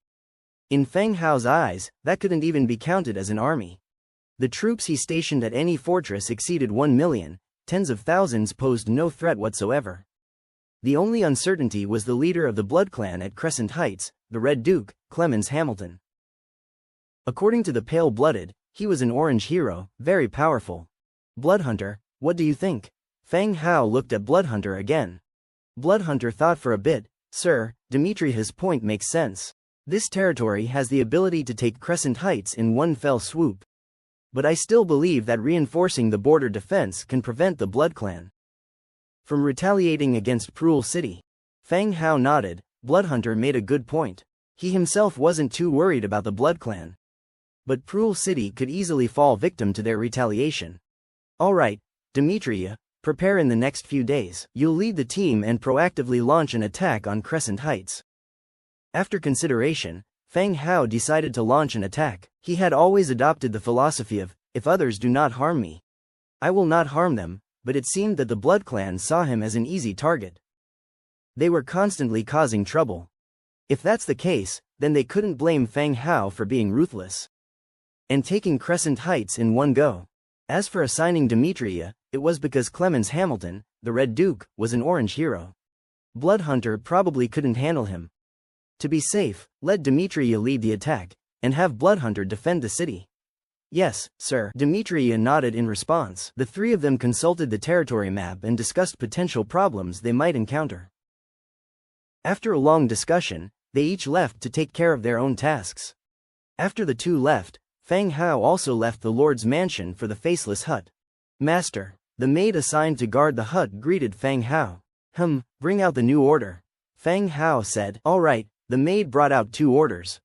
In Fang Hao's eyes, that couldn't even be counted as an army. The troops he stationed at any fortress exceeded 1 million, tens of thousands posed no threat whatsoever. The only uncertainty was the leader of the Blood Clan at Crescent Heights, the Red Duke, Clemens Hamilton. According to the Pale-Blooded, he was an orange hero, very powerful. Bloodhunter, what do you think? Fang Hao looked at Bloodhunter again. Bloodhunter thought for a bit. Sir, Demetria's point makes sense. This territory has the ability to take Crescent Heights in one fell swoop. But I still believe that reinforcing the border defense can prevent the Blood Clan from retaliating against Prul City. Fang Hao nodded. Bloodhunter made a good point. He himself wasn't too worried about the Blood Clan. But Prul City could easily fall victim to their retaliation. Alright, Demetria, prepare in the next few days. You'll lead the team and proactively launch an attack on Crescent Heights. After consideration, Fang Hao decided to launch an attack. He had always adopted the philosophy of, if others do not harm me, I will not harm them, but it seemed that the Blood Clan saw him as an easy target. They were constantly causing trouble. If that's the case, then they couldn't blame Fang Hao for being ruthless and taking Crescent Heights in one go. As for assigning Demetria, it was because Clemens Hamilton, the Red Duke, was an orange hero. Bloodhunter probably couldn't handle him. To be safe, let Demetria lead the attack, and have Bloodhunter defend the city. Yes, sir. Demetria nodded in response. The three of them consulted the territory map and discussed potential problems they might encounter. After a long discussion, they each left to take care of their own tasks. After the two left, Fang Hao also left the Lord's mansion for the Faceless Hut. Master, the maid assigned to guard the hut greeted Fang Hao. Bring out the new order. Fang Hao said. Alright, the maid brought out 2 orders.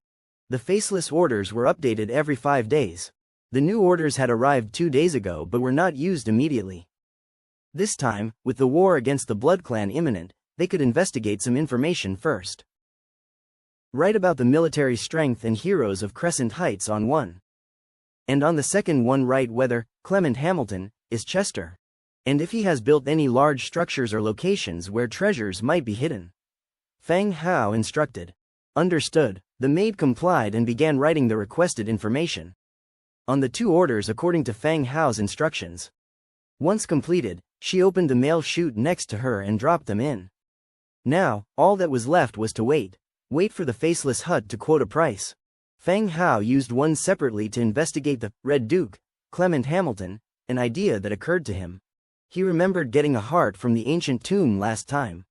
The Faceless orders were updated every 5 days. The new orders had arrived 2 days ago but were not used immediately. This time, with the war against the Blood Clan imminent, they could investigate some information first. Write about the military strength and heroes of Crescent Heights on one. And on the second one write whether Clement Hamilton is Chester, and if he has built any large structures or locations where treasures might be hidden. Fang Hao instructed. Understood. The maid complied and began writing the requested information on the 2 orders according to Fang Hao's instructions. Once completed, she opened the mail chute next to her and dropped them in. Now, all that was left was to wait for the Faceless Hut to quote a price. Fang Hao used one separately to investigate the Red Duke, Clement Hamilton, an idea that occurred to him. He remembered getting a heart from the ancient tomb last time,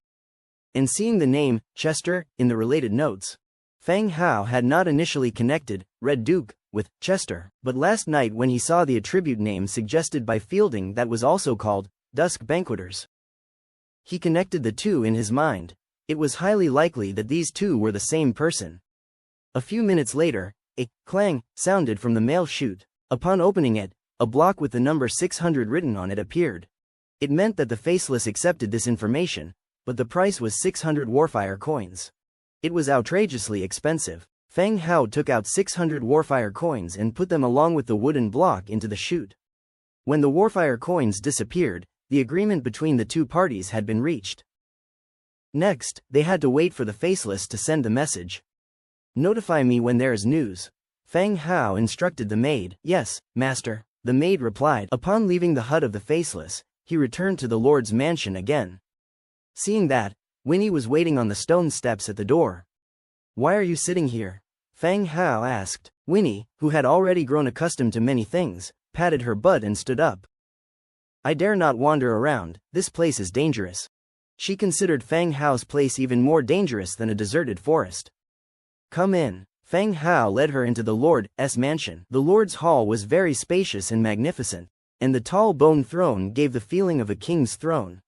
and seeing the name Chester in the related notes. Fang Hao had not initially connected Red Duke with Chester, but last night when he saw the attribute name suggested by Fielding that was also called Dusk Banqueters, he connected the two in his mind. It was highly likely that these two were the same person. A few minutes later, a clang sounded from the mail chute. Upon opening it, a block with the number 600 written on it appeared. It meant that the Faceless accepted this information, but the price was 600 Warfire coins. It was outrageously expensive. Feng Hao took out 600 Warfire coins and put them along with the wooden block into the chute. When the Warfire coins disappeared, the agreement between the two parties had been reached. Next, they had to wait for the Faceless to send the message. Notify me when there is news. Feng Hao instructed the maid. Yes, master, the maid replied. Upon leaving the hut of the Faceless, he returned to the Lord's mansion again. Seeing that, Winnie was waiting on the stone steps at the door. Why are you sitting here? Feng Hao asked. Winnie, who had already grown accustomed to many things, patted her butt and stood up. I dare not wander around, this place is dangerous. She considered Feng Hao's place even more dangerous than a deserted forest. Come in. Feng Hao led her into the Lord's mansion. The Lord's hall was very spacious and magnificent, and the tall bone throne gave the feeling of a king's throne.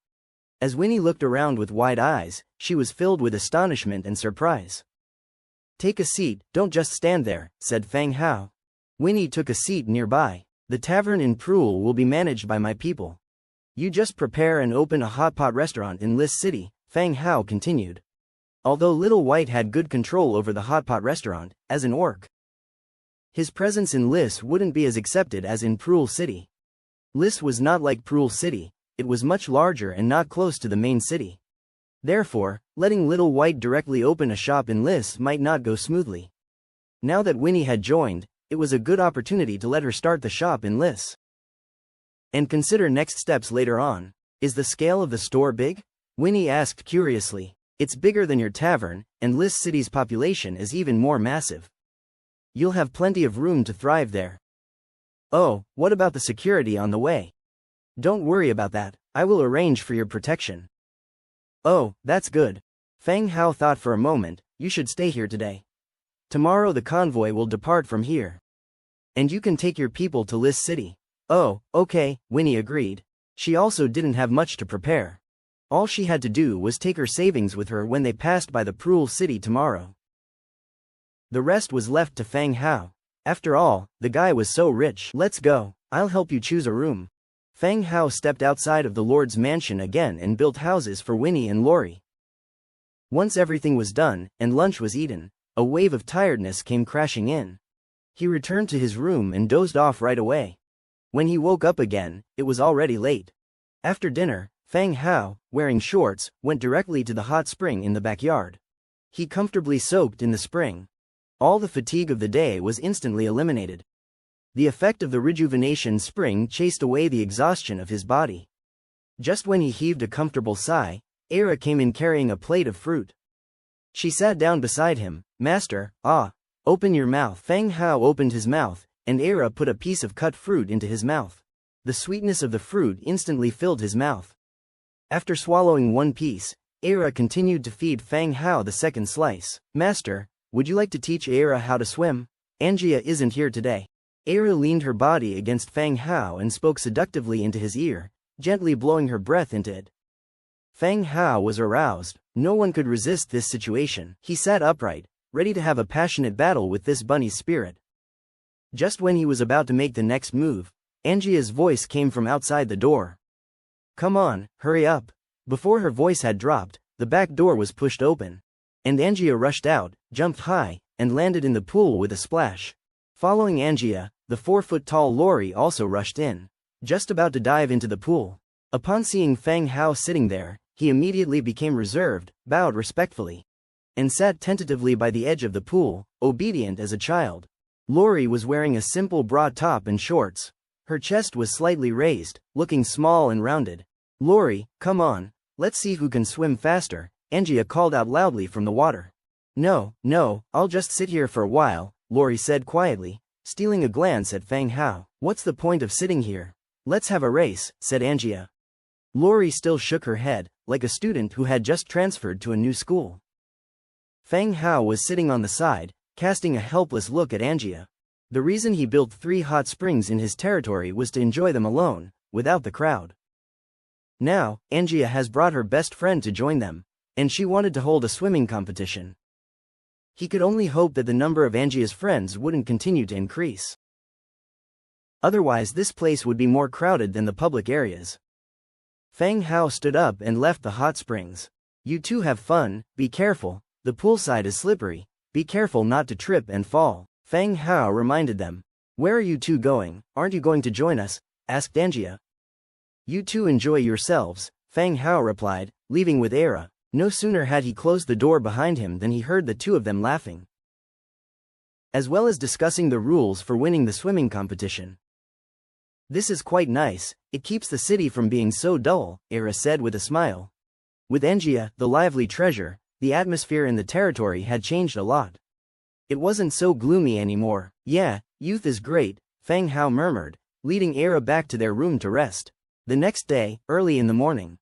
As Winnie looked around with wide eyes, she was filled with astonishment and surprise. Take a seat, don't just stand there, said Feng Hao. Winnie took a seat nearby. The tavern in Prul will be managed by my people. You just prepare and open a hot pot restaurant in Lis City, Feng Hao continued. Although Little White had good control over the hot pot restaurant, as an orc, his presence in Lis wouldn't be as accepted as in Prul City. Lis was not like Prul City, it was much larger and not close to the main city. Therefore, letting Little White directly open a shop in Lis might not go smoothly. Now that Winnie had joined, it was a good opportunity to let her start the shop in Lis. And consider next steps later on. Is the scale of the store big? Winnie asked curiously. It's bigger than your tavern, and Lis City's population is even more massive. You'll have plenty of room to thrive there. Oh, what about the security on the way? Don't worry about that, I will arrange for your protection. Oh, that's good. Feng Hao thought for a moment. You should stay here today. Tomorrow the convoy will depart from here. And you can take your people to Lis City. Oh, okay, Winnie agreed. She also didn't have much to prepare. All she had to do was take her savings with her when they passed by the Prul City tomorrow. The rest was left to Feng Hao. After all, the guy was so rich. Let's go, I'll help you choose a room. Feng Hao stepped outside of the Lord's mansion again and built houses for Winnie and Lori. Once everything was done, and lunch was eaten, a wave of tiredness came crashing in. He returned to his room and dozed off right away. When he woke up again, it was already late. After dinner, Feng Hao, wearing shorts, went directly to the hot spring in the backyard. He comfortably soaked in the spring. All the fatigue of the day was instantly eliminated. The effect of the rejuvenation spring chased away the exhaustion of his body. Just when he heaved a comfortable sigh, Era came in carrying a plate of fruit. She sat down beside him. Master, open your mouth. Feng Hao opened his mouth, and Era put a piece of cut fruit into his mouth. The sweetness of the fruit instantly filled his mouth. After swallowing one piece, Era continued to feed Feng Hao the second slice. Master, would you like to teach Era how to swim? Angia isn't here today. Era leaned her body against Feng Hao and spoke seductively into his ear, gently blowing her breath into it. Feng Hao was aroused. No one could resist this situation. He sat upright, ready to have a passionate battle with this bunny's spirit. Just when he was about to make the next move, Angia's voice came from outside the door. Come on, hurry up. Before her voice had dropped, the back door was pushed open. And Angia rushed out, jumped high, and landed in the pool with a splash. Following Angia, the 4-foot-tall Lori also rushed in, just about to dive into the pool. Upon seeing Feng Hao sitting there, he immediately became reserved, bowed respectfully, and sat tentatively by the edge of the pool, obedient as a child. Lori was wearing a simple bra top and shorts. Her chest was slightly raised, looking small and rounded. Lori, come on, let's see who can swim faster, Angia called out loudly from the water. No, I'll just sit here for a while, Lori said quietly, stealing a glance at Feng Hao. What's the point of sitting here? Let's have a race, said Angia. Lori still shook her head, like a student who had just transferred to a new school. Feng Hao was sitting on the side, casting a helpless look at Angia. The reason he built 3 hot springs in his territory was to enjoy them alone, without the crowd. Now, Angia has brought her best friend to join them, and she wanted to hold a swimming competition. He could only hope that the number of Angia's friends wouldn't continue to increase. Otherwise this place would be more crowded than the public areas. Feng Hao stood up and left the hot springs. You two have fun, be careful, the poolside is slippery, be careful not to trip and fall. Feng Hao reminded them. Where are you two going, aren't you going to join us? Asked Angia. You two enjoy yourselves, Feng Hao replied, leaving with Era. No sooner had he closed the door behind him than he heard the two of them laughing, as well as discussing the rules for winning the swimming competition. This is quite nice, it keeps the city from being so dull, Era said with a smile. With Angia, the lively treasure, the atmosphere in the territory had changed a lot. It wasn't so gloomy anymore. Yeah, youth is great, Feng Hao murmured, leading Era back to their room to rest. The next day, early in the morning,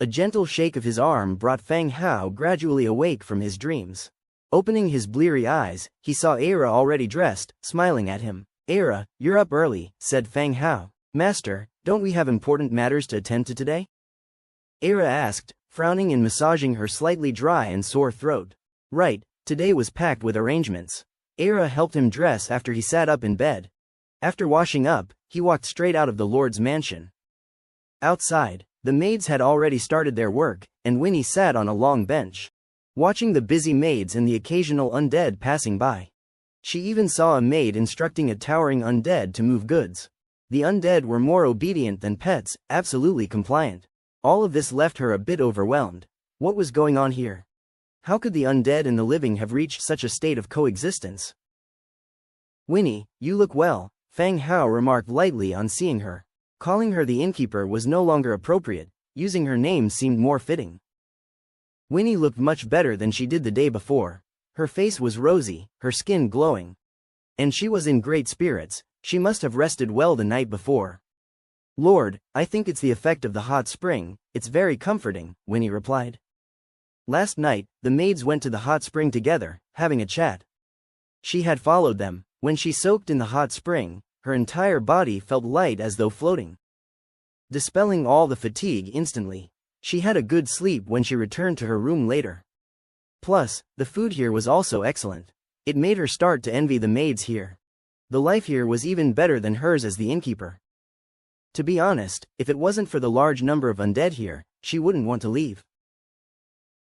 a gentle shake of his arm brought Feng Hao gradually awake from his dreams. Opening his bleary eyes, he saw Era already dressed, smiling at him. Era, you're up early, said Feng Hao. Master, don't we have important matters to attend to today? Era asked, frowning and massaging her slightly dry and sore throat. Right, today was packed with arrangements. Era helped him dress after he sat up in bed. After washing up, he walked straight out of the Lord's mansion. Outside, the maids had already started their work, and Winnie sat on a long bench, watching the busy maids and the occasional undead passing by. She even saw a maid instructing a towering undead to move goods. The undead were more obedient than pets, absolutely compliant. All of this left her a bit overwhelmed. What was going on here? How could the undead and the living have reached such a state of coexistence? Winnie, you look well, Feng Hao remarked lightly on seeing her. Calling her the innkeeper was no longer appropriate, using her name seemed more fitting. Winnie looked much better than she did the day before. Her face was rosy, her skin glowing. And she was in great spirits, she must have rested well the night before. Lord, I think it's the effect of the hot spring, it's very comforting, Winnie replied. Last night, the maids went to the hot spring together, having a chat. She had followed them. When she soaked in the hot spring, her entire body felt light as though floating, dispelling all the fatigue instantly. She had a good sleep when she returned to her room later. Plus, the food here was also excellent. It made her start to envy the maids here. The life here was even better than hers as the innkeeper. To be honest, if it wasn't for the large number of undead here, she wouldn't want to leave.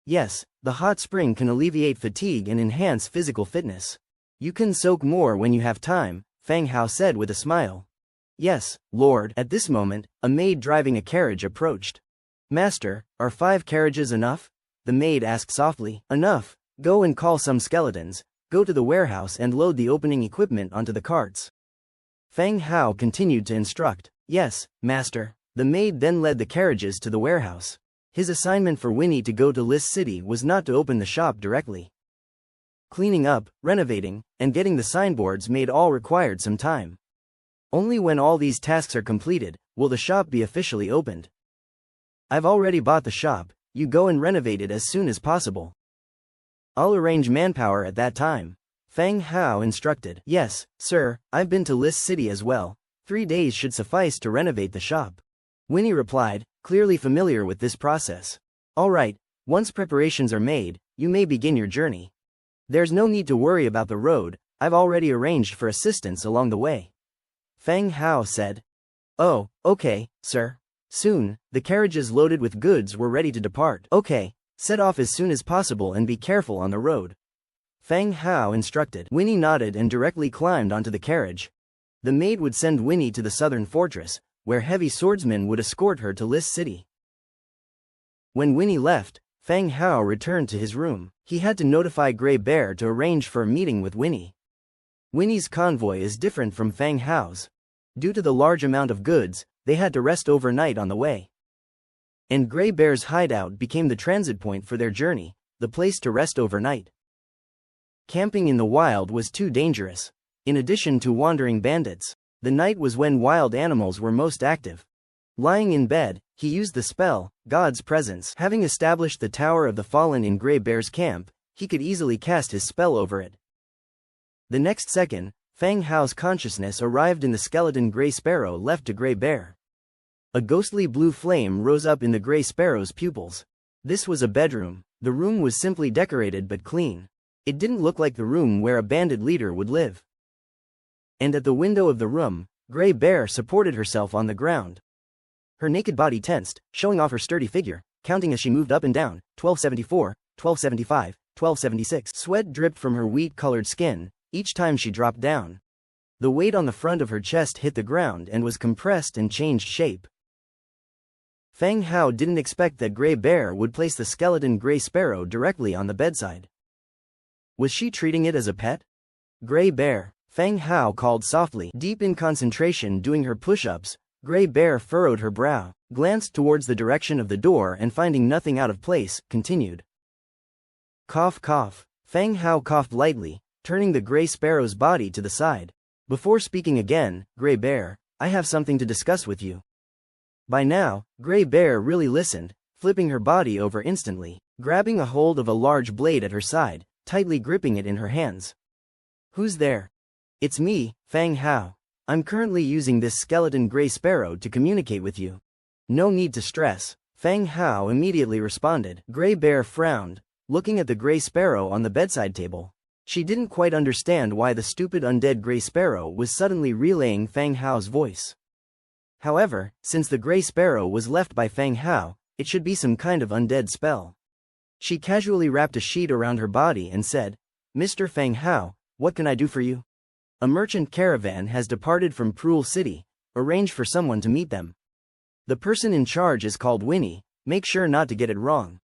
Yes, the hot spring can alleviate fatigue and enhance physical fitness. You can soak more when you have time, Feng Hao said with a smile. Yes, Lord. At this moment, a maid driving a carriage approached. Master, are 5 carriages enough? The maid asked softly. Enough, go and call some skeletons, go to the warehouse and load the opening equipment onto the carts. Feng Hao continued to instruct. Yes, master. The maid then led the carriages to the warehouse. His assignment for Winnie to go to List City was not to open the shop directly. Cleaning up, renovating, and getting the signboards made all required some time. Only when all these tasks are completed, will the shop be officially opened. I've already bought the shop, you go and renovate it as soon as possible. I'll arrange manpower at that time, Feng Hao instructed. Yes, sir, I've been to List City as well, 3 days should suffice to renovate the shop. Winnie replied, clearly familiar with this process. All right, once preparations are made, you may begin your journey. There's no need to worry about the road, I've already arranged for assistance along the way. Feng Hao said. Oh, okay, sir. Soon, the carriages loaded with goods were ready to depart. Okay, set off as soon as possible and be careful on the road, Feng Hao instructed. Winnie nodded and directly climbed onto the carriage. The maid would send Winnie to the southern fortress, where heavy swordsmen would escort her to List City. When Winnie left, Feng Hao returned to his room. He had to notify Grey Bear to arrange for a meeting with Winnie. Winnie's convoy is different from Feng Hao's. Due to the large amount of goods, they had to rest overnight on the way. And Grey Bear's hideout became the transit point for their journey, the place to rest overnight. Camping in the wild was too dangerous. In addition to wandering bandits, the night was when wild animals were most active. Lying in bed, he used the spell, God's Presence. Having established the Tower of the Fallen in Grey Bear's camp, he could easily cast his spell over it. The next second, Feng Hao's consciousness arrived in the skeleton Grey Sparrow left to Grey Bear. A ghostly blue flame rose up in the Grey Sparrow's pupils. This was a bedroom. The room was simply decorated but clean. It didn't look like the room where a bandit leader would live. And at the window of the room, Grey Bear supported herself on the ground. Her naked body tensed, showing off her sturdy figure, counting as she moved up and down, 1274, 1275, 1276. Sweat dripped from her wheat-colored skin each time she dropped down. The weight on the front of her chest hit the ground and was compressed and changed shape. Fang Hao didn't expect that Grey Bear would place the skeleton Grey Sparrow directly on the bedside. Was she treating it as a pet? Grey Bear, Fang Hao called softly. Deep in concentration doing her push-ups, Grey Bear furrowed her brow, glanced towards the direction of the door and finding nothing out of place, continued. Cough cough. Fang Hao coughed lightly, turning the Grey Sparrow's body to the side. Before speaking again, Grey Bear, I have something to discuss with you. By now, Grey Bear really listened, flipping her body over instantly, grabbing a hold of a large blade at her side, tightly gripping it in her hands. Who's there? It's me, Fang Hao. I'm currently using this skeleton Grey Sparrow to communicate with you. No need to stress, Fang Hao immediately responded. Grey Bear frowned, looking at the Grey Sparrow on the bedside table. She didn't quite understand why the stupid undead Grey Sparrow was suddenly relaying Fang Hao's voice. However, since the Grey Sparrow was left by Fang Hao, it should be some kind of undead spell. She casually wrapped a sheet around her body and said, Mr. Fang Hao, what can I do for you? A merchant caravan has departed from Proul City. Arrange for someone to meet them. The person in charge is called Winnie. Make sure not to get it wrong.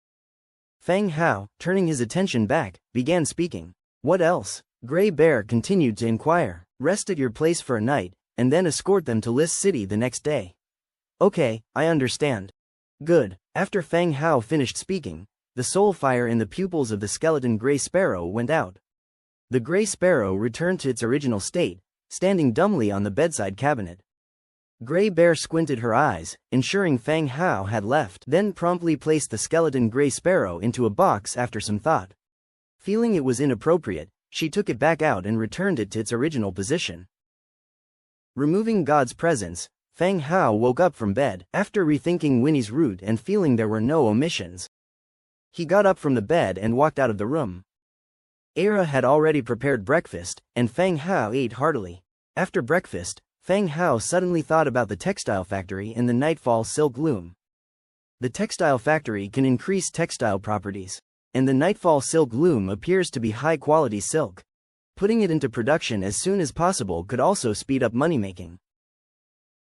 Fang Hao, turning his attention back, began speaking. What else? Grey Bear continued to inquire. Rest at your place for a night, and then escort them to List City the next day. Okay, I understand. Good. After Fang Hao finished speaking, the soul fire in the pupils of the skeleton Grey Sparrow went out. The Grey Sparrow returned to its original state, standing dumbly on the bedside cabinet. Grey Bear squinted her eyes, ensuring Fang Hao had left, then promptly placed the skeleton Grey Sparrow into a box after some thought. Feeling it was inappropriate, she took it back out and returned it to its original position. Removing God's presence, Fang Hao woke up from bed, after rethinking Winnie's route and feeling there were no omissions. He got up from the bed and walked out of the room. Era had already prepared breakfast, and Fang Hao ate heartily. After breakfast, Fang Hao suddenly thought about the textile factory in the Nightfall Silk Loom. The textile factory can increase textile properties, and the Nightfall Silk Loom appears to be high-quality silk. Putting it into production as soon as possible could also speed up money-making.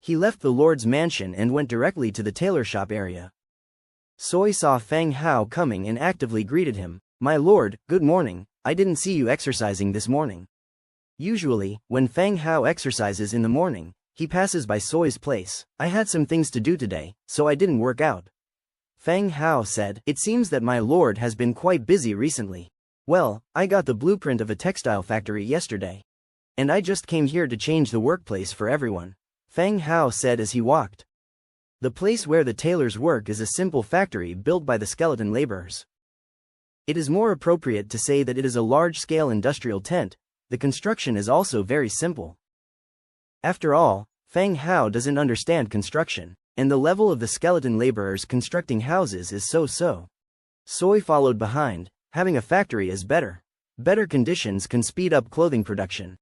He left the Lord's mansion and went directly to the tailor shop area. Soy saw Fang Hao coming and actively greeted him. My lord, good morning. I didn't see you exercising this morning. Usually, when Fang Hao exercises in the morning, he passes by Soy's place. I had some things to do today, so I didn't work out. Fang Hao said, It seems that my lord has been quite busy recently. Well, I got the blueprint of a textile factory yesterday. And I just came here to change the workplace for everyone, Fang Hao said as he walked. The place where the tailors work is a simple factory built by the skeleton laborers. It is more appropriate to say that it is a large-scale industrial tent. The construction is also very simple. After all, Fang Hao doesn't understand construction, and the level of the skeleton laborers constructing houses is so-so. Soy followed behind. Having a factory is better. Better conditions can speed up clothing production.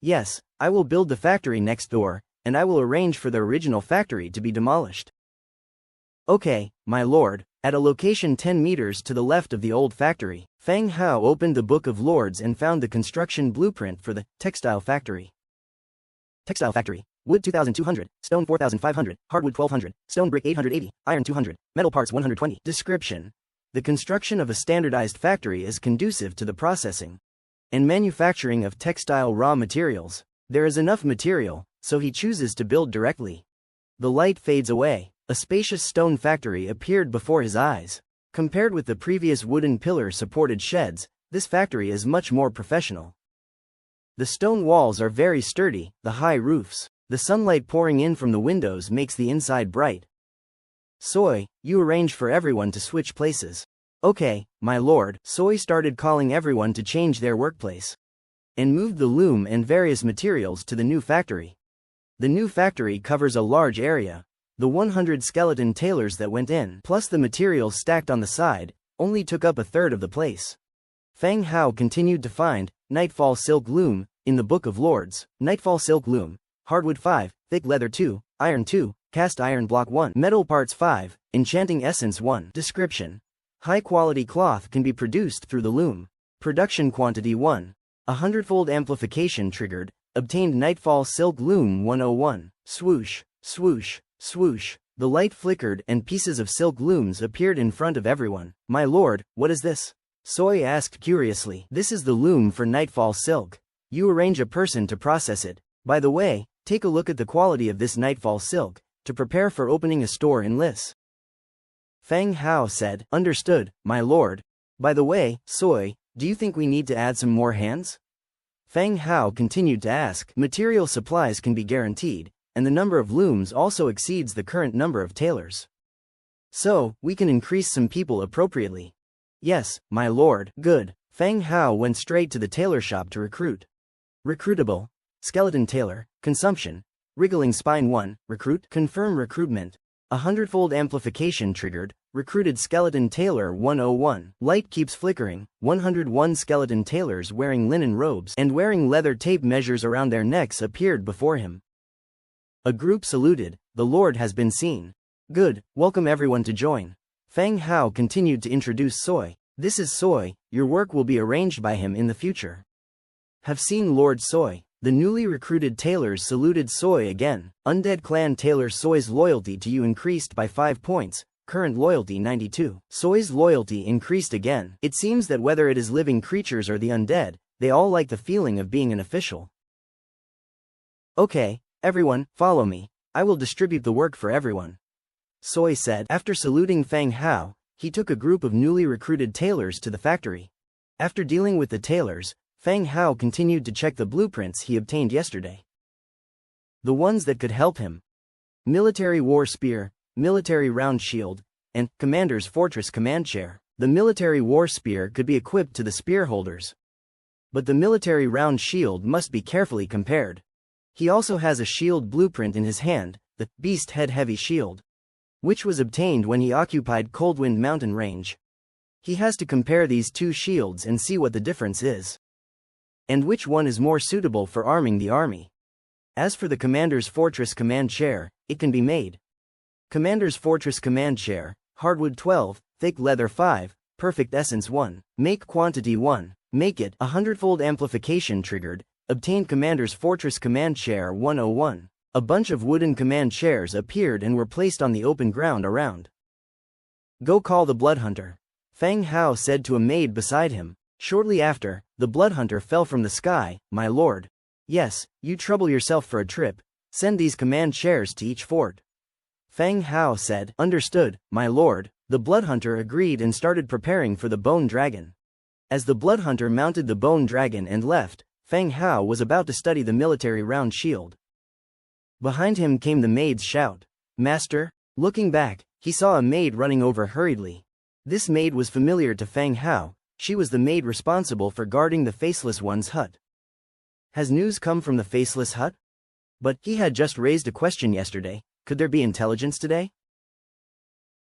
Yes, I will build the factory next door, and I will arrange for the original factory to be demolished. Okay, my lord. At a location 10 meters to the left of the old factory, Fang Hao opened the Book of Lords and found the construction blueprint for the textile factory. Textile factory. Wood 2,200, stone 4,500, hardwood 1,200, stone brick 880, iron 200, metal parts 120. Description. The construction of a standardized factory is conducive to the processing and manufacturing of textile raw materials. There is enough material, so he chooses to build directly. The light fades away. A spacious stone factory appeared before his eyes. Compared with the previous wooden pillar-supported sheds, this factory is much more professional. The stone walls are very sturdy, the high roofs. The sunlight pouring in from the windows makes the inside bright. Soy, you arrange for everyone to switch places. Okay, my lord. Soy started calling everyone to change their workplace and moved the loom and various materials to the new factory. The new factory covers a large area. The 100 skeleton tailors that went in, plus the materials stacked on the side, only took up a third of the place. Feng Hao continued to find Nightfall Silk Loom in the Book of Lords. Nightfall Silk Loom, Hardwood 5, Thick Leather 2, Iron 2, Cast Iron Block 1, Metal Parts 5, Enchanting Essence 1. Description: high-quality cloth can be produced through the loom. Production quantity 1. 100-fold amplification triggered. Obtained Nightfall Silk Loom 101. Swoosh, swoosh, swoosh. The light flickered and pieces of silk looms appeared in front of everyone. "My lord, what is this?" Soy asked curiously. "This is the loom for Nightfall Silk. You arrange a person to process it. By the way, take a look at the quality of this Nightfall Silk, to prepare for opening a store in Lis." Feng Hao said, "Understood, my lord. By the way, Soy, do you think we need to add some more hands?" Feng Hao continued to ask. "Material supplies can be guaranteed, and the number of looms also exceeds the current number of tailors. So, we can increase some people appropriately." "Yes, my lord." "Good." Feng Hao went straight to the tailor shop to recruit. Recruitable. Skeleton Tailor. Consumption. Wriggling Spine 1. Recruit. Confirm recruitment. 100-fold amplification triggered. Recruited Skeleton Tailor 101. Light keeps flickering. 101 skeleton tailors wearing linen robes and wearing leather tape measures around their necks appeared before him. A group saluted. "The Lord has been seen." "Good, welcome everyone to join." Feng Hao continued to introduce Soy. "This is Soy, your work will be arranged by him in the future." "Have seen Lord Soy." The newly recruited tailors saluted Soy again. "Undead clan tailor Soy's loyalty to you increased by 5 points, current loyalty 92. Soy's loyalty increased again. It seems that whether it is living creatures or the undead, they all like the feeling of being an official." "Okay, everyone, follow me. I will distribute the work for everyone," Soy said. After saluting Feng Hao, he took a group of newly recruited tailors to the factory. After dealing with the tailors, Feng Hao continued to check the blueprints he obtained yesterday. The ones that could help him: Military War Spear, Military Round Shield, and Commander's Fortress Command Chair. The Military War Spear could be equipped to the spear holders, but the Military Round Shield must be carefully compared. He also has a shield blueprint in his hand, the Beast Head Heavy Shield, which was obtained when he occupied Coldwind Mountain Range. He has to compare these two shields and see what the difference is, and which one is more suitable for arming the army. As for the Commander's Fortress Command Chair, it can be made. Commander's Fortress Command Chair, Hardwood 12, Thick Leather 5, Perfect Essence 1, Make Quantity 1, Make it 100-fold amplification triggered. Obtained Commander's Fortress Command Chair 101. A bunch of wooden command chairs appeared and were placed on the open ground around. "Go call the Bloodhunter," Feng Hao said to a maid beside him. Shortly after, the Bloodhunter fell from the sky. "My lord." "Yes, you trouble yourself for a trip. Send these command chairs to each fort," Feng Hao said. "Understood, my lord." The Bloodhunter agreed and started preparing for the Bone Dragon. As the Bloodhunter mounted the Bone Dragon and left, Feng Hao was about to study the Military Round Shield. Behind him came the maid's shout. "Master?" Looking back, he saw a maid running over hurriedly. This maid was familiar to Feng Hao. She was the maid responsible for guarding the Faceless One's hut. Has news come from the Faceless hut? But he had just raised a question yesterday. Could there be intelligence today?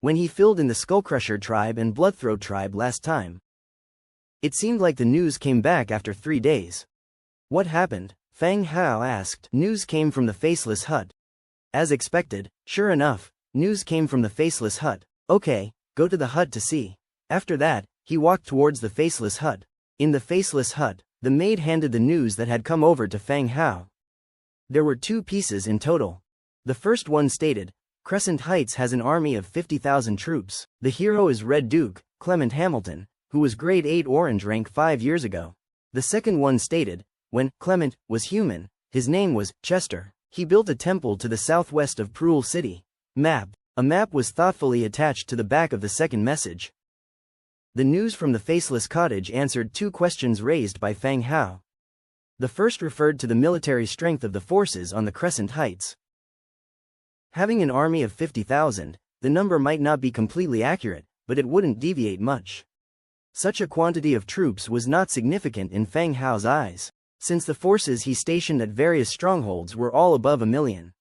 When he filled in the Skullcrusher tribe and Bloodthroat tribe last time, it seemed like the news came back after 3 days. What happened? Feng Hao asked. News came from the Faceless hut. As expected, sure enough, news came from the Faceless hut. Okay, go to the hut to see. After that, he walked towards the Faceless hut. In the Faceless hut, the maid handed the news that had come over to Feng Hao. There were 2 pieces in total. The first one stated, Crescent Heights has an army of 50,000 troops. The hero is Red Duke, Clement Hamilton, who was grade 8 orange rank 5 years ago. The second one stated, when Clement was human, his name was Chester. He built a temple to the southwest of Prule City. Map. A map was thoughtfully attached to the back of the second message. The news from the Faceless Cottage answered 2 questions raised by Feng Hao. The first referred to the military strength of the forces on the Crescent Heights. Having an army of 50,000, the number might not be completely accurate, but it wouldn't deviate much. Such a quantity of troops was not significant in Feng Hao's eyes, since the forces he stationed at various strongholds were all above 1 million.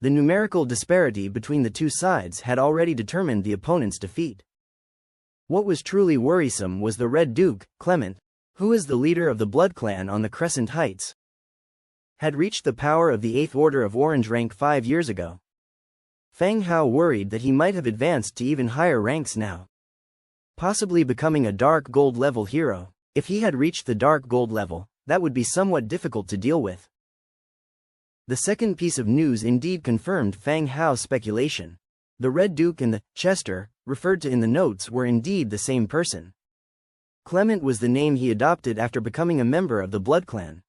The numerical disparity between the 2 sides had already determined the opponent's defeat. What was truly worrisome was the Red Duke, Clement, who is the leader of the Blood Clan on the Crescent Heights, had reached the power of the 8th Order of Orange rank 5 years ago. Feng Hao worried that he might have advanced to even higher ranks now, possibly becoming a Dark Gold level hero. If he had reached the Dark Gold level, that would be somewhat difficult to deal with. The second piece of news indeed confirmed Feng Hao's speculation. The Red Duke and the Chester, referred to in the notes, were indeed the same person. Clement was the name he adopted after becoming a member of the Blood Clan.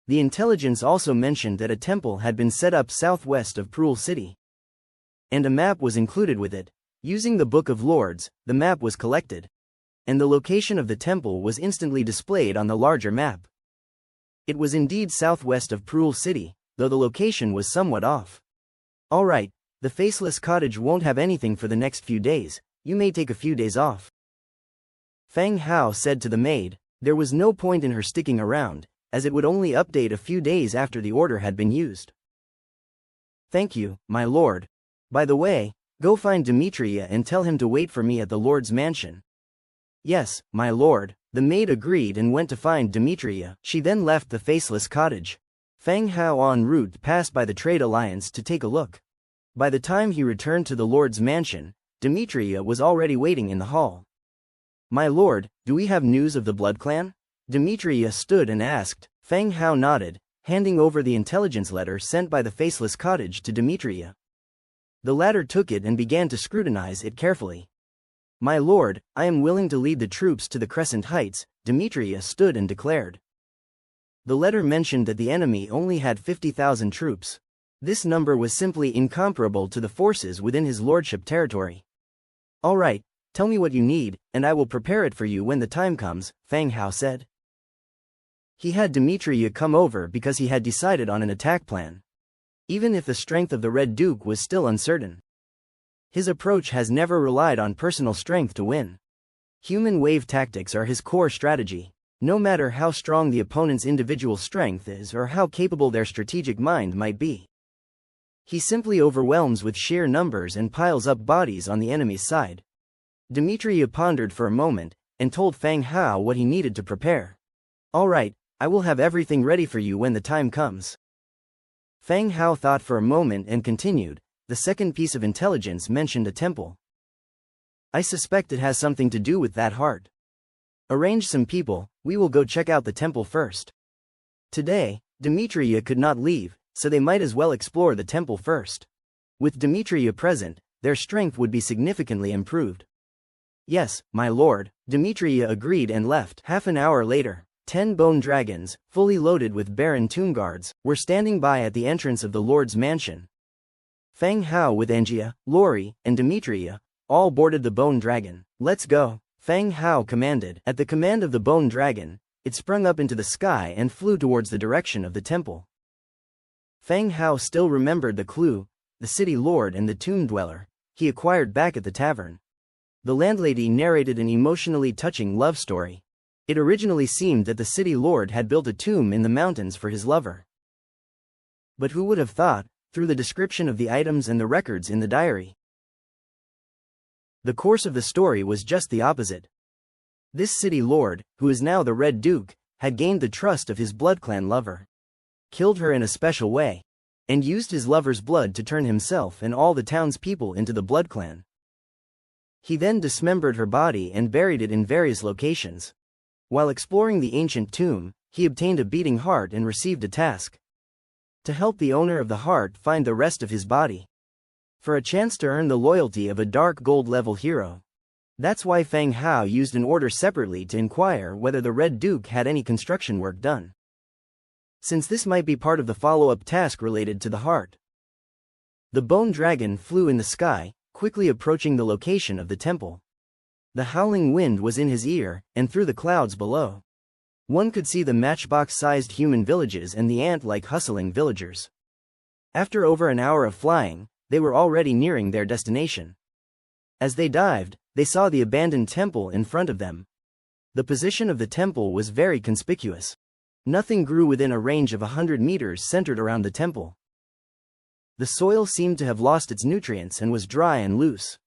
The intelligence also mentioned that a temple had been set up southwest of Prul City, and a map was included with it. Using the Book of Lords, the map was collected, and the location of the temple was instantly displayed on the larger map. It was indeed southwest of Prul City, though the location was somewhat off. Alright, the Faceless Cottage won't have anything for the next few days, you may take a few days off. Feng Hao said to the maid. There was no point in her sticking around, as it would only update a few days after the order had been used. Thank you, my lord. By the way, go find Demetria and tell him to wait for me at the lord's mansion. Yes, my lord, the maid agreed and went to find Demetria. She then left the Faceless Cottage. Feng Hao en route passed by the Trade Alliance to take a look. By the time he returned to the lord's mansion, Demetria was already waiting in the hall. My lord, do we have news of the Blood Clan? Demetria stood and asked. Feng Hao nodded, handing over the intelligence letter sent by the Faceless Cottage to Demetria. The latter took it and began to scrutinize it carefully. My lord, I am willing to lead the troops to the Crescent Heights, Demetria stood and declared. The letter mentioned that the enemy only had 50,000 troops. This number was simply incomparable to the forces within his lordship territory. All right, tell me what you need, and I will prepare it for you when the time comes, Feng Hao said. He had Demetria come over because he had decided on an attack plan, even if the strength of the Red Duke was still uncertain. His approach has never relied on personal strength to win. Human wave tactics are his core strategy. No matter how strong the opponent's individual strength is or how capable their strategic mind might be, he simply overwhelms with sheer numbers and piles up bodies on the enemy's side. Demetria pondered for a moment, and told Feng Hao what he needed to prepare. All right, I will have everything ready for you when the time comes. Feng Hao thought for a moment and continued. The second piece of intelligence mentioned a temple. I suspect it has something to do with that heart. Arrange some people, we will go check out the temple first. Today, Demetria could not leave, so they might as well explore the temple first. With Demetria present, their strength would be significantly improved. Yes, my lord, Demetria agreed and left. Half an hour later, 10 bone dragons, fully loaded with Baron tomb guards, were standing by at the entrance of the lord's mansion. Feng Hao with Angia, Lori, and Demetria all boarded the bone dragon. Let's go, Feng Hao commanded. At the command of the bone dragon, it sprung up into the sky and flew towards the direction of the temple. Feng Hao still remembered the clue, the city lord and the tomb dweller, he acquired back at the tavern. The landlady narrated an emotionally touching love story. It originally seemed that the city lord had built a tomb in the mountains for his lover. But who would have thought, through the description of the items and the records in the diary, the course of the story was just the opposite. This city lord, who is now the Red Duke, had gained the trust of his Blood Clan lover, killed her in a special way, and used his lover's blood to turn himself and all the townspeople into the Blood Clan. He then dismembered her body and buried it in various locations. While exploring the ancient tomb, he obtained a beating heart and received a task to help the owner of the heart find the rest of his body, for a chance to earn the loyalty of a Dark Gold level hero. That's why Feng Hao used an order separately to inquire whether the Red Duke had any construction work done, since this might be part of the follow-up task related to the heart. The bone dragon flew in the sky, quickly approaching the location of the temple. The howling wind was in his ear, and through the clouds below, one could see the matchbox-sized human villages and the ant-like hustling villagers. After over an hour of flying, they were already nearing their destination. As they dived, they saw the abandoned temple in front of them. The position of the temple was very conspicuous. Nothing grew within a range of 100 meters centered around the temple. The soil seemed to have lost its nutrients and was dry and loose.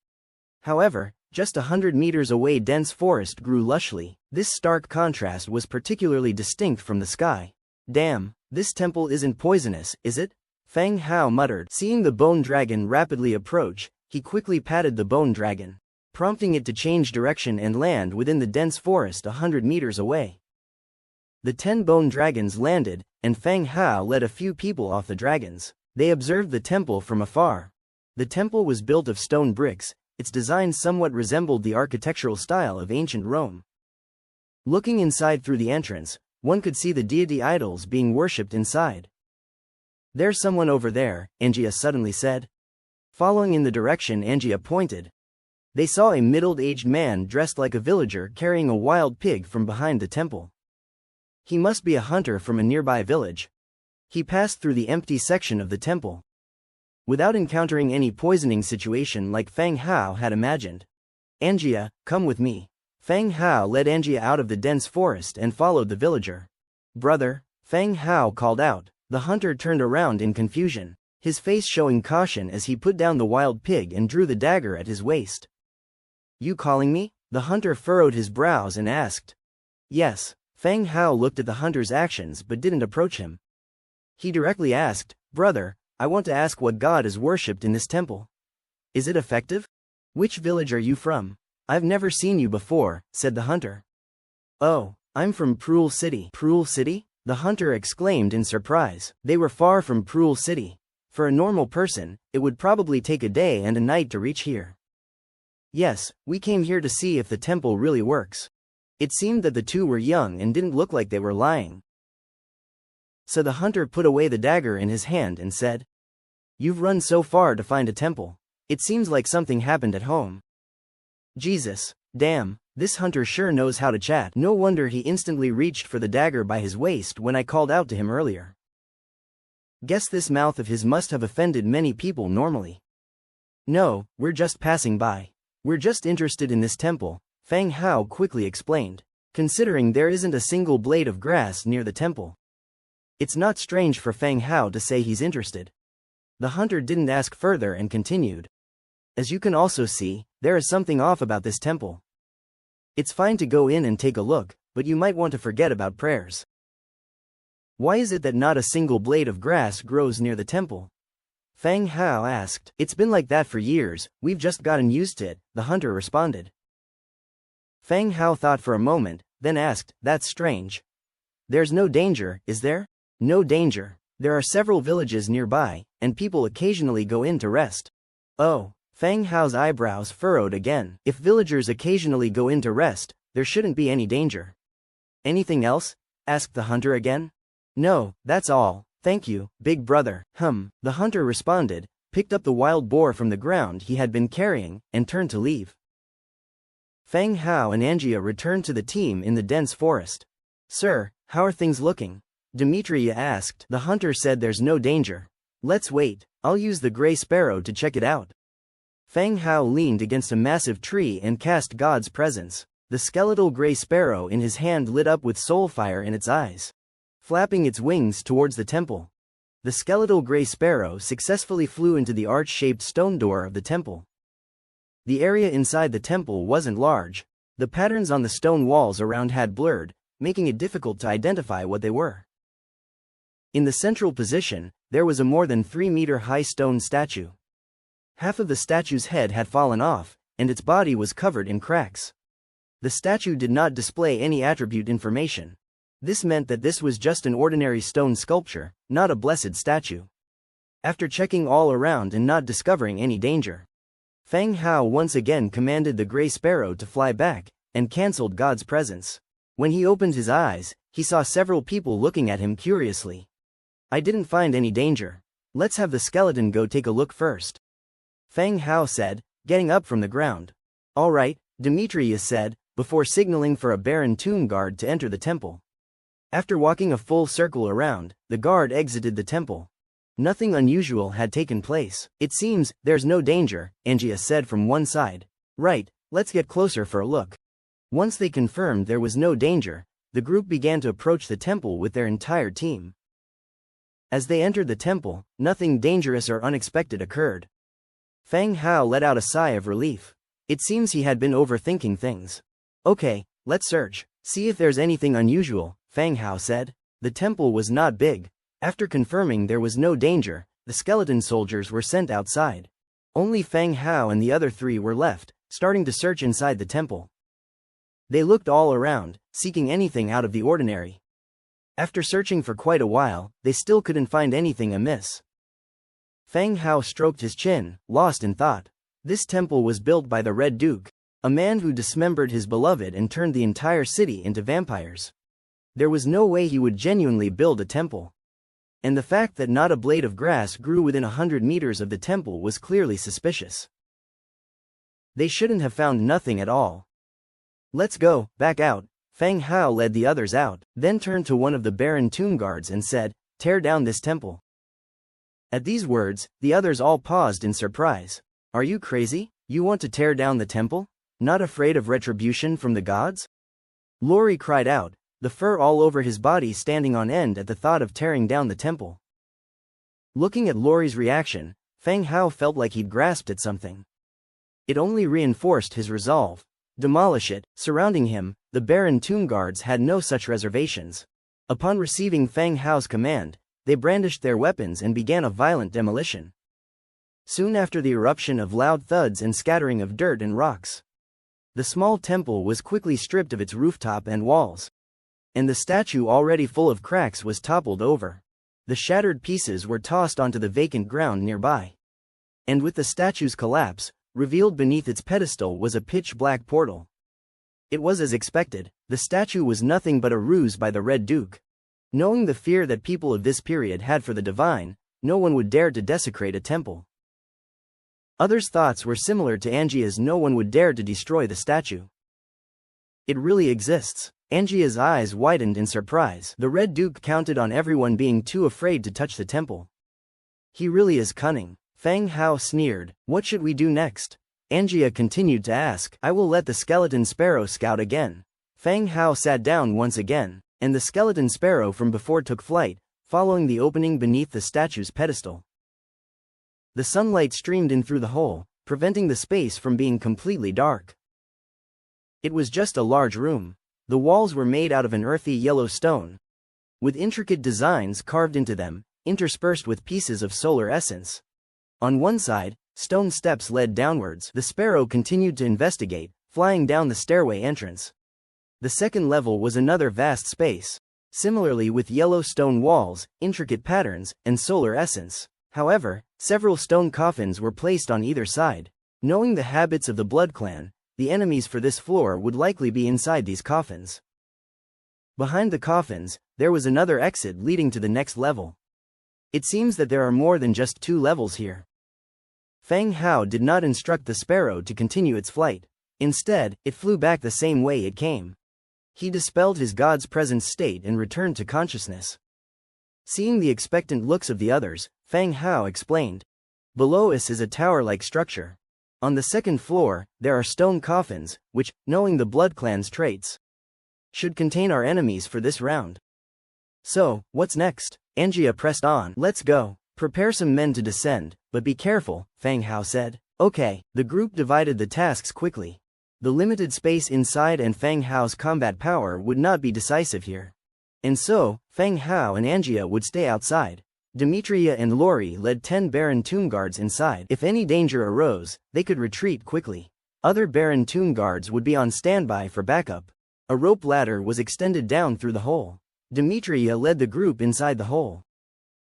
However, Just 100 meters away dense forest grew lushly. This stark contrast was particularly distinct from the sky. Damn, this temple isn't poisonous, is it? Feng Hao muttered. Seeing the bone dragon rapidly approach, he quickly patted the bone dragon, prompting it to change direction and land within the dense forest 100 meters away. The 10 bone dragons landed, and Feng Hao led a few people off the dragons. They observed the temple from afar. The temple was built of stone bricks. Its design somewhat resembled the architectural style of ancient Rome. Looking inside through the entrance, one could see the deity idols being worshipped inside. There's someone over there, Angia suddenly said. Following in the direction Angia pointed, they saw a middle-aged man dressed like a villager carrying a wild pig from behind the temple. He must be a hunter from a nearby village. He passed through the empty section of the temple without encountering any poisoning situation like Feng Hao had imagined. Angia, come with me. Feng Hao led Angia out of the dense forest and followed the villager. Brother, Feng Hao called out. The hunter turned around in confusion, his face showing caution as he put down the wild pig and drew the dagger at his waist. You calling me? The hunter furrowed his brows and asked. Yes. Feng Hao looked at the hunter's actions but didn't approach him. He directly asked, Brother, I want to ask what god is worshipped in this temple. Is it effective? Which village are you from? I've never seen you before, said the hunter. Oh, I'm from Prul City. Prul City? The hunter exclaimed in surprise. They were far from Prul City. For a normal person, it would probably take a day and a night to reach here. Yes, we came here to see if the temple really works. It seemed that the two were young and didn't look like they were lying. So the hunter put away the dagger in his hand and said, You've run so far to find a temple. It seems like something happened at home. Jesus, damn, this hunter sure knows how to chat. No wonder he instantly reached for the dagger by his waist when I called out to him earlier. Guess this mouth of his must have offended many people normally. No, we're just passing by. We're just interested in this temple, Feng Hao quickly explained, considering there isn't a single blade of grass near the temple. It's not strange for Feng Hao to say he's interested. The hunter didn't ask further and continued. As you can also see, there is something off about this temple. It's fine to go in and take a look, but you might want to forget about prayers. Why is it that not a single blade of grass grows near the temple? Feng Hao asked. It's been like that for years, we've just gotten used to it, the hunter responded. Feng Hao thought for a moment, then asked, That's strange. There's no danger, is there? No danger. There are several villages nearby, and people occasionally go in to rest. Oh, Feng Hao's eyebrows furrowed again. If villagers occasionally go in to rest, there shouldn't be any danger. Anything else? Asked the hunter again. No, that's all, thank you, big brother. The hunter responded, picked up the wild boar from the ground he had been carrying, and turned to leave. Feng Hao and Angia returned to the team in the dense forest. Sir, how are things looking? Demetria asked. The hunter said there's no danger. Let's wait, I'll use the gray sparrow to check it out. Feng Hao leaned against a massive tree and cast God's presence. The skeletal gray sparrow in his hand lit up with soul fire in its eyes, flapping its wings towards the temple. The skeletal gray sparrow successfully flew into the arch-shaped stone door of the temple. The area inside the temple wasn't large. The patterns on the stone walls around had blurred, making it difficult to identify what they were. In the central position, there was a more than 3-meter-high stone statue. Half of the statue's head had fallen off, and its body was covered in cracks. The statue did not display any attribute information. This meant that this was just an ordinary stone sculpture, not a blessed statue. After checking all around and not discovering any danger, Feng Hao once again commanded the gray sparrow to fly back, and cancelled God's presence. When he opened his eyes, he saw several people looking at him curiously. I didn't find any danger. Let's have the skeleton go take a look first, Feng Hao said, getting up from the ground. All right, Demetrius said, before signaling for a Baron tomb guard to enter the temple. After walking a full circle around, the guard exited the temple. Nothing unusual had taken place. It seems, there's no danger, Angia said from one side. Right, let's get closer for a look. Once they confirmed there was no danger, the group began to approach the temple with their entire team. As they entered the temple, nothing dangerous or unexpected occurred. Feng Hao let out a sigh of relief. It seems he had been overthinking things. Okay, let's search, see if there's anything unusual, Fang Hao said. The temple was not big. After confirming there was no danger, the skeleton soldiers were sent outside. Only Fang Hao and the other three were left, starting to search inside the temple. They looked all around, seeking anything out of the ordinary. After searching for quite a while, they still couldn't find anything amiss. Fang Hao stroked his chin, lost in thought. This temple was built by the Red Duke, a man who dismembered his beloved and turned the entire city into vampires. There was no way he would genuinely build a temple. And the fact that not a blade of grass grew within 100 meters of the temple was clearly suspicious. They shouldn't have found nothing at all. Let's go, back out. Fang Hao led the others out, then turned to one of the Baron tomb guards and said, "Tear down this temple." At these words, the others all paused in surprise. Are you crazy? You want to tear down the temple? Not afraid of retribution from the gods? Lori cried out, the fur all over his body standing on end at the thought of tearing down the temple. Looking at Lori's reaction, Fang Hao felt like he'd grasped at something. It only reinforced his resolve. Demolish it. Surrounding him, the Baron tomb guards had no such reservations. Upon receiving Fang Hao's command, they brandished their weapons and began a violent demolition. Soon after the eruption of loud thuds and scattering of dirt and rocks, the small temple was quickly stripped of its rooftop and walls. And the statue, already full of cracks, was toppled over. The shattered pieces were tossed onto the vacant ground nearby. And with the statue's collapse, revealed beneath its pedestal was a pitch-black portal. It was as expected, the statue was nothing but a ruse by the Red Duke. Knowing the fear that people of this period had for the divine, no one would dare to desecrate a temple. Others' thoughts were similar to Angia's. No one would dare to destroy the statue. It really exists. Angia's eyes widened in surprise. The Red Duke counted on everyone being too afraid to touch the temple. He really is cunning. Fang Hao sneered. What should we do next? Angia continued to ask. I will let the skeleton sparrow scout again. Fang Hao sat down once again, and the skeleton sparrow from before took flight, following the opening beneath the statue's pedestal. The sunlight streamed in through the hole, preventing the space from being completely dark. It was just a large room. The walls were made out of an earthy yellow stone, with intricate designs carved into them, interspersed with pieces of solar essence. On one side, stone steps led downwards. The sparrow continued to investigate, flying down the stairway entrance. The second level was another vast space, similarly with yellow stone walls, intricate patterns, and solar essence. However, several stone coffins were placed on either side. Knowing the habits of the Blood Clan, the enemies for this floor would likely be inside these coffins. Behind the coffins, there was another exit leading to the next level. It seems that there are more than just 2 levels here. Fang Hao did not instruct the sparrow to continue its flight. Instead, it flew back the same way it came. He dispelled his god's present state and returned to consciousness. Seeing the expectant looks of the others, Fang Hao explained. Below us is a tower-like structure. On the second floor, there are stone coffins, which, knowing the Blood Clan's traits, should contain our enemies for this round. So, what's next? Angia pressed on. Let's go. Prepare some men to descend, but be careful, Fang Hao said. Okay. The group divided the tasks quickly. The limited space inside and Fang Hao's combat power would not be decisive here. And so, Fang Hao and Angia would stay outside. Demetria and Lori led 10 Baron tomb guards inside. If any danger arose, they could retreat quickly. Other Baron tomb guards would be on standby for backup. A rope ladder was extended down through the hole. Demetria led the group inside the hole,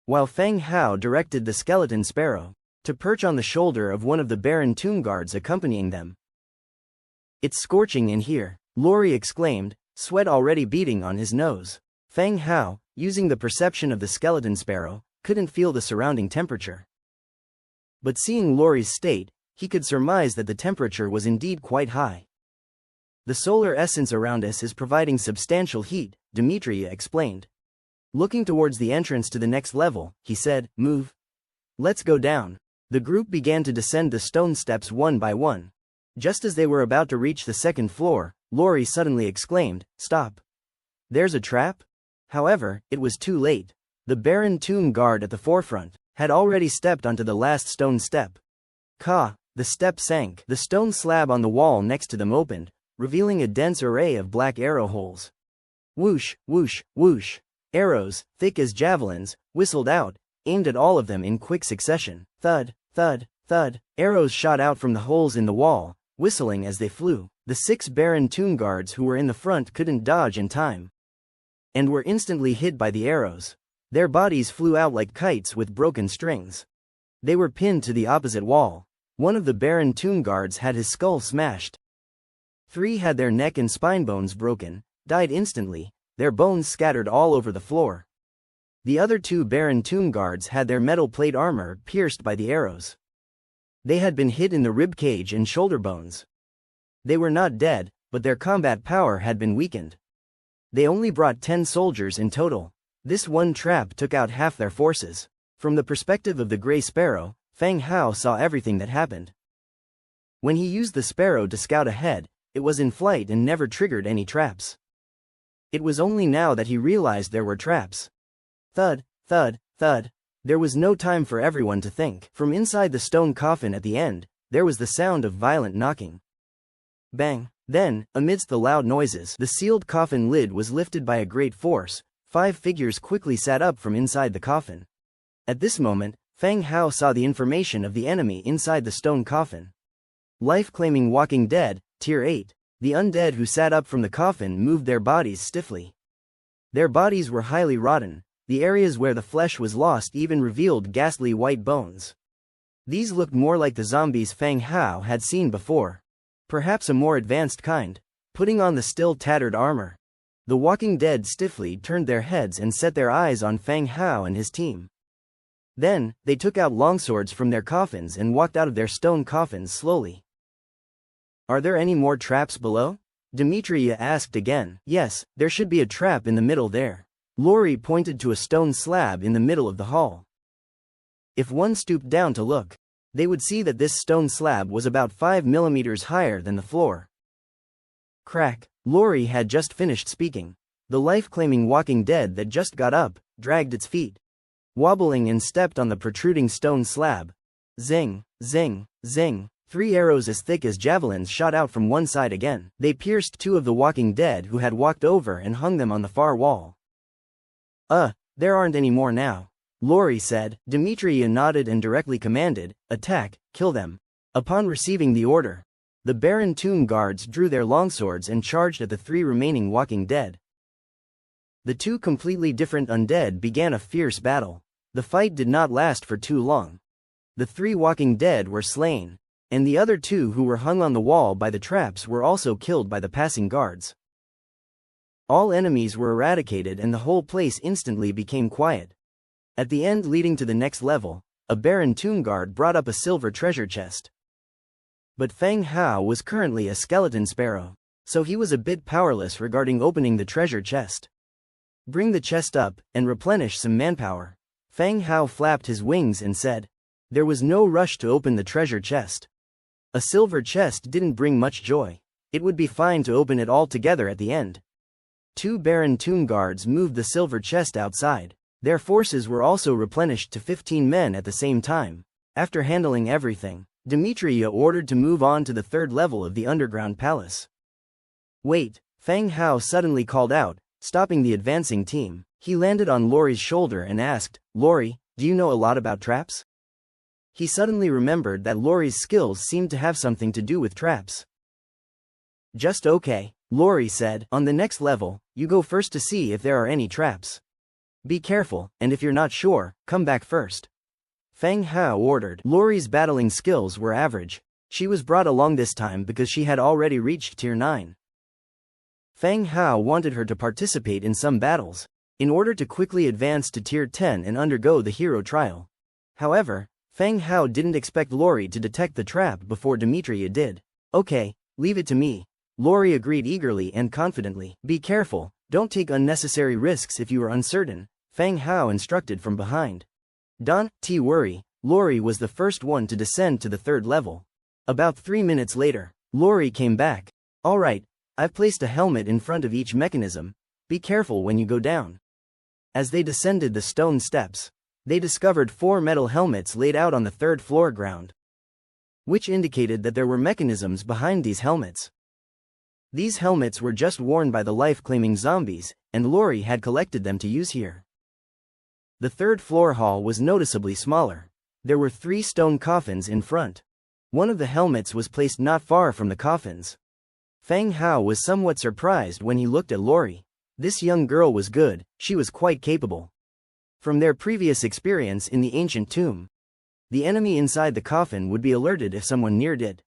while Fang Hao directed the skeleton sparrow to perch on the shoulder of one of the Baron tomb guards accompanying them. It's scorching in here, Lori exclaimed, sweat already beading on his nose. Fang Hao, using the perception of the skeleton sparrow, couldn't feel the surrounding temperature. But seeing Lori's state, he could surmise that the temperature was indeed quite high. The solar essence around us is providing substantial heat, Demetria explained. Looking towards the entrance to the next level, he said, move. Let's go down. The group began to descend the stone steps one by one. Just as they were about to reach the second floor, Lori suddenly exclaimed, stop. There's a trap? However, it was too late. The Baron tomb guard at the forefront had already stepped onto the last stone step. Ka! the step sank. The stone slab on the wall next to them opened, revealing a dense array of black arrow holes. Whoosh, whoosh, whoosh. Arrows, thick as javelins, whistled out, aimed at all of them in quick succession. Thud, thud, thud. Arrows shot out from the holes in the wall, whistling as they flew. The 6 Baron Toon guards who were in the front couldn't dodge in time, and were instantly hit by the arrows. Their bodies flew out like kites with broken strings. They were pinned to the opposite wall. One of the Baron Toon guards had his skull smashed. 3 had their neck and spine bones broken, died instantly, their bones scattered all over the floor. The other 2 Baron Toon guards had their metal plate armor pierced by the arrows. They had been hit in the rib cage and shoulder bones. They were not dead, but their combat power had been weakened. They only brought 10 soldiers in total. This one trap took out half their forces. From the perspective of the Grey Sparrow, Fang Hao saw everything that happened. When he used the sparrow to scout ahead, it was in flight and never triggered any traps. It was only now that he realized there were traps. Thud, thud, thud. There was no time for everyone to think. From inside the stone coffin at the end, there was the sound of violent knocking. Bang. Then, amidst the loud noises, the sealed coffin lid was lifted by a great force. 5 figures quickly sat up from inside the coffin. At this moment, Fang Hao saw the information of the enemy inside the stone coffin. Life-claiming Walking Dead, Tier 8. The undead who sat up from the coffin moved their bodies stiffly. Their bodies were highly rotten. The areas where the flesh was lost even revealed ghastly white bones. These looked more like the zombies Fang Hao had seen before. Perhaps a more advanced kind. Putting on the still tattered armor, the Walking Dead stiffly turned their heads and set their eyes on Fang Hao and his team. Then, they took out longswords from their coffins and walked out of their stone coffins slowly. Are there any more traps below? Demetria asked again. Yes, there should be a trap in the middle there. Lori pointed to a stone slab in the middle of the hall. If one stooped down to look, they would see that this stone slab was about 5 millimeters higher than the floor. Crack. Lori had just finished speaking. The life-claiming Walking Dead that just got up, dragged its feet, wobbling, and stepped on the protruding stone slab. Zing, zing, zing. 3 arrows as thick as javelins shot out from one side again. They pierced 2 of the Walking Dead who had walked over and hung them on the far wall. There aren't any more now, Lori said. Demetria nodded and directly commanded, attack, kill them. Upon receiving the order, the Baron Toon guards drew their longswords and charged at the 3 remaining Walking Dead. The 2 completely different undead began a fierce battle. The fight did not last for too long. The 3 Walking Dead were slain, and the other 2 who were hung on the wall by the traps were also killed by the passing guards. All enemies were eradicated and the whole place instantly became quiet. At the end leading to the next level, a Baron Toon guard brought up a silver treasure chest. But Fang Hao was currently a skeleton sparrow, so he was a bit powerless regarding opening the treasure chest. Bring the chest up, and replenish some manpower. Fang Hao flapped his wings and said. There was no rush to open the treasure chest. A silver chest didn't bring much joy. It would be fine to open it all together at the end. 2 Baron Toon guards moved the silver chest outside. Their forces were also replenished to 15 men at the same time. After handling everything, Demetria ordered to move on to the 3rd level of the underground palace. Wait, Fang Hao suddenly called out, stopping the advancing team. He landed on Lori's shoulder and asked, Lori, do you know a lot about traps? He suddenly remembered that Lori's skills seemed to have something to do with traps. Just okay, Lori said. On the next level, you go first to see if there are any traps. Be careful, and if you're not sure, come back first. Fang Hao ordered. Lori's battling skills were average. She was brought along this time because she had already reached Tier 9. Fang Hao wanted her to participate in some battles, in order to quickly advance to Tier 10 and undergo the hero trial. However, Fang Hao didn't expect Lori to detect the trap before Demetria did. Okay, leave it to me. Lori agreed eagerly and confidently. Be careful, don't take unnecessary risks if you are uncertain, Fang Hao instructed from behind. Don't worry, Lori was the first one to descend to the 3rd level. About 3 minutes later, Lori came back. Alright, I've placed a helmet in front of each mechanism. Be careful when you go down. As they descended the stone steps, they discovered 4 metal helmets laid out on the 3rd floor ground. which indicated that there were mechanisms behind these helmets. These helmets were just worn by the life-claiming zombies, and Lori had collected them to use here. The third floor hall was noticeably smaller. There were 3 stone coffins in front. One of the helmets was placed not far from the coffins. Fang Hao was somewhat surprised when he looked at Lori. This young girl was good, she was quite capable. From their previous experience in the ancient tomb, the enemy inside the coffin would be alerted if someone neared it.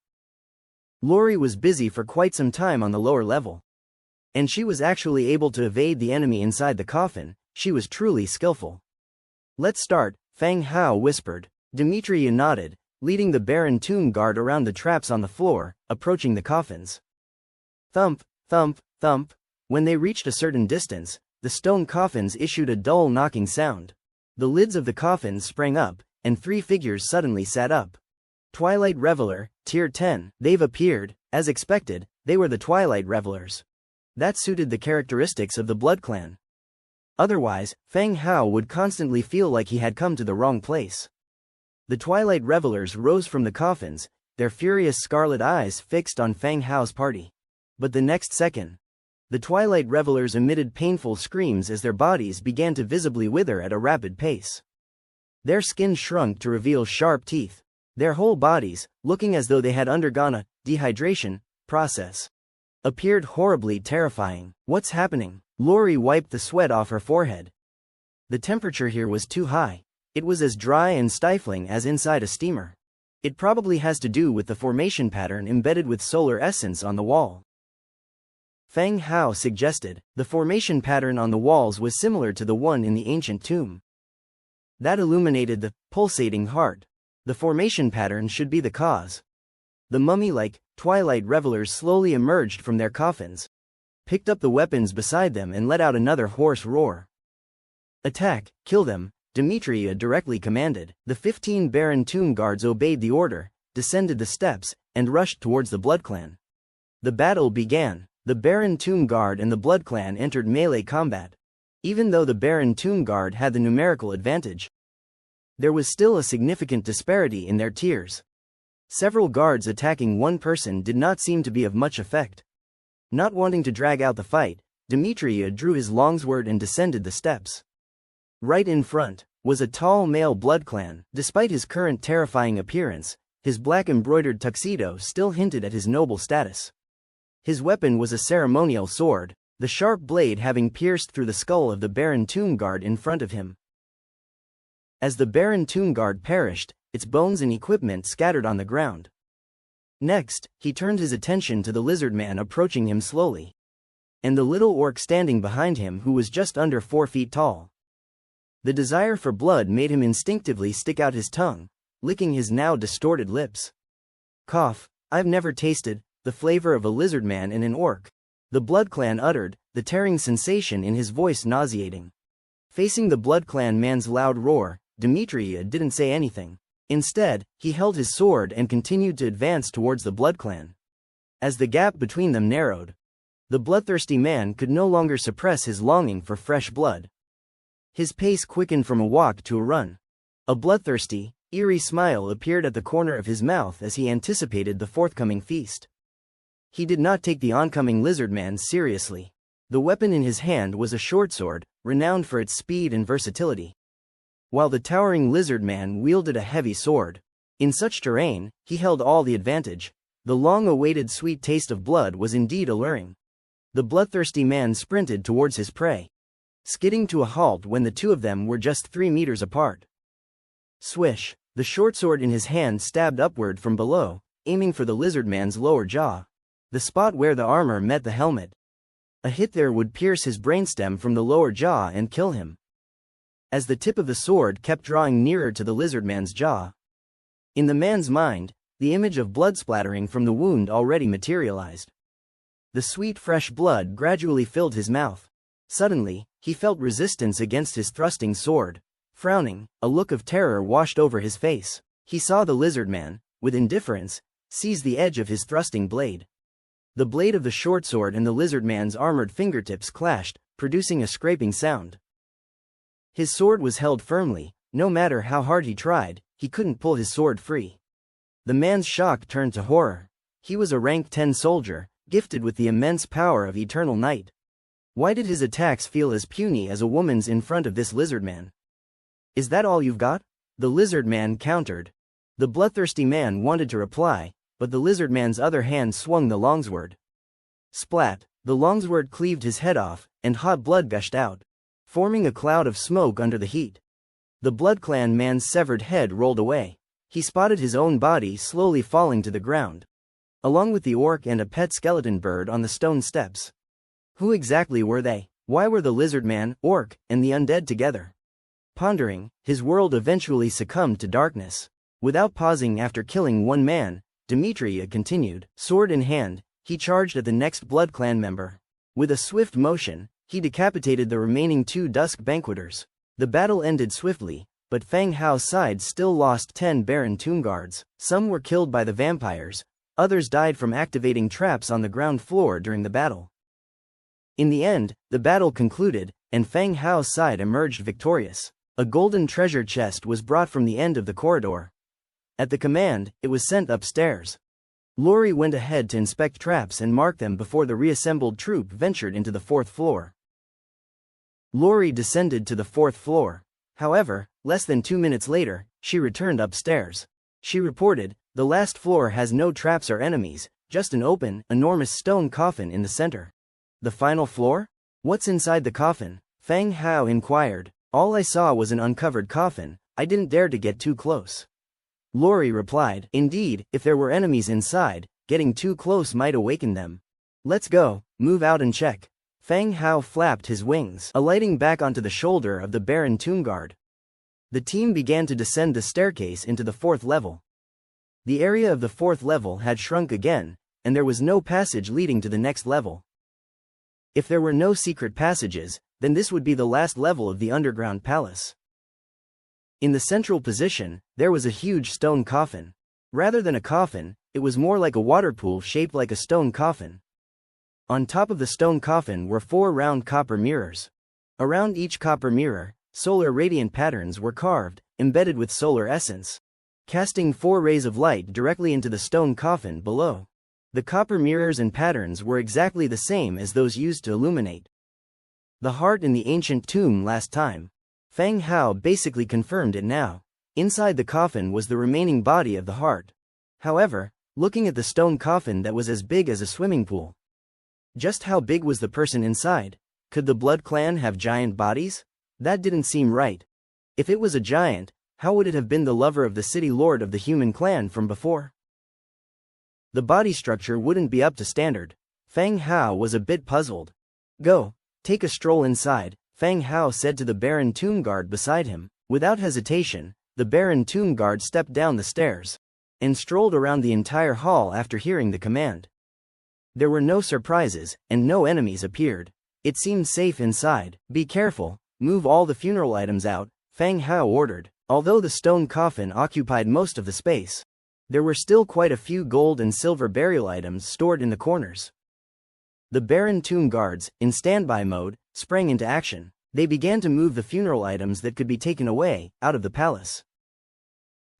Lori was busy for quite some time on the lower level, and she was actually able to evade the enemy inside the coffin. She was truly skillful. Let's start, Fang Hao whispered. Dmitry nodded, leading the Baron tomb guard around the traps on the floor, approaching the coffins. Thump, thump, thump. When they reached a certain distance, the stone coffins issued a dull knocking sound. The lids of the coffins sprang up, and 3 figures suddenly sat up. Twilight Reveler, Tier 10. They've appeared. As expected, they were the Twilight Revelers. That suited the characteristics of the Blood Clan. Otherwise, Fang Hao would constantly feel like he had come to the wrong place. The Twilight Revelers rose from the coffins, their furious scarlet eyes fixed on Fang Hao's party. But the next second, the Twilight Revelers emitted painful screams as their bodies began to visibly wither at a rapid pace. Their skin shrunk to reveal sharp teeth. Their whole bodies, looking as though they had undergone a dehydration process, appeared horribly terrifying. What's happening? Lori wiped the sweat off her forehead. The temperature here was too high. It was as dry and stifling as inside a steamer. It probably has to do with the formation pattern embedded with solar essence on the wall. Fang Hao suggested. The formation pattern on the walls was similar to the one in the ancient tomb. That illuminated the pulsating heart. The formation pattern should be the cause. The mummy-like, Twilight Revelers slowly emerged from their coffins, picked up the weapons beside them and let out another hoarse roar. Attack, kill them, Dmitry directly commanded. The 15 Baron tomb guards obeyed the order, descended the steps, and rushed towards the Blood Clan. The battle began. The Baron tomb guard and the Blood Clan entered melee combat. Even though the Baron tomb guard had the numerical advantage, there was still a significant disparity in their tiers. Several guards attacking one person did not seem to be of much effect. Not wanting to drag out the fight, Dmitry drew his longsword and descended the steps. Right in front was a tall male Blood Clan. Despite his current terrifying appearance, his black embroidered tuxedo still hinted at his noble status. His weapon was a ceremonial sword, the sharp blade having pierced through the skull of the Baron tomb guard in front of him. As the Baron tomb guard perished, its bones and equipment scattered on the ground. Next, he turned his attention to the lizard man approaching him slowly, and the little orc standing behind him who was just under 4 feet tall. The desire for blood made him instinctively stick out his tongue, licking his now distorted lips. Cough, I've never tasted the flavor of a lizard man and an orc, the Blood Clan uttered, the tearing sensation in his voice nauseating. Facing the Blood Clan man's loud roar, Dmitry didn't say anything. Instead, he held his sword and continued to advance towards the Blood Clan. As the gap between them narrowed, the bloodthirsty man could no longer suppress his longing for fresh blood. His pace quickened from a walk to a run. A bloodthirsty, eerie smile appeared at the corner of his mouth as he anticipated the forthcoming feast. He did not take the oncoming lizard man seriously. The weapon in his hand was a short sword, renowned for its speed and versatility, while the towering lizard man wielded a heavy sword. In such terrain, he held all the advantage. The long-awaited sweet taste of blood was indeed alluring. The bloodthirsty man sprinted towards his prey, skidding to a halt when the two of them were just 3 meters apart. Swish! The short sword in his hand stabbed upward from below, aiming for the lizard man's lower jaw, the spot where the armor met the helmet. A hit there would pierce his brainstem from the lower jaw and kill him. As the tip of the sword kept drawing nearer to the lizard man's jaw, in the man's mind, the image of blood splattering from the wound already materialized. The sweet fresh blood gradually filled his mouth. Suddenly, he felt resistance against his thrusting sword. Frowning, a look of terror washed over his face. He saw the lizard man, with indifference, seize the edge of his thrusting blade. The blade of the short sword and the lizard man's armored fingertips clashed, producing a scraping sound. His sword was held firmly. No matter how hard he tried, he couldn't pull his sword free. The man's shock turned to horror. He was a rank 10 soldier, gifted with the immense power of eternal night. Why did his attacks feel as puny as a woman's in front of this lizard man? Is that all you've got? The lizard man countered. The bloodthirsty man wanted to reply, but the lizard man's other hand swung the longsword. Splat, the longsword cleaved his head off, and hot blood gushed out, forming a cloud of smoke under the heat. The BloodClan man's severed head rolled away. He spotted his own body slowly falling to the ground, along with the orc and a pet skeleton bird on the stone steps. Who exactly were they? Why were the lizard man, orc, and the undead together? Pondering, his world eventually succumbed to darkness. Without pausing after killing one man, Demetria continued. Sword in hand, he charged at the next BloodClan member. With a swift motion, he decapitated the remaining 2 Dusk Banqueters. The battle ended swiftly, but Fang Hao's side still lost 10 Baron Tomb Guards. Some were killed by the vampires, others died from activating traps on the ground floor during the battle. In the end, the battle concluded, and Fang Hao's side emerged victorious. A golden treasure chest was brought from the end of the corridor. At the command, it was sent upstairs. Lori went ahead to inspect traps and mark them before the reassembled troop ventured into the 4th floor. Lori descended to the 4th floor. However, less than 2 minutes later, she returned upstairs. She reported, "The last floor has no traps or enemies, just an open, enormous stone coffin in the center." The final floor? What's inside the coffin? Fang Hao inquired. All I saw was an uncovered coffin, I didn't dare to get too close. Lori replied, "Indeed, if there were enemies inside, getting too close might awaken them. Let's go, move out and check." Fang Hao flapped his wings, alighting back onto the shoulder of the Baron Tomb Guard. The team began to descend the staircase into the 4th level. The area of the 4th level had shrunk again, and there was no passage leading to the next level. If there were no secret passages, then this would be the last level of the underground palace. In the central position, there was a huge stone coffin. Rather than a coffin, it was more like a water pool shaped like a stone coffin. On top of the stone coffin were 4 round copper mirrors. Around each copper mirror, solar radiant patterns were carved, embedded with solar essence, casting 4 rays of light directly into the stone coffin below. The copper mirrors and patterns were exactly the same as those used to illuminate the heart in the ancient tomb last time. Fang Hao basically confirmed it now. Inside the coffin was the remaining body of the heart. However, looking at the stone coffin that was as big as a swimming pool. Just how big was the person inside? Could the BloodClan have giant bodies? That didn't seem right. If it was a giant, how would it have been the lover of the city lord of the human clan from before? The body structure wouldn't be up to standard. Fang Hao was a bit puzzled. "Go, take a stroll inside," Fang Hao said to the Baron Tomb Guard beside him. Without hesitation, the Baron Tomb Guard stepped down the stairs and strolled around the entire hall after hearing the command. There were no surprises, and no enemies appeared. It seemed safe inside. "Be careful, move all the funeral items out," Fang Hao ordered. Although the stone coffin occupied most of the space, there were still quite a few gold and silver burial items stored in the corners. The Baron Tomb Guards, in standby mode, sprang into action. They began to move the funeral items that could be taken away, out of the palace.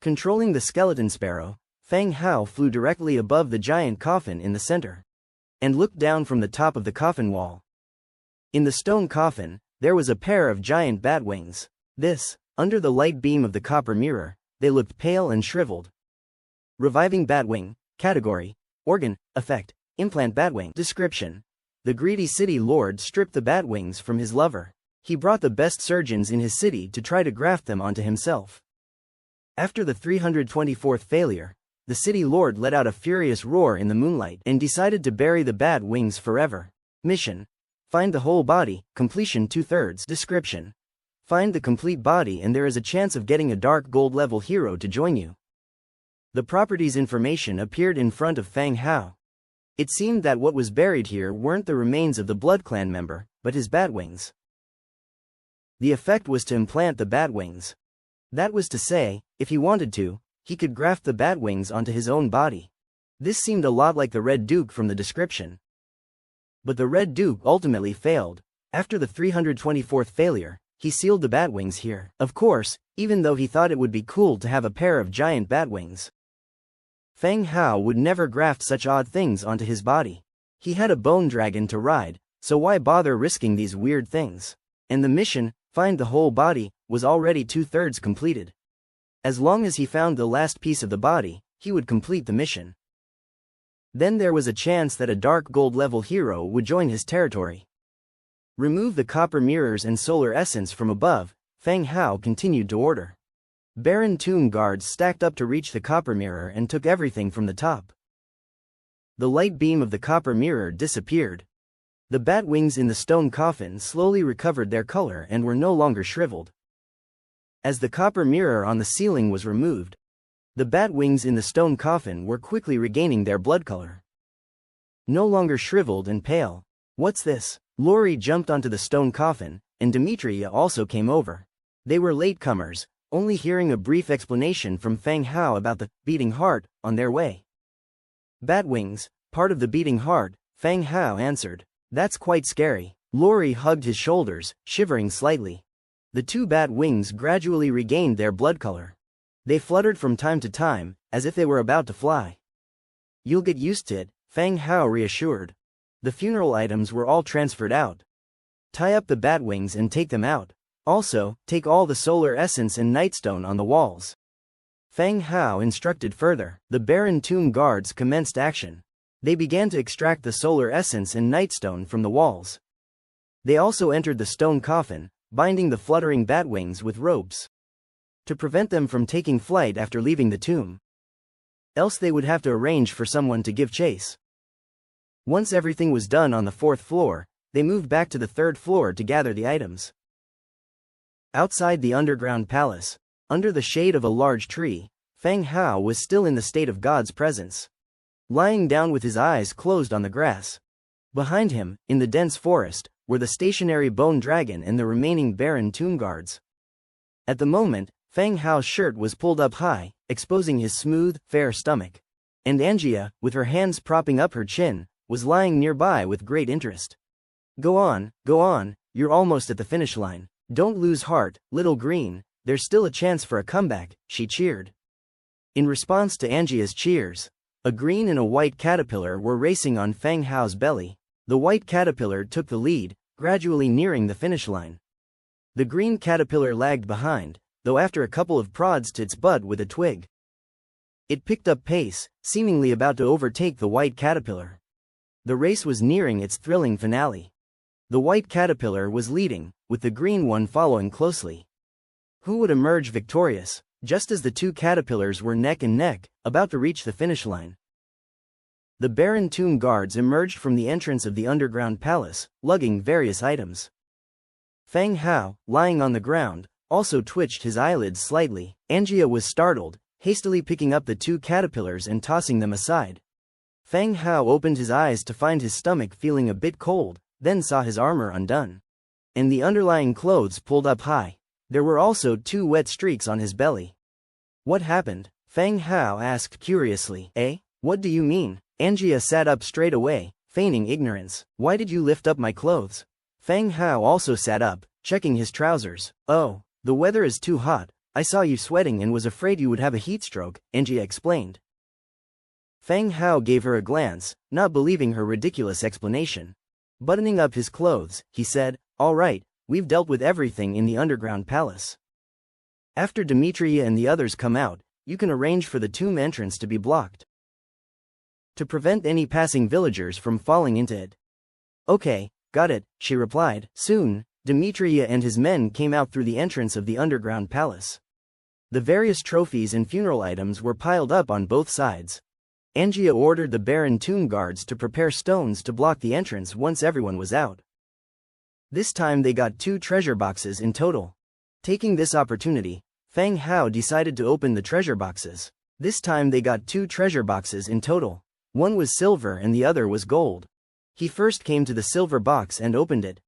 Controlling the skeleton sparrow, Fang Hao flew directly above the giant coffin in the center and looked down from the top of the coffin wall. In the stone coffin, there was a pair of giant bat wings. Under the light beam of the copper mirror, they looked pale and shriveled. Reviving Batwing. Category: Organ. Effect: Implant Batwing. Description: The greedy city lord stripped the batwings from his lover. He brought the best surgeons in his city to try to graft them onto himself. After the 324th failure, the city lord let out a furious roar in the moonlight and decided to bury the bat wings forever. Mission: Find the whole body. Completion 2/3. Description: Find the complete body and there is a chance of getting a dark gold level hero to join you. The properties information appeared in front of Fang Hao. It seemed that what was buried here weren't the remains of the BloodClan member, but his batwings. The effect was to implant the batwings. That was to say, if he wanted to, he could graft the batwings onto his own body. This seemed a lot like the Red Duke from the description. But the Red Duke ultimately failed. After the 324th failure, he sealed the batwings here. Of course, even though he thought it would be cool to have a pair of giant batwings. Feng Hao would never graft such odd things onto his body. He had a bone dragon to ride, so why bother risking these weird things? And the mission, find the whole body, was already 2/3 completed. As long as he found the last piece of the body, he would complete the mission. Then there was a chance that a dark gold level hero would join his territory. Remove the copper mirrors and solar essence from above, Feng Hao continued to order. Baron Tomb guards stacked up to reach the copper mirror and took everything from the top. The light beam of the copper mirror disappeared. The bat wings in the stone coffin slowly recovered their color and were no longer shriveled. As the copper mirror on the ceiling was removed, the bat wings in the stone coffin were quickly regaining their blood color. No longer shriveled and pale. What's this? Lori jumped onto the stone coffin, and Demetria also came over. They were latecomers, only hearing a brief explanation from Feng Hao about the beating heart on their way. Bat wings, part of the beating heart, Feng Hao answered. That's quite scary. Lori hugged his shoulders, shivering slightly. The two bat wings gradually regained their blood color. They fluttered from time to time, as if they were about to fly. You'll get used to it, Feng Hao reassured. The funeral items were all transferred out. Tie up the bat wings and take them out. Also, take all the solar essence and nightstone on the walls. Feng Hao instructed further. The Baron Tomb guards commenced action. They began to extract the solar essence and nightstone from the walls. They also entered the stone coffin, binding the fluttering bat wings with ropes to prevent them from taking flight after leaving the tomb. Else they would have to arrange for someone to give chase. Once everything was done on the 4th floor, they moved back to the 3rd floor to gather the items. Outside the underground palace, under the shade of a large tree, Feng Hao was still in the state of God's presence, lying down with his eyes closed on the grass. Behind him, in the dense forest, were the stationary bone dragon and the remaining Baron Tomb guards. At the moment, Feng Hao's shirt was pulled up high, exposing his smooth, fair stomach. And Angia, with her hands propping up her chin, was lying nearby with great interest. Go on, you're almost at the finish line. Don't lose heart, little green, there's still a chance for a comeback, she cheered. In response to Angia's cheers, a green and a white caterpillar were racing on Feng Hao's belly. The white caterpillar took the lead, gradually nearing the finish line. The green caterpillar lagged behind, though after a couple of prods to its butt with a twig, it picked up pace, seemingly about to overtake the white caterpillar. The race was nearing its thrilling finale. The white caterpillar was leading, with the green one following closely. Who would emerge victorious? Just as the two caterpillars were neck and neck, about to reach the finish line, the Baron Tomb guards emerged from the entrance of the underground palace, lugging various items. Feng Hao, lying on the ground, also twitched his eyelids slightly. Angia was startled, hastily picking up the two caterpillars and tossing them aside. Feng Hao opened his eyes to find his stomach feeling a bit cold, then saw his armor undone, and the underlying clothes pulled up high. There were also 2 wet streaks on his belly. What happened? Feng Hao asked curiously. What do you mean? Angia sat up straight away, feigning ignorance. Why did you lift up my clothes? Feng Hao also sat up, checking his trousers. Oh, the weather is too hot. I saw you sweating and was afraid you would have a heat stroke, Angia explained. Feng Hao gave her a glance, not believing her ridiculous explanation. Buttoning up his clothes, he said, all right, we've dealt with everything in the underground palace. After Demetria and the others come out, you can arrange for the tomb entrance to be blocked, to prevent any passing villagers from falling into it. Okay, got it, she replied. Soon, Demetria and his men came out through the entrance of the underground palace. The various trophies and funeral items were piled up on both sides. Angia ordered the Baron Tomb guards to prepare stones to block the entrance once everyone was out. This time they got 2 treasure boxes in total. Taking this opportunity, Feng Hao decided to open the treasure boxes. This time they got 2 treasure boxes in total. One was silver and the other was gold. He first came to the silver box and opened it.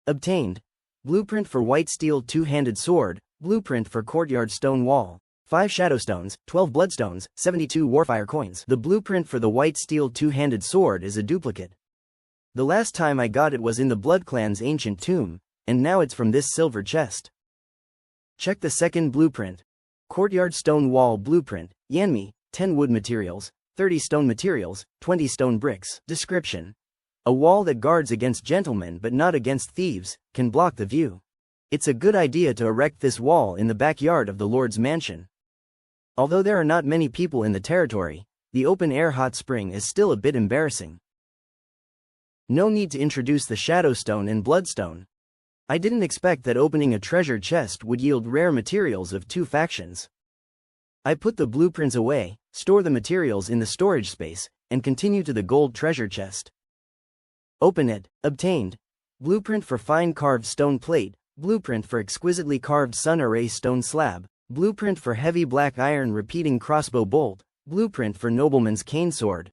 Obtained. Blueprint for white steel 2-handed sword, blueprint for courtyard stone wall. 5 shadowstones, 12 bloodstones, 72 warfire coins. The blueprint for the white steel 2-handed sword is a duplicate. The last time I got it was in the Blood Clan's ancient tomb, and now it's from this silver chest. Check the second blueprint. Courtyard stone wall blueprint, Yanmi, 10 wood materials, 30 stone materials, 20 stone bricks. Description: a wall that guards against gentlemen but not against thieves, can block the view. It's a good idea to erect this wall in the backyard of the Lord's mansion. Although there are not many people in the territory, the open-air hot spring is still a bit embarrassing. No need to introduce the Shadowstone and Bloodstone. I didn't expect that opening a treasure chest would yield rare materials of two factions. I put the blueprints away, store the materials in the storage space, and continue to the gold treasure chest. Open it. Obtained. Blueprint for fine carved stone plate, blueprint for exquisitely carved sun array stone slab, blueprint for heavy black iron repeating crossbow bolt, blueprint for nobleman's cane sword.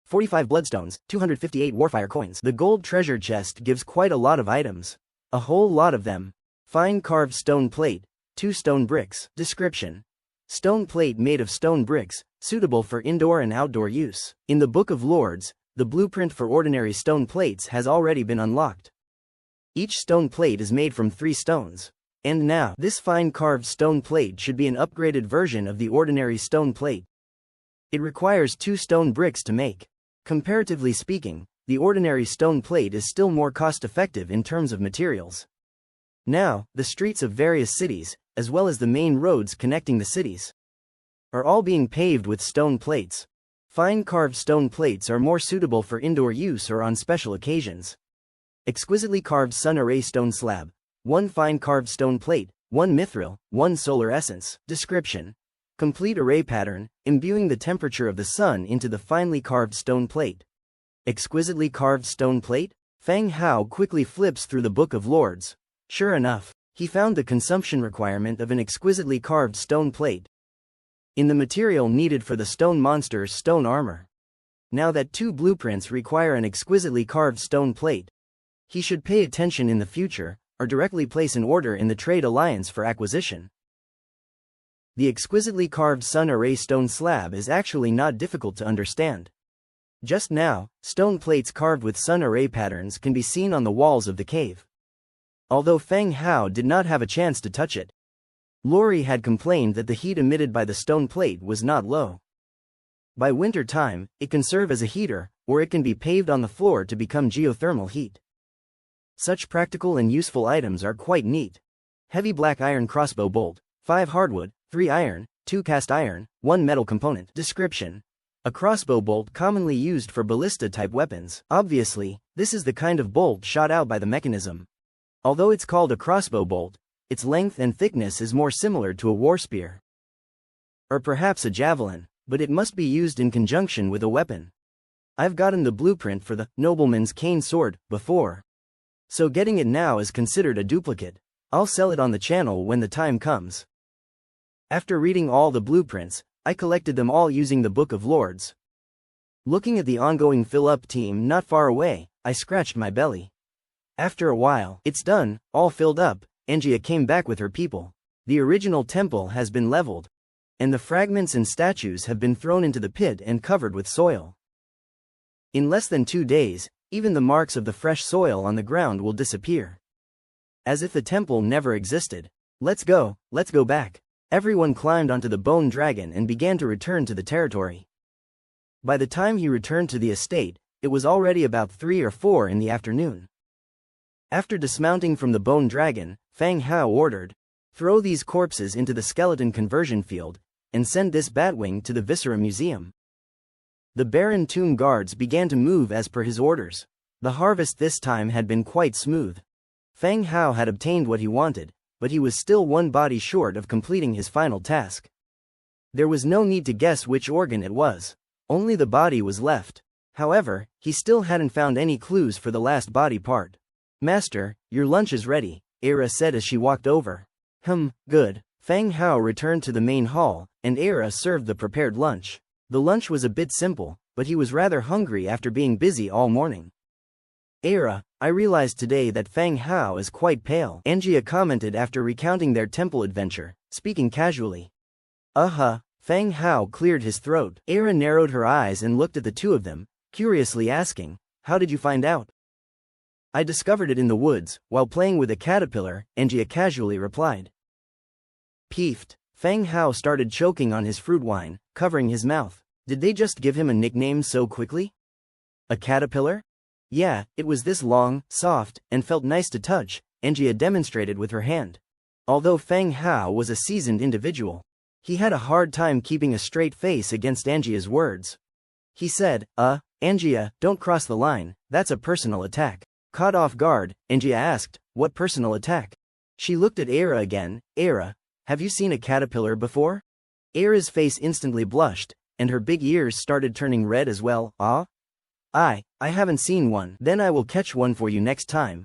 45 bloodstones, 258 warfire coins. The gold treasure chest gives quite a lot of items. A whole lot of them. Fine carved stone plate, 2 stone bricks. Description: stone plate made of stone bricks, suitable for indoor and outdoor use. In the Book of Lords, the blueprint for ordinary stone plates has already been unlocked. Each stone plate is made from 3 stones. And now, this fine carved stone plate should be an upgraded version of the ordinary stone plate. It requires 2 stone bricks to make. Comparatively speaking, the ordinary stone plate is still more cost-effective in terms of materials. Now, the streets of various cities, as well as the main roads connecting the cities, are all being paved with stone plates. Fine carved stone plates are more suitable for indoor use or on special occasions. Exquisitely carved sun array stone slab, 1 fine carved stone plate, 1 mithril, 1 solar essence. Description: complete array pattern, imbuing the temperature of the sun into the finely carved stone plate. Exquisitely carved stone plate? Fang Hao quickly flips through the Book of Lords. Sure enough, he found the consumption requirement of an exquisitely carved stone plate in the material needed for the stone monster's stone armor. Now that 2 blueprints require an exquisitely carved stone plate, he should pay attention in the future, or directly place an order in the trade alliance for acquisition. The exquisitely carved sun array stone slab is actually not difficult to understand. Just now, stone plates carved with sun array patterns can be seen on the walls of the cave. Although Fang Hao did not have a chance to touch it, Lori had complained that the heat emitted by the stone plate was not low. By winter time, it can serve as a heater, or it can be paved on the floor to become geothermal heat. Such practical and useful items are quite neat. Heavy black iron crossbow bolt, 5 hardwood, 3 iron, 2 cast iron, 1 metal component. Description: a crossbow bolt commonly used for ballista-type weapons. Obviously, this is the kind of bolt shot out by the mechanism. Although it's called a crossbow bolt, its length and thickness is more similar to a war spear, or perhaps a javelin, but it must be used in conjunction with a weapon. I've gotten the blueprint for the nobleman's cane sword before, so getting it now is considered a duplicate. I'll sell it on the channel when the time comes. After reading all the blueprints, I collected them all using the Book of Lords. Looking at the ongoing fill-up team not far away, I scratched my belly. After a while, it's done, all filled up. Angia came back with her people. The original temple has been leveled, and the fragments and statues have been thrown into the pit and covered with soil. In less than 2 days, even the marks of the fresh soil on the ground will disappear, as if the temple never existed. Let's go back. Everyone climbed onto the bone dragon and began to return to the territory. By the time he returned to the estate, it was already about 3 or 4 in the afternoon. After dismounting from the bone dragon, Fang Hao ordered, "Throw these corpses into the skeleton conversion field, and send this Batwing to the Viscera Museum." The barren tomb guards began to move as per his orders. The harvest this time had been quite smooth. Fang Hao had obtained what he wanted, but he was still 1 body short of completing his final task. There was no need to guess which organ it was. Only the body was left. However, he still hadn't found any clues for the last body part. "Master, your lunch is ready," Era said as she walked over. Good." Fang Hao returned to the main hall, and Era served the prepared lunch. The lunch was a bit simple, but he was rather hungry after being busy all morning. "Era, I realized today that Fang Hao is quite pale," Angia commented after recounting their temple adventure, speaking casually. Fang Hao cleared his throat. Era narrowed her eyes and looked at the 2 of them, curiously asking, "How did you find out?" "I discovered it in the woods, while playing with a caterpillar," Angia casually replied. Peeved, Fang Hao started choking on his fruit wine, covering his mouth. Did they just give him a nickname so quickly? A caterpillar? Yeah, it was this long, soft, and felt nice to touch, Angia demonstrated with her hand. Although Fang Hao was a seasoned individual, he had a hard time keeping a straight face against Angia's words. He said, Angia, don't cross the line, that's a personal attack. Caught off guard, Angia asked, what personal attack? She looked at Era again. Era, have you seen a caterpillar before? Era's face instantly blushed, and her big ears started turning red as well. I haven't seen one. Then I will catch one for you next time.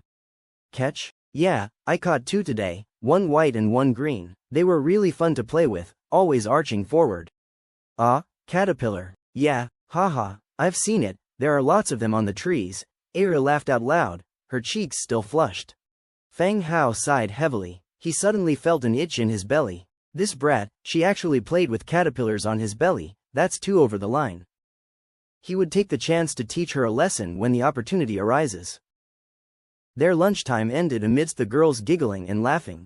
Catch? Yeah, I caught two today, one white and one green. They were really fun to play with, always arching forward. Caterpillar. Yeah, haha, I've seen it, there are lots of them on the trees. Era laughed out loud, her cheeks still flushed. Fang Hao sighed heavily. He suddenly felt an itch in his belly. This brat, she actually played with caterpillars on his belly, that's too over the line. He would take the chance to teach her a lesson when the opportunity arises. Their lunchtime ended amidst the girls giggling and laughing.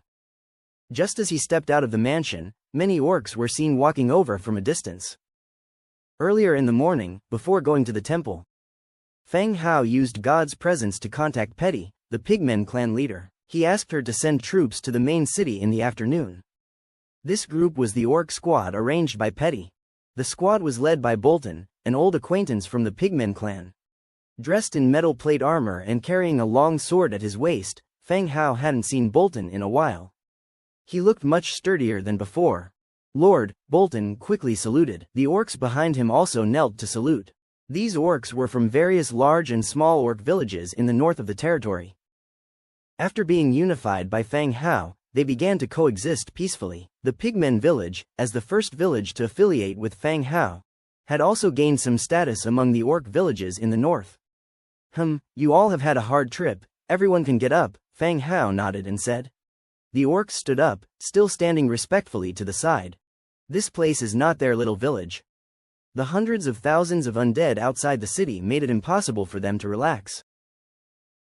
Just as he stepped out of the mansion, many orcs were seen walking over from a distance. Earlier in the morning, before going to the temple, Fang Hao used God's presence to contact Petty, the Pigmen clan leader. He asked her to send troops to the main city in the afternoon. This group was the orc squad arranged by Petty. The squad was led by Bolton, an old acquaintance from the Pigmen clan. Dressed in metal plate armor and carrying a long sword at his waist, Fang Hao hadn't seen Bolton in a while. He looked much sturdier than before. Lord, Bolton quickly saluted. The orcs behind him also knelt to salute. These orcs were from various large and small orc villages in the north of the territory. After being unified by Fang Hao, they began to coexist peacefully. The Pigmen village, as the first village to affiliate with Fang Hao, had also gained some status among the orc villages in the north. You all have had a hard trip, everyone can get up, Fang Hao nodded and said. The orcs stood up, still standing respectfully to the side. This place is not their little village. The hundreds of thousands of undead outside the city made it impossible for them to relax,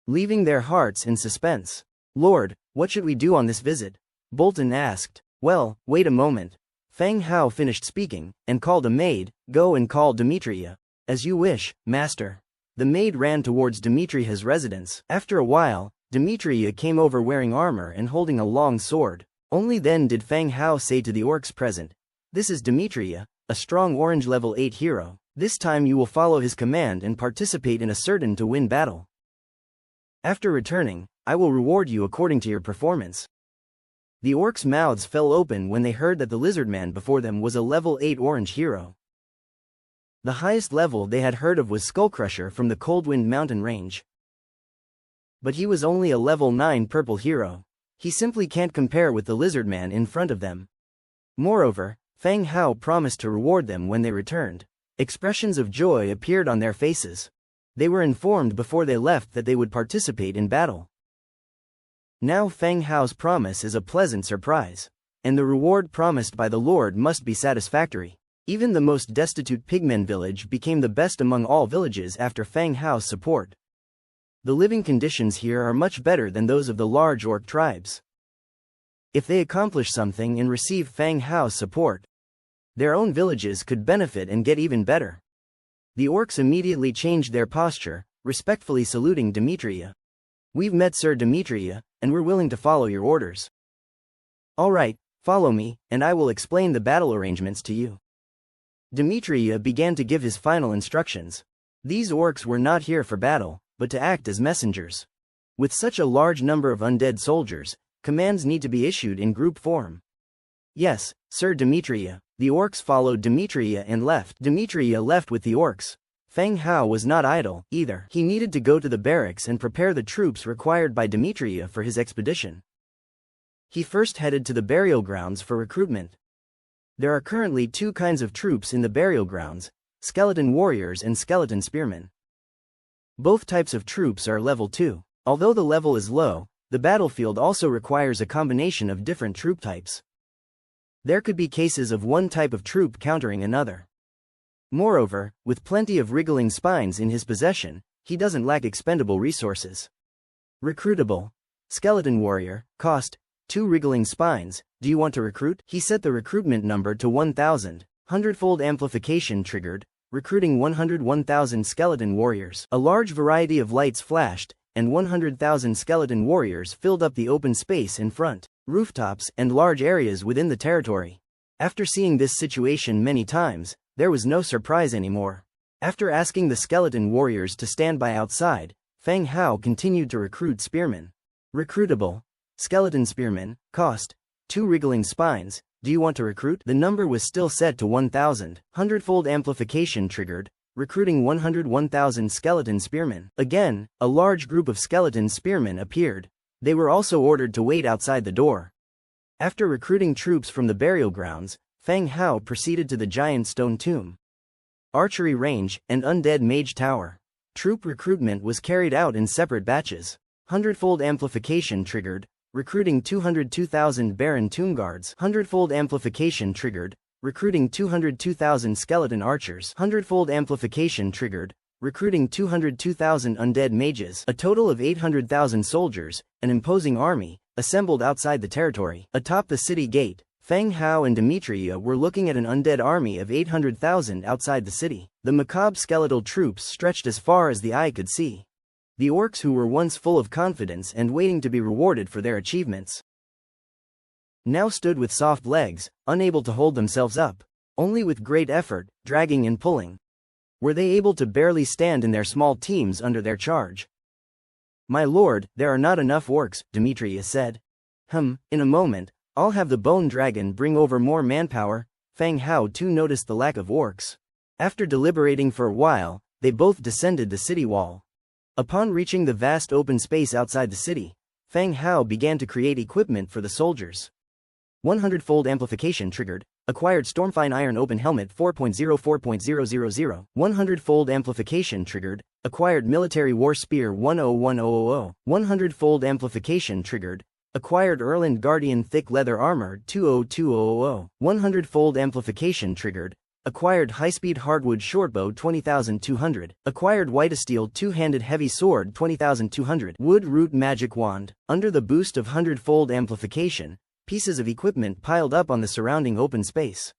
leaving their hearts in suspense. Lord, what should we do on this visit? Bolton asked. Well, wait a moment. Fang Hao finished speaking, and called a maid. Go and call Demetria. As you wish, master. The maid ran towards Demetria's residence. After a while, Demetria came over wearing armor and holding a long sword. Only then did Fang Hao say to the orcs present, this is Demetria, a strong orange level 8 hero. This time you will follow his command and participate in a certain to win battle. After returning, I will reward you according to your performance. The orcs' mouths fell open when they heard that the lizard man before them was a level 8 orange hero. The highest level they had heard of was Skullcrusher from the Coldwind mountain range. But he was only a level 9 purple hero. He simply can't compare with the lizard man in front of them. Moreover, Fang Hao promised to reward them when they returned. Expressions of joy appeared on their faces. They were informed before they left that they would participate in battle. Now Fang Hao's promise is a pleasant surprise. And the reward promised by the Lord must be satisfactory. Even the most destitute Pigmen village became the best among all villages after Fang Hao's support. The living conditions here are much better than those of the large orc tribes. If they accomplish something and receive Fang Hao's support, their own villages could benefit and get even better. The orcs immediately changed their posture, respectfully saluting Demetria. We've met Sir Demetria, and we're willing to follow your orders. All right, follow me, and I will explain the battle arrangements to you. Demetria began to give his final instructions. These orcs were not here for battle, but to act as messengers. With such a large number of undead soldiers, commands need to be issued in group form. Yes, Sir Demetria. The orcs followed Demetria and left. Demetria left with the orcs. Fang Hao was not idle, either. He needed to go to the barracks and prepare the troops required by Demetria for his expedition. He first headed to the burial grounds for recruitment. There are currently two kinds of troops in the burial grounds, skeleton warriors and skeleton spearmen. Both types of troops are level 2. Although the level is low, the battlefield also requires a combination of different troop types. There could be cases of one type of troop countering another. Moreover, with plenty of wriggling spines in his possession, he doesn't lack expendable resources. Recruitable. Skeleton warrior, cost, 2 wriggling spines, do you want to recruit? He set the recruitment number to 1,000. 100-fold amplification triggered, recruiting 101,000 skeleton warriors. A large variety of lights flashed, and 100,000 skeleton warriors filled up the open space in front, rooftops, and large areas within the territory. After seeing this situation many times, there was no surprise anymore. After asking the skeleton warriors to stand by outside, Feng Hao continued to recruit spearmen. Recruitable. Skeleton spearmen, cost, 2 wriggling spines, do you want to recruit? The number was still set to 1,000. 100-fold amplification triggered, recruiting 101,000 skeleton spearmen. Again, a large group of skeleton spearmen appeared. They were also ordered to wait outside the door. After recruiting troops from the burial grounds, Feng Hao proceeded to the giant stone tomb, archery range, and undead mage tower. Troop recruitment was carried out in separate batches. 100-fold amplification triggered, recruiting 202,000 Baron Tomb Guards. 100-fold amplification triggered, recruiting 202,000 skeleton archers. 100-fold amplification triggered, recruiting 202,000 undead mages. A total of 800,000 soldiers, an imposing army, assembled outside the territory. Atop the city gate, Feng Hao and Demetria were looking at an undead army of 800,000 outside the city. The macabre skeletal troops stretched as far as the eye could see. The orcs who were once full of confidence and waiting to be rewarded for their achievements now stood with soft legs, unable to hold themselves up. Only with great effort, dragging and pulling, were they able to barely stand in their small teams under their charge. My lord, there are not enough orcs, Demetria said. In a moment, I'll have the bone dragon bring over more manpower. Feng Hao too noticed the lack of orcs. After deliberating for a while, they both descended the city wall. Upon reaching the vast open space outside the city, Feng Hao began to create equipment for the soldiers. 100-fold amplification triggered, acquired Stormfine Iron Open Helmet 4.04.000. 100-fold amplification triggered, acquired Military War Spear 101000. 100-fold amplification triggered, acquired Erland Guardian Thick Leather Armor 20200. 100-fold amplification triggered, acquired High-Speed Hardwood Shortbow 20,200. Acquired Whitesteel Two-Handed Heavy Sword 20,200. Wood Root Magic Wand. Under the boost of 100-fold amplification, pieces of equipment piled up on the surrounding open space.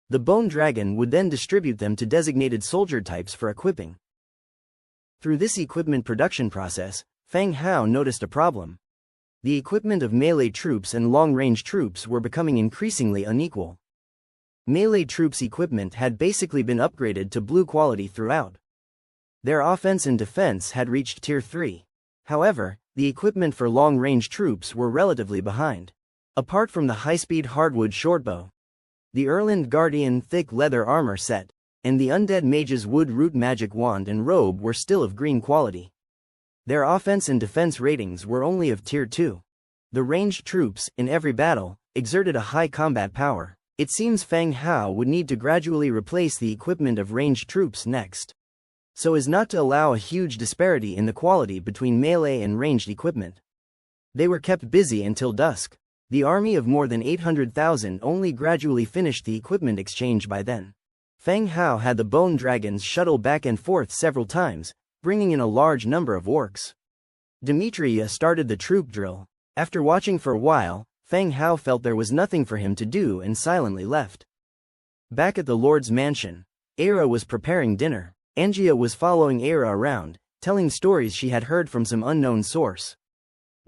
The Bone Dragon would then distribute them to designated soldier types for equipping. Through this equipment production process, Feng Hao noticed a problem. The equipment of melee troops and long-range troops were becoming increasingly unequal. Melee troops' equipment had basically been upgraded to blue quality throughout. Their offense and defense had reached Tier 3. However, the equipment for long-range troops were relatively behind. Apart from the high-speed hardwood shortbow, the Erland Guardian Thick Leather Armor set, and the Undead Mage's Wood Root Magic Wand and Robe were still of green quality. Their offense and defense ratings were only of Tier 2. The ranged troops, in every battle, exerted a high combat power. It seems Feng Hao would need to gradually replace the equipment of ranged troops next, so as not to allow a huge disparity in the quality between melee and ranged equipment. They were kept busy until dusk. The army of more than 800,000 only gradually finished the equipment exchange by then. Feng Hao had the bone dragons shuttle back and forth several times, bringing in a large number of orcs. Demetria started the troop drill. After watching for a while, Feng Hao felt there was nothing for him to do and silently left. Back at the Lord's mansion, Aira was preparing dinner. Angia was following Aira around, telling stories she had heard from some unknown source.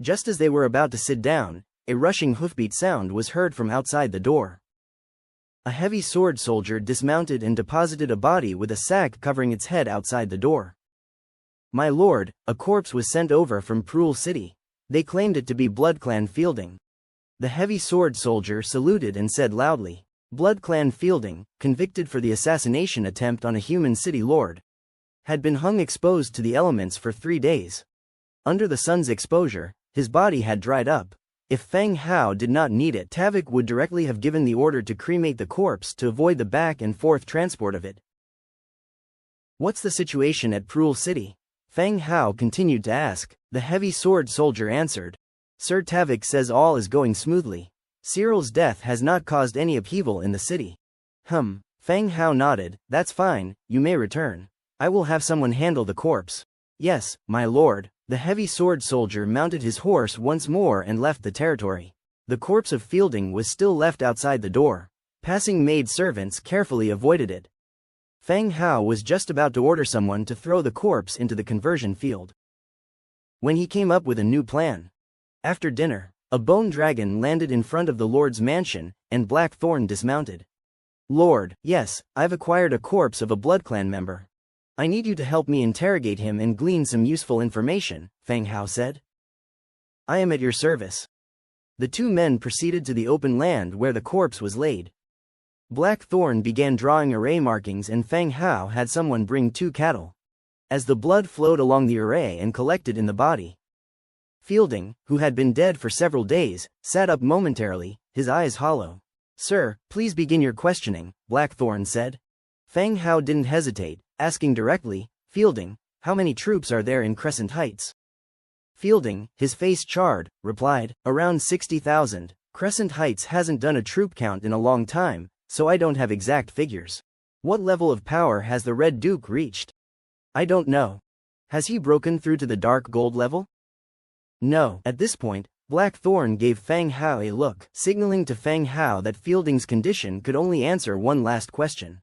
Just as they were about to sit down, a rushing hoofbeat sound was heard from outside the door. A heavy sword soldier dismounted and deposited a body with a sack covering its head outside the door. My lord, a corpse was sent over from Prul City. They claimed it to be BloodClan Fielding. The heavy sword soldier saluted and said loudly, BloodClan Fielding, convicted for the assassination attempt on a human city lord, had been hung exposed to the elements for 3 days. Under the sun's exposure, his body had dried up. If Feng Hao did not need it, Tavik would directly have given the order to cremate the corpse to avoid the back and forth transport of it. What's the situation at Prul City? Feng Hao continued to ask. The heavy sword soldier answered. Sir Tavik says all is going smoothly. Cyril's death has not caused any upheaval in the city. Feng Hao nodded. That's fine, you may return. I will have someone handle the corpse. Yes, my lord. The heavy sword soldier mounted his horse once more and left the territory. The corpse of Fielding was still left outside the door. Passing maid servants carefully avoided it. Feng Hao was just about to order someone to throw the corpse into the conversion field, when he came up with a new plan. After dinner, a bone dragon landed in front of the Lord's mansion, and Blackthorn dismounted. "Lord, yes, I've acquired a corpse of a Blood Clan member. I need you to help me interrogate him and glean some useful information," Feng Hao said. "I am at your service." The two men proceeded to the open land where the corpse was laid. Blackthorn began drawing array markings and Feng Hao had someone bring 2 cattle. As the blood flowed along the array and collected in the body, Fielding, who had been dead for several days, sat up momentarily, his eyes hollow. "Sir, please begin your questioning," Blackthorn said. Feng Hao didn't hesitate, asking directly, "Fielding, how many troops are there in Crescent Heights?" Fielding, his face charred, replied, "Around 60,000. Crescent Heights hasn't done a troop count in a long time, so I don't have exact figures." "What level of power has the Red Duke reached?" "I don't know." "Has he broken through to the Dark Gold level?" "No." At this point, Blackthorn gave Feng Hao a look, signaling to Feng Hao that Fielding's condition could only answer one last question.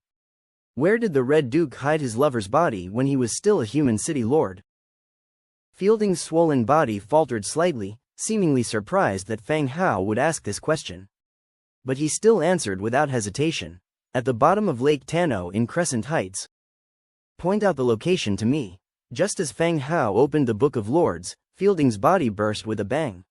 Where did the Red Duke hide his lover's body when he was still a human city lord? Fielding's swollen body faltered slightly, seemingly surprised that Feng Hao would ask this question. But he still answered without hesitation. "At the bottom of Lake Tano in Crescent Heights." "Point out the location to me." Just as Feng Hao opened the Book of Lords, Fielding's body burst with a bang.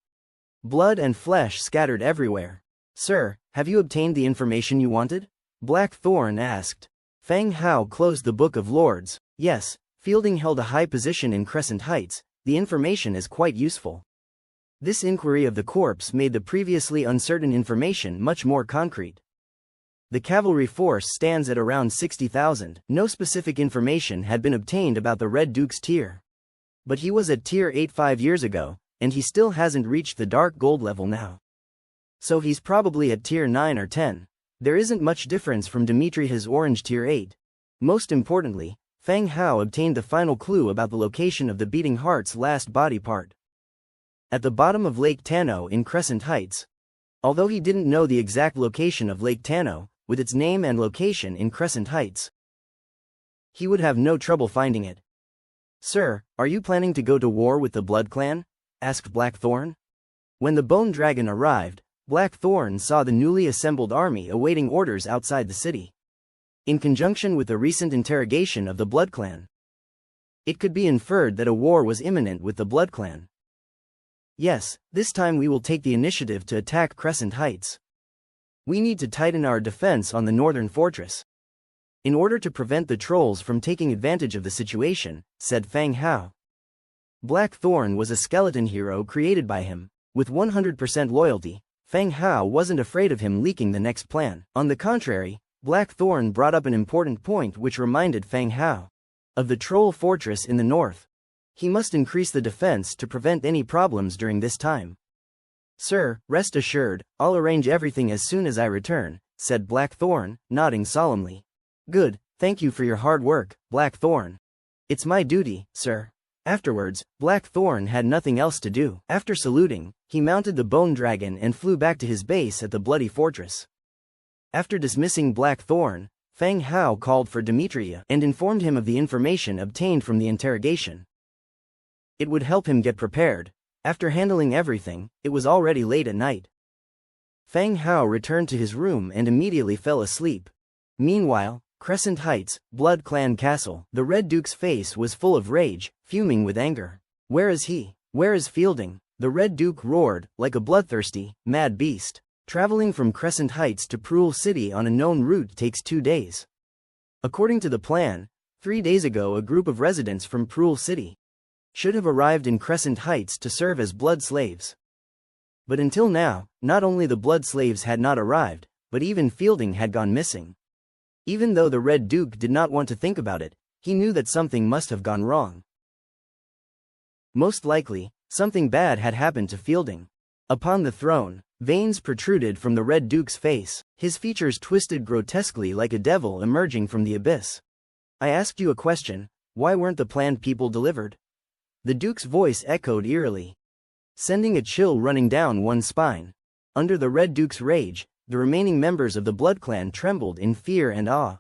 Blood and flesh scattered everywhere. "Sir, have you obtained the information you wanted?" Blackthorn asked. Feng Hao closed the Book of Lords. "Yes, Fielding held a high position in Crescent Heights. The information is quite useful." This inquiry of the corpse made the previously uncertain information much more concrete. The cavalry force stands at around 60,000. No specific information had been obtained about the Red Duke's tier. But he was at tier 8 5 years ago, and he still hasn't reached the Dark Gold level now. So he's probably at tier 9 or 10. There isn't much difference from Dimitri's orange tier 8. Most importantly, Feng Hao obtained the final clue about the location of the Beating Heart's last body part. At the bottom of Lake Tano in Crescent Heights. Although he didn't know the exact location of Lake Tano, with its name and location in Crescent Heights, he would have no trouble finding it. "Sir, are you planning to go to war with the Blood Clan?" asked Blackthorn. When the Bone Dragon arrived, Blackthorn saw the newly assembled army awaiting orders outside the city. In conjunction with the recent interrogation of the Blood Clan, it could be inferred that a war was imminent with the Blood Clan. "Yes, this time we will take the initiative to attack Crescent Heights. We need to tighten our defense on the northern fortress, in order to prevent the trolls from taking advantage of the situation," said Feng Hao. Blackthorn was a skeleton hero created by him. With 100% loyalty, Feng Hao wasn't afraid of him leaking the next plan. On the contrary, Blackthorn brought up an important point which reminded Feng Hao of the troll fortress in the north. He must increase the defense to prevent any problems during this time. "Sir, rest assured, I'll arrange everything as soon as I return," said Blackthorn, nodding solemnly. "Good, thank you for your hard work, Blackthorn." "It's my duty, sir." Afterwards, Blackthorn had nothing else to do. After saluting, he mounted the Bone Dragon and flew back to his base at the Bloody Fortress. After dismissing Blackthorn, Feng Hao called for Dimitri and informed him of the information obtained from the interrogation. It would help him get prepared. After handling everything, it was already late at night. Feng Hao returned to his room and immediately fell asleep. Meanwhile, Crescent Heights, Blood Clan Castle. The Red Duke's face was full of rage, fuming with anger. "Where is he? Where is Fielding?" The Red Duke roared, like a bloodthirsty, mad beast. Traveling from Crescent Heights to Prule City on a known route takes 2 days. According to the plan, 3 days ago a group of residents from Prule City should have arrived in Crescent Heights to serve as blood slaves. But until now, not only the blood slaves had not arrived, but even Fielding had gone missing. Even though the Red Duke did not want to think about it, he knew that something must have gone wrong. Most likely, something bad had happened to Fielding. Upon the throne, veins protruded from the Red Duke's face, his features twisted grotesquely like a devil emerging from the abyss. "I asked you a question, why weren't the planned people delivered?" The Duke's voice echoed eerily, sending a chill running down one's spine. Under the Red Duke's rage, the remaining members of the Blood Clan trembled in fear and awe.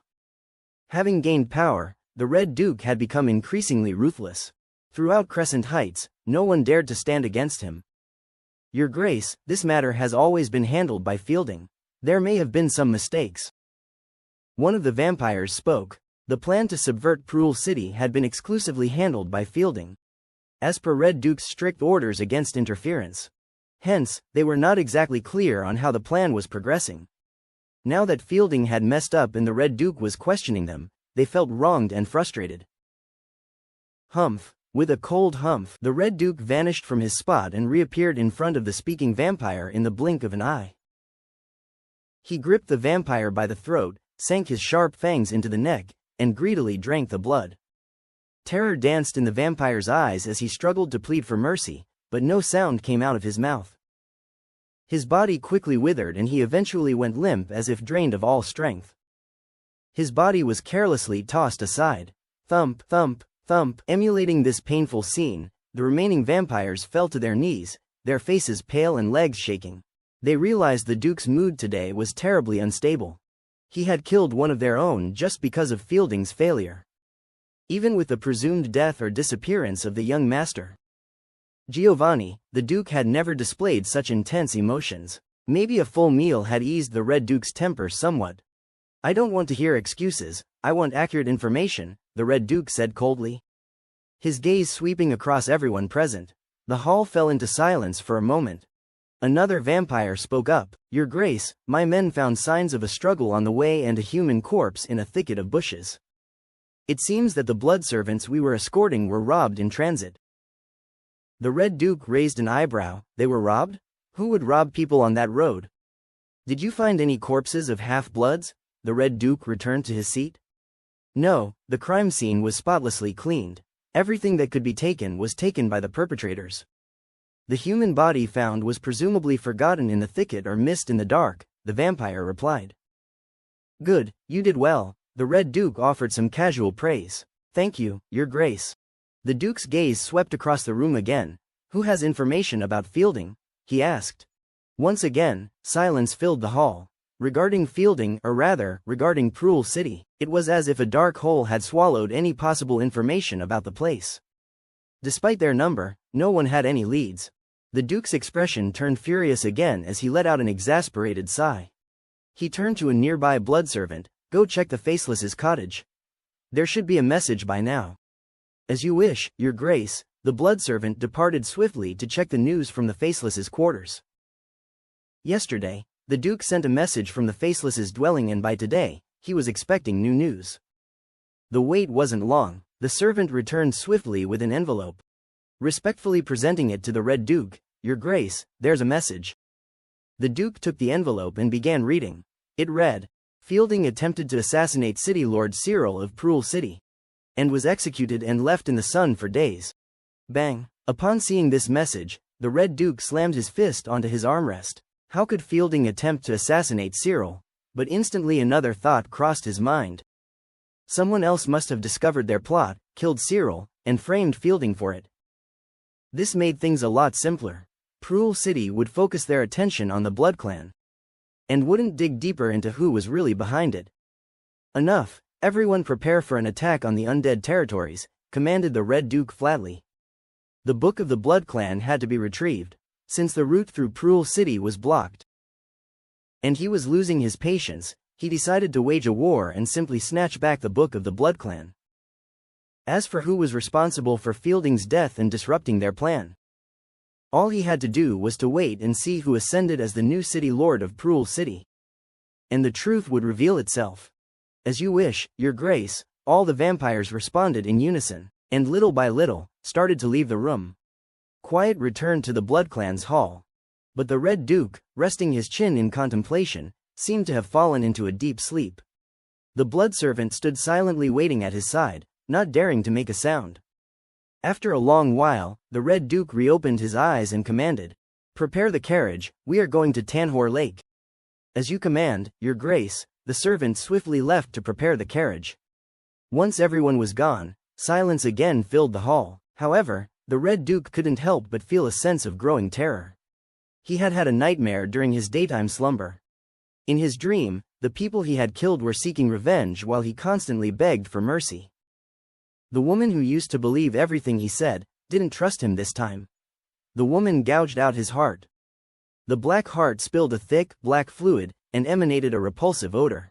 Having gained power, the Red Duke had become increasingly ruthless. Throughout Crescent Heights, no one dared to stand against him. Your Grace, this matter has always been handled by Fielding. There may have been some mistakes. One of the vampires spoke. The plan to subvert Proul City had been exclusively handled by Fielding, as per Red Duke's strict orders against interference. Hence, they were not exactly clear on how the plan was progressing. Now that Fielding had messed up and the Red Duke was questioning them, they felt wronged and frustrated. Humph. With a cold humph, the Red Duke vanished from his spot and reappeared in front of the speaking vampire in the blink of an eye. He gripped the vampire by the throat, sank his sharp fangs into the neck, and greedily drank the blood. Terror danced in the vampire's eyes as he struggled to plead for mercy, but no sound came out of his mouth. His body quickly withered and he eventually went limp as if drained of all strength. His body was carelessly tossed aside. Thump, thump, thump. Emulating this painful scene, the remaining vampires fell to their knees, their faces pale and legs shaking. They realized the Duke's mood today was terribly unstable. He had killed one of their own just because of Fielding's failure. Even with the presumed death or disappearance of the young master, Giovanni, the Duke had never displayed such intense emotions. Maybe a full meal had eased the Red Duke's temper somewhat. I don't want to hear excuses, I want accurate information, the Red Duke said coldly. His gaze sweeping across everyone present. The hall fell into silence for a moment. Another vampire spoke up. Your Grace, my men found signs of a struggle on the way and a human corpse in a thicket of bushes. It seems that the blood servants we were escorting were robbed in transit. The Red Duke raised an eyebrow. They were robbed? Who would rob people on that road? Did you find any corpses of half-bloods? The Red Duke returned to his seat. No, the crime scene was spotlessly cleaned. Everything that could be taken was taken by the perpetrators. The human body found was presumably forgotten in the thicket or missed in the dark, the vampire replied. Good, you did well, the Red Duke offered some casual praise. Thank you, Your Grace. The Duke's gaze swept across the room again. Who has information about Fielding? He asked. Once again, silence filled the hall. Regarding Fielding, or rather, regarding Proul City, it was as if a dark hole had swallowed any possible information about the place. Despite their number, no one had any leads. The Duke's expression turned furious again as he let out an exasperated sigh. He turned to a nearby blood servant. Go check the Faceless's cottage. There should be a message by now. As you wish, Your Grace. The blood servant departed swiftly to check the news from the Faceless's quarters. Yesterday, the Duke sent a message from the Faceless's dwelling and by today, he was expecting new news. The wait wasn't long. The servant returned swiftly with an envelope. Respectfully presenting it to the Red Duke, Your Grace, there's a message. The Duke took the envelope and began reading. It read, Fielding attempted to assassinate City Lord Cyril of Proul City, and was executed and left in the sun for days. Bang! Upon seeing this message, the Red Duke slammed his fist onto his armrest. How could Fielding attempt to assassinate Cyril? But instantly another thought crossed his mind. Someone else must have discovered their plot, killed Cyril, and framed Fielding for it. This made things a lot simpler. Proul City would focus their attention on the Blood Clan, and wouldn't dig deeper into who was really behind it. Enough, everyone prepare for an attack on the Undead territories, commanded the Red Duke flatly. The Book of the Blood Clan had to be retrieved, since the route through Proul City was blocked. And he was losing his patience. He decided to wage a war and simply snatch back the Book of the Blood Clan. As for who was responsible for Fielding's death and disrupting their plan, all he had to do was to wait and see who ascended as the new City Lord of Proul City. And the truth would reveal itself. As you wish, Your Grace, all the vampires responded in unison, and little by little, started to leave the room. Quiet returned to the Blood Clan's hall. But the Red Duke, resting his chin in contemplation, seemed to have fallen into a deep sleep. The blood servant stood silently waiting at his side, not daring to make a sound. After a long while, the Red Duke reopened his eyes and commanded, Prepare the carriage, we are going to Tanhor Lake. As you command, Your Grace, the servant swiftly left to prepare the carriage. Once everyone was gone, silence again filled the hall. However, the Red Duke couldn't help but feel a sense of growing terror. He had had a nightmare during his daytime slumber. In his dream, the people he had killed were seeking revenge while he constantly begged for mercy. The woman who used to believe everything he said didn't trust him this time. The woman gouged out his heart. The black heart spilled a thick, black fluid and emanated a repulsive odor.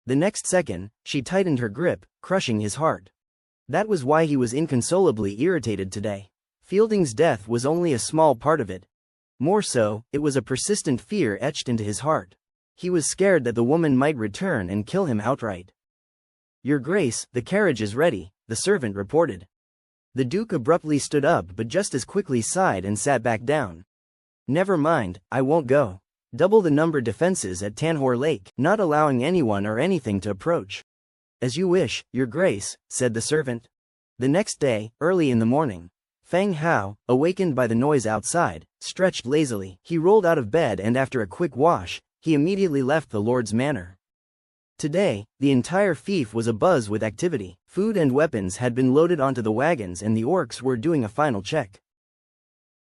The next second, she tightened her grip, crushing his heart. That was why he was inconsolably irritated today. Fielding's death was only a small part of it. More so, it was a persistent fear etched into his heart. He was scared that the woman might return and kill him outright. "Your Grace, the carriage is ready," the servant reported. The Duke abruptly stood up but just as quickly sighed and sat back down. "Never mind, I won't go. Double the number defenses at Tanhor Lake, not allowing anyone or anything to approach." "As you wish, Your Grace," said the servant. The next day, early in the morning, Fang Hao, awakened by the noise outside, stretched lazily. He rolled out of bed and after a quick wash, he immediately left the Lord's manor. Today, the entire fief was abuzz with activity. Food and weapons had been loaded onto the wagons and the orcs were doing a final check.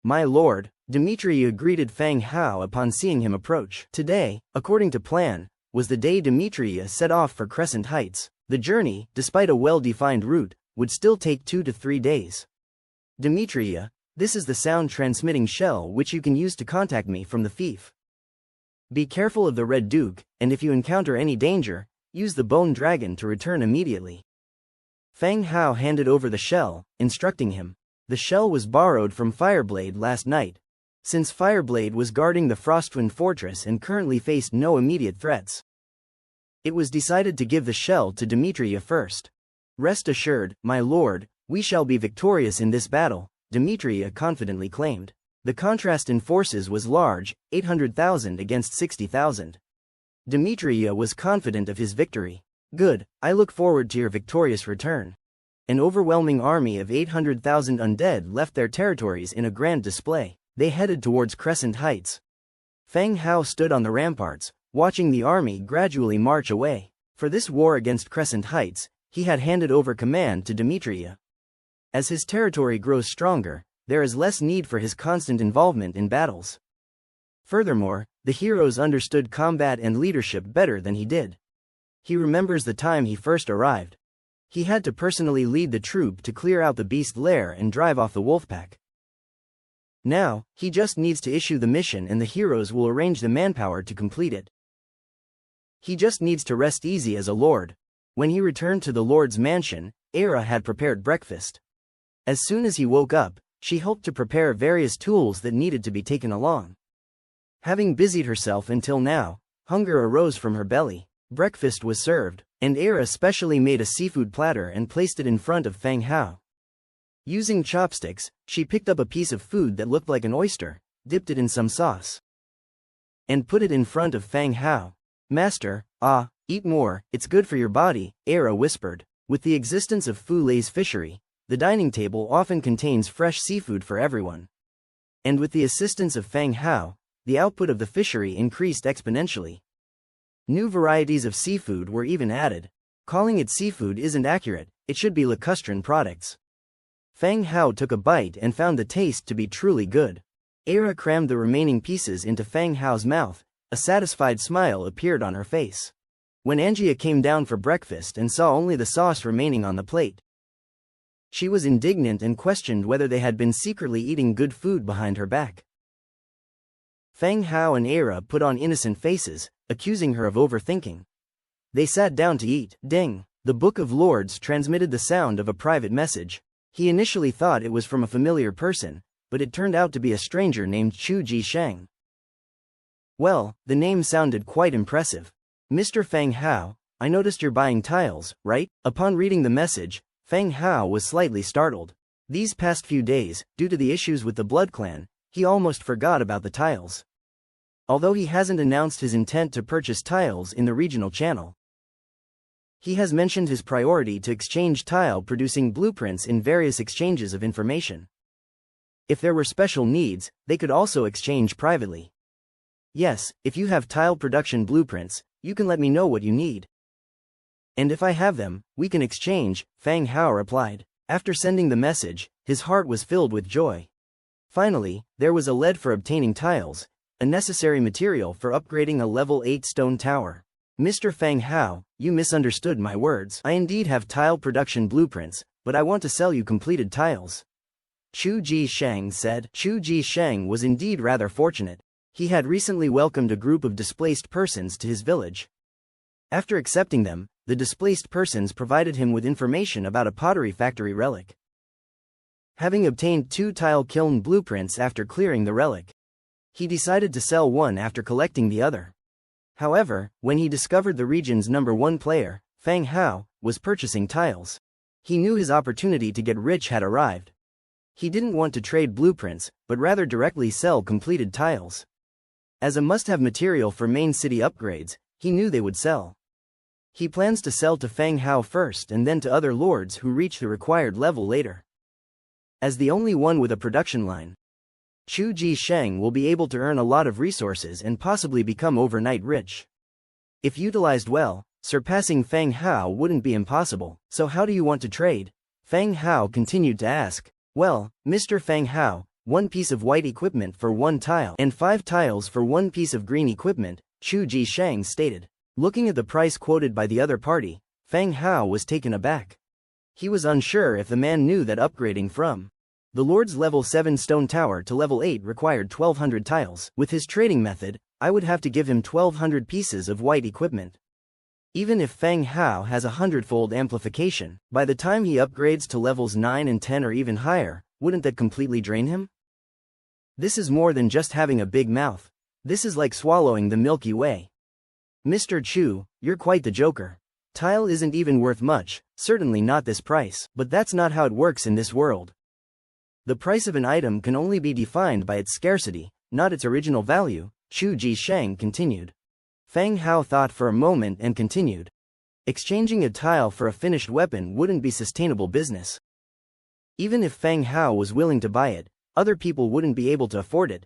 "My lord," Demetria greeted Fang Hao upon seeing him approach. Today, according to plan, was the day Demetria set off for Crescent Heights. The journey, despite a well-defined route, would still take 2 to 3 days. "Demetria, this is the sound-transmitting shell which you can use to contact me from the fief. Be careful of the Red Duke, and if you encounter any danger, use the Bone Dragon to return immediately." Fang Hao handed over the shell, instructing him. The shell was borrowed from Fireblade last night, since Fireblade was guarding the Frostwind Fortress and currently faced no immediate threats. It was decided to give the shell to Demetria first. "Rest assured, my lord, we shall be victorious in this battle," Demetria confidently claimed. The contrast in forces was large, 800,000 against 60,000. Demetria was confident of his victory. "Good, I look forward to your victorious return." An overwhelming army of 800,000 undead left their territories in a grand display. They headed towards Crescent Heights. Fang Hao stood on the ramparts, watching the army gradually march away. For this war against Crescent Heights, he had handed over command to Demetria. As his territory grows stronger, there is less need for his constant involvement in battles. Furthermore, the heroes understood combat and leadership better than he did. He remembers the time he first arrived. He had to personally lead the troop to clear out the beast lair and drive off the wolfpack. Now, he just needs to issue the mission and the heroes will arrange the manpower to complete it. He just needs to rest easy as a lord. When he returned to the Lord's mansion, Era had prepared breakfast. As soon as he woke up, she hoped to prepare various tools that needed to be taken along. Having busied herself until now, hunger arose from her belly. Breakfast was served, and Era specially made a seafood platter and placed it in front of Fang Hao. Using chopsticks, she picked up a piece of food that looked like an oyster, dipped it in some sauce, and put it in front of Fang Hao. "Master, eat more, it's good for your body," Era whispered. With the existence of Fu Lei's fishery, the dining table often contains fresh seafood for everyone. And with the assistance of Fang Hao, the output of the fishery increased exponentially. New varieties of seafood were even added. Calling it seafood isn't accurate, it should be lacustrin products. Fang Hao took a bite and found the taste to be truly good. Era crammed the remaining pieces into Fang Hao's mouth. A satisfied smile appeared on her face. When Angia came down for breakfast and saw only the sauce remaining on the plate, she was indignant and questioned whether they had been secretly eating good food behind her back. Fang Hao and Era put on innocent faces, accusing her of overthinking. They sat down to eat. Ding! The Book of Lords transmitted the sound of a private message. He initially thought it was from a familiar person, but it turned out to be a stranger named Chu Ji Shang. Well, the name sounded quite impressive. "Mr. Fang Hao, I noticed you're buying tiles, right?" Upon reading the message, Fang Hao was slightly startled. These past few days, due to the issues with the Blood Clan, he almost forgot about the tiles. Although he hasn't announced his intent to purchase tiles in the regional channel, he has mentioned his priority to exchange tile-producing blueprints in various exchanges of information. If there were special needs, they could also exchange privately. "Yes, if you have tile production blueprints, you can let me know what you need. And if I have them, we can exchange," Fang Hao replied. After sending the message, his heart was filled with joy. Finally, there was a lead for obtaining tiles. a necessary material for upgrading a level 8 stone tower. Mr. Feng Hao, you misunderstood my words. I indeed have tile production blueprints, but I want to sell you completed tiles. Chu Ji-sheng said. Chu Ji-sheng was indeed rather fortunate. He had recently welcomed a group of displaced persons to his village. After accepting them, the displaced persons provided him with information about a pottery factory relic. Having obtained 2 tile kiln blueprints after clearing the relic, he decided to sell one after collecting the other. However, when he discovered the region's #1 player, Feng Hao, was purchasing tiles, he knew his opportunity to get rich had arrived. He didn't want to trade blueprints, but rather directly sell completed tiles. As a must-have material for main city upgrades, he knew they would sell. He plans to sell to Feng Hao first and then to other lords who reach the required level later. As the only one with a production line, Chu Ji-sheng will be able to earn a lot of resources and possibly become overnight rich. If utilized well, surpassing Feng Hao wouldn't be impossible. So how do you want to trade? Feng Hao continued to ask. Well, Mr. Feng Hao, 1 piece of white equipment for 1 tile and 5 tiles for 1 piece of green equipment, Chu Ji-sheng stated. Looking at the price quoted by the other party, Feng Hao was taken aback. He was unsure if the man knew that upgrading from the Lord's level 7 stone tower to level 8 required 1200 tiles. With his trading method, I would have to give him 1200 pieces of white equipment. Even if Feng Hao has a 100-fold amplification, by the time he upgrades to levels 9 and 10 or even higher, wouldn't that completely drain him? This is more than just having a big mouth. This is like swallowing the Milky Way. Mr. Chu, you're quite the joker. Tile isn't even worth much, certainly not this price, but that's not how it works in this world. The price of an item can only be defined by its scarcity, not its original value, Chu Ji-sheng continued. Feng Hao thought for a moment and continued. Exchanging a tile for a finished weapon wouldn't be sustainable business. Even if Feng Hao was willing to buy it, other people wouldn't be able to afford it.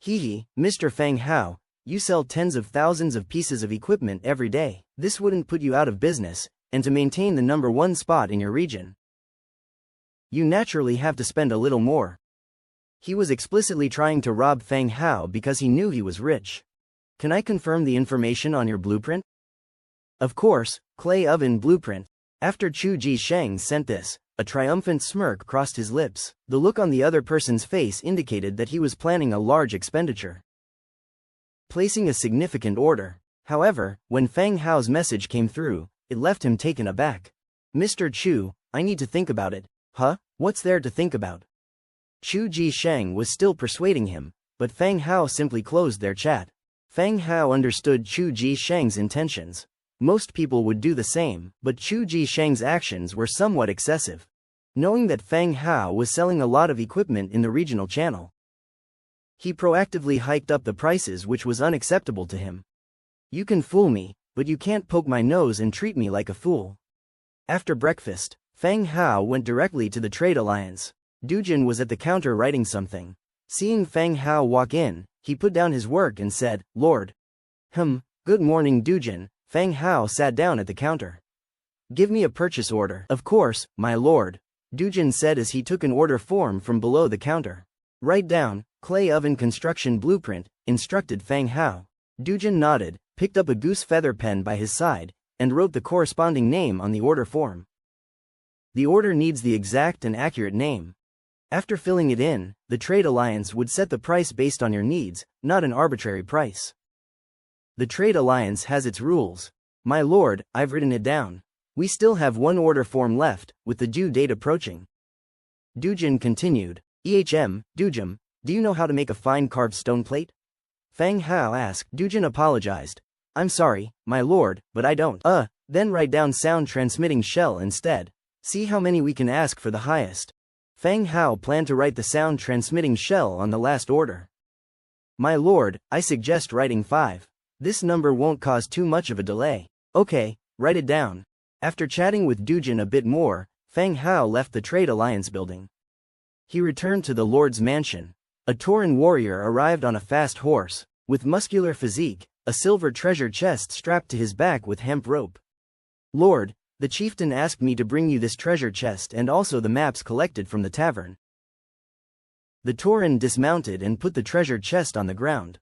Hehe, Mr. Feng Hao, you sell tens of thousands of pieces of equipment every day. This wouldn't put you out of business, and to maintain the #1 spot in your region, you naturally have to spend a little more. He was explicitly trying to rob Feng Hao because he knew he was rich. Can I confirm the information on your blueprint? Of course, clay oven blueprint. After Chu Ji-sheng sent this, a triumphant smirk crossed his lips. The look on the other person's face indicated that he was planning a large expenditure, placing a significant order. However, when Feng Hao's message came through, it left him taken aback. Mr. Chu, I need to think about it. Huh? What's there to think about? Chu Ji-sheng was still persuading him, but Feng Hao simply closed their chat. Feng Hao understood Chu Ji-sheng's intentions. Most people would do the same, but Chu Ji-sheng's actions were somewhat excessive. Knowing that Feng Hao was selling a lot of equipment in the regional channel, he proactively hiked up the prices, which was unacceptable to him. You can fool me, but you can't poke my nose and treat me like a fool. After breakfast, Feng Hao went directly to the trade alliance. Dujin was at the counter writing something. Seeing Feng Hao walk in, he put down his work and said, Lord. Good morning Dujin. Feng Hao sat down at the counter. Give me a purchase order. Of course, my lord, Dujin said as he took an order form from below the counter. Write down, clay oven construction blueprint, instructed Feng Hao. Dujin nodded, picked up a goose feather pen by his side, and wrote the corresponding name on the order form. The order needs the exact and accurate name. After filling it in, the trade alliance would set the price based on your needs, not an arbitrary price. The trade alliance has its rules. My lord, I've written it down. We still have one order form left, with the due date approaching. Dujin continued. Dujin, do you know how to make a fine carved stone plate? Feng Hao asked. Dujin apologized. I'm sorry, my lord, but I don't. Then write down sound transmitting shell instead. See how many we can ask for the highest. Feng Hao planned to write the sound transmitting shell on the last order. My lord, I suggest writing 5. This number won't cause too much of a delay. Okay, write it down. After chatting with Dujin a bit more, Feng Hao left the Trade Alliance building. He returned to the Lord's mansion. A Tauran warrior arrived on a fast horse, with muscular physique, a silver treasure chest strapped to his back with hemp rope. Lord, the chieftain asked me to bring you this treasure chest and also the maps collected from the tavern. The Tauren dismounted and put the treasure chest on the ground.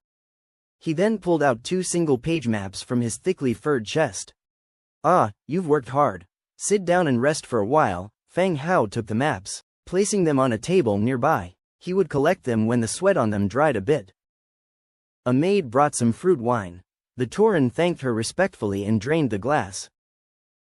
He then pulled out 2 single-page maps from his thickly furred chest. "Ah, you've worked hard. Sit down and rest for a while." Fang Hao took the maps, placing them on a table nearby. He would collect them when the sweat on them dried a bit. A maid brought some fruit wine. The Tauren thanked her respectfully and drained the glass.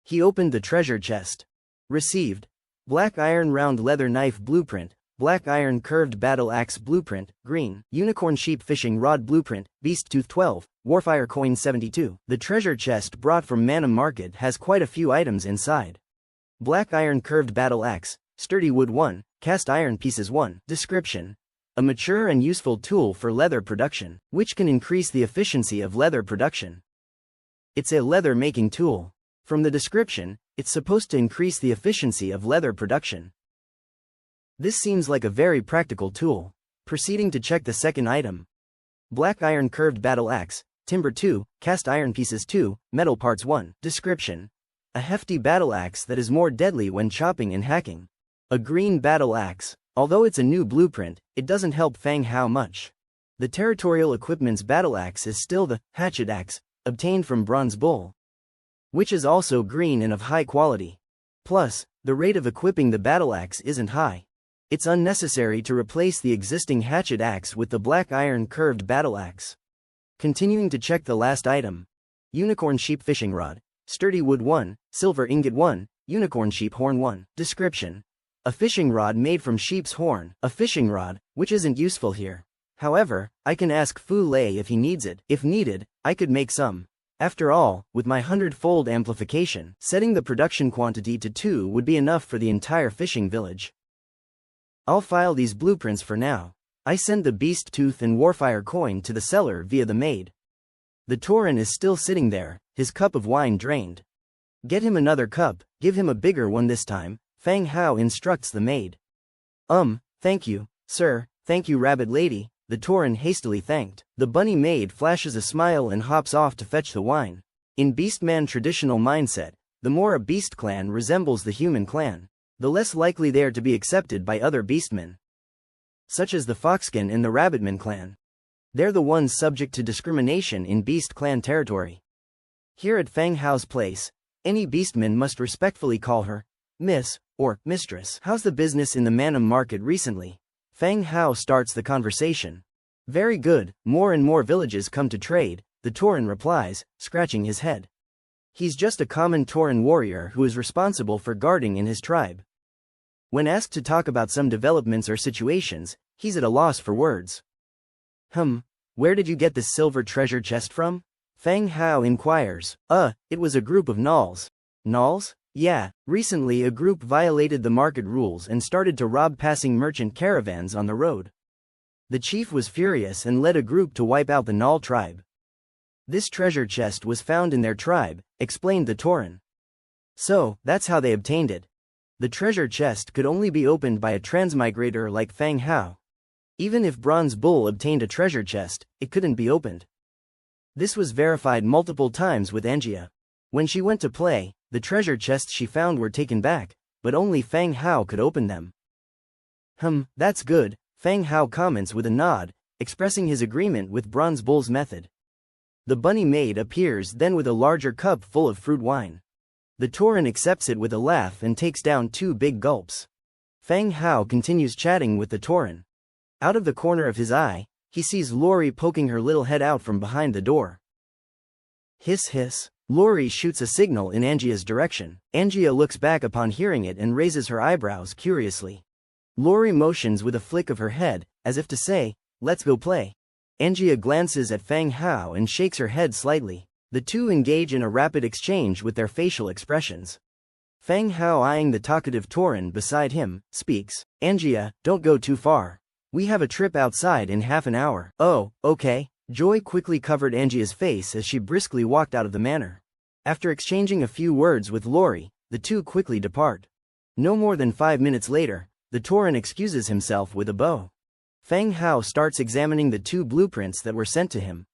He opened the treasure chest. Received. Black iron round leather knife blueprint, black iron curved battle axe blueprint, green, unicorn sheep fishing rod blueprint, beast tooth 12, warfire coin 72. The treasure chest brought from Manam Market has quite a few items inside. Black iron curved battle axe, sturdy wood 1, cast iron pieces 1. Description: a mature and useful tool for leather production, which can increase the efficiency of leather production. It's a leather making tool. From the description, it's supposed to increase the efficiency of leather production. This seems like a very practical tool. Proceeding to check the second item. Black iron curved battle axe, timber 2, cast iron pieces 2, metal parts 1. Description: a hefty battle axe that is more deadly when chopping and hacking. A green battle axe. Although it's a new blueprint, it doesn't help Fang Hao much. The territorial equipment's battle axe is still the hatchet axe, obtained from Bronze Bull, which is also green and of high quality. Plus, the rate of equipping the battle axe isn't high. It's unnecessary to replace the existing hatchet axe with the black iron curved battle axe. Continuing to check the last item. Unicorn sheep fishing rod, sturdy wood 1, silver ingot 1, unicorn sheep horn 1. Description: a fishing rod made from sheep's horn. A fishing rod, which isn't useful here. However, I can ask Fu Lei if he needs it. If needed, I could make some. After all, with my 100-fold amplification, setting the production quantity to 2 would be enough for the entire fishing village. I'll file these blueprints for now. I send the beast tooth and warfire coin to the seller via the maid. The Tauren is still sitting there, his cup of wine drained. Get him another cup, give him a bigger one this time, Fang Hao instructs the maid. Thank you, sir, thank you rabbit lady, the Tauren hastily thanked. The bunny maid flashes a smile and hops off to fetch the wine. In Beastman traditional mindset, the more a beast clan resembles the human clan, the less likely they are to be accepted by other beastmen, such as the Foxkin and the Rabbitman clan. They're the ones subject to discrimination in Beast Clan territory. Here at Fang Hao's place, any beastman must respectfully call her Miss or Mistress. How's the business in the Manam Market recently? Fang Hao starts the conversation. Very good, more and more villages come to trade, the Tauren replies, scratching his head. He's just a common Tauren warrior who is responsible for guarding in his tribe. When asked to talk about some developments or situations, he's at a loss for words. Where did you get this silver treasure chest from? Fang Hao inquires. It was a group of gnolls. Gnolls? Yeah, recently a group violated the market rules and started to rob passing merchant caravans on the road. The chief was furious and led a group to wipe out the Gnoll tribe. This treasure chest was found in their tribe, explained the Tauren. So, that's how they obtained it. The treasure chest could only be opened by a transmigrator like Fang Hao. Even if Bronze Bull obtained a treasure chest, it couldn't be opened. This was verified multiple times with Angia. When she went to play, the treasure chests she found were taken back, but only Fang Hao could open them. That's good, Fang Hao comments with a nod, expressing his agreement with Bronze Bull's method. The bunny maid appears then with a larger cup full of fruit wine. The Tauren accepts it with a laugh and takes down 2 big gulps. Fang Hao continues chatting with the Tauren. Out of the corner of his eye, he sees Lori poking her little head out from behind the door. Hiss hiss. Lori shoots a signal in Angia's direction. Angia looks back upon hearing it and raises her eyebrows curiously. Lori motions with a flick of her head, as if to say, let's go play. Angia glances at Fang Hao and shakes her head slightly. The two engage in a rapid exchange with their facial expressions. Fang Hao, eyeing the talkative Tauren beside him, speaks. Angia, don't go too far. We have a trip outside in half an hour. Oh, okay. Joy quickly covered Angia's face as she briskly walked out of the manor. After exchanging a few words with Lori, the two quickly depart. No more than 5 minutes later, the Tauren excuses himself with a bow. Fang Hao starts examining the 2 blueprints that were sent to him.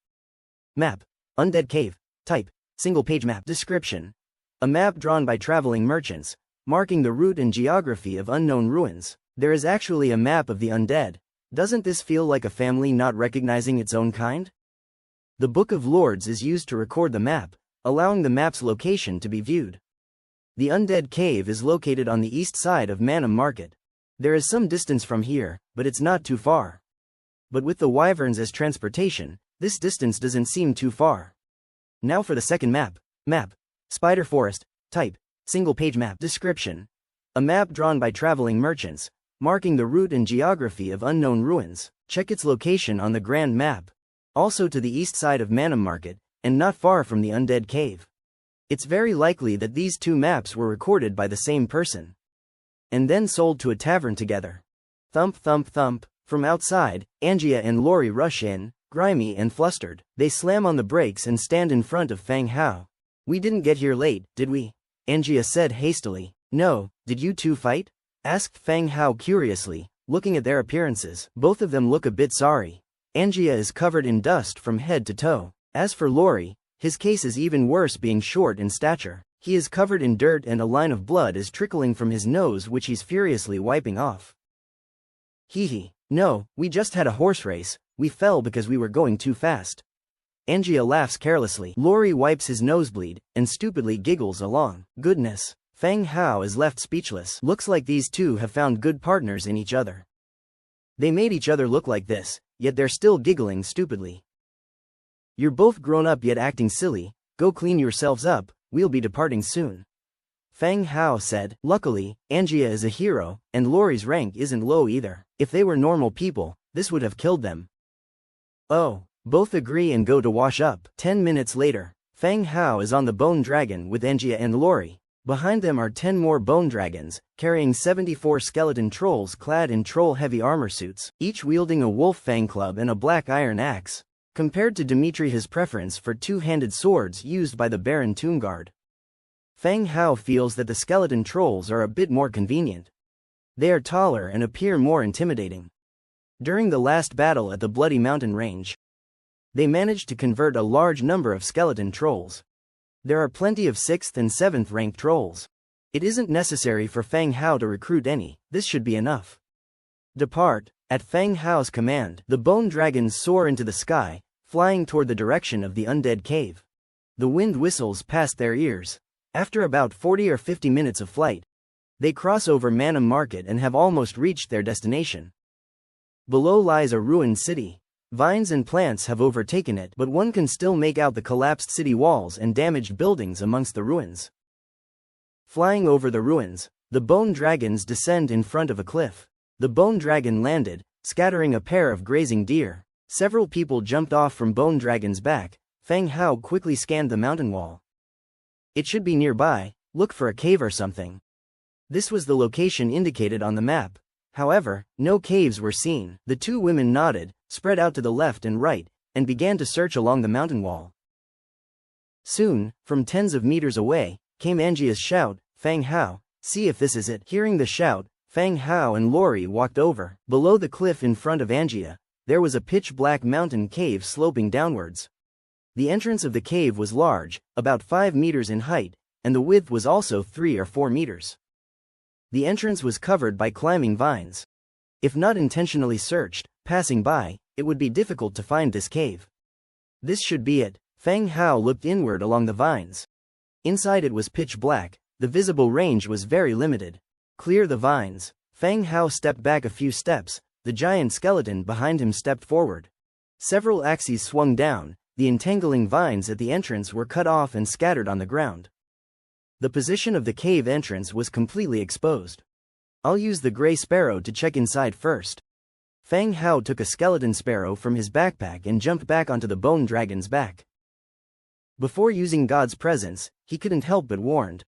Map. Undead Cave. Type. Single-page map. Description. A map drawn by traveling merchants, marking the route and geography of unknown ruins. There is actually a map of the undead, Doesn't this feel like a family not recognizing its own kind? The Book of Lords is used to record the map, allowing the map's location to be viewed. The Undead Cave is located on the east side of Manham Market. There is some distance from here, but it's not too far. But with the wyverns as transportation, this distance doesn't seem too far. Now for the second map. Map. Spider Forest. Type. Single-page map. Description. A map drawn by traveling merchants, marking the route and geography of unknown ruins. Check its location on the grand map. Also to the east side of Manham Market, and not far from the Undead Cave. It's very likely that these two maps were recorded by the same person. And then sold to a tavern together. Thump thump thump. From outside, Angia and Lori rush in, grimy and flustered. They slam on the brakes and stand in front of Feng Hao. "We didn't get here late, did we?" Angia said hastily. "No, did you two fight?" asked Feng Hao curiously, looking at their appearances. Both of them look a bit sorry. Angia is covered in dust from head to toe. As for Lori, his case is even worse, being short in stature. He is covered in dirt and a line of blood is trickling from his nose, which he's furiously wiping off. Hee hee. "No, we just had a horse race. We fell because we were going too fast." Angia laughs carelessly. Lori wipes his nosebleed and stupidly giggles along. Goodness. Feng Hao is left speechless. Looks like these two have found good partners in each other. They made each other look like this, yet they're still giggling stupidly. "You're both grown up yet acting silly. Go clean yourselves up, we'll be departing soon," Feng Hao said. Luckily, Angia is a hero, and Lori's rank isn't low either. If they were normal people, this would have killed them. Oh, both agree and go to wash up. 10 minutes later, Feng Hao is on the bone dragon with Angia and Lori. Behind them are 10 more bone dragons, carrying 74 skeleton trolls clad in troll-heavy armor suits, each wielding a wolf fang club and a black iron axe. Compared to Dimitri, his preference for two-handed swords used by the Baron Tombguard. Feng Hao feels that the skeleton trolls are a bit more convenient. They are taller and appear more intimidating. During the last battle at the Bloody Mountain Range, they managed to convert a large number of skeleton trolls. There are plenty of 6th and 7th ranked trolls. It isn't necessary for Feng Hao to recruit any, this should be enough. Depart. At Feng Hao's command, the bone dragons soar into the sky, flying toward the direction of the Undead Cave. The wind whistles past their ears. After about 40 or 50 minutes of flight, they cross over Manham Market and have almost reached their destination. Below lies a ruined city. Vines and plants have overtaken it, but one can still make out the collapsed city walls and damaged buildings amongst the ruins. Flying over the ruins, the bone dragons descend in front of a cliff. The bone dragon landed, scattering a pair of grazing deer. Several people jumped off from bone dragon's back. Feng Hao quickly scanned the mountain wall. It should be nearby, look for a cave or something. This was the location indicated on the map. However, no caves were seen. The two women nodded, spread out to the left and right, and began to search along the mountain wall. Soon, from tens of meters away, came Angia's shout, "Feng Hao, see if this is it." Hearing the shout, Feng Hao and Lori walked over. Below the cliff in front of Angia, there was a pitch-black mountain cave sloping downwards. The entrance of the cave was large, about 5 meters in height, and the width was also 3 or 4 meters. The entrance was covered by climbing vines. If not intentionally searched, passing by, it would be difficult to find this cave. This should be it. Feng Hao looked inward along the vines. Inside it was pitch black, the visible range was very limited. Clear the vines. Feng Hao stepped back a few steps, the giant skeleton behind him stepped forward. Several axes swung down, the entangling vines at the entrance were cut off and scattered on the ground. The position of the cave entrance was completely exposed. "I'll use the gray sparrow to check inside first." Feng Hao took a skeleton sparrow from his backpack and jumped back onto the bone dragon's back. Before using God's presence, he couldn't help but warned.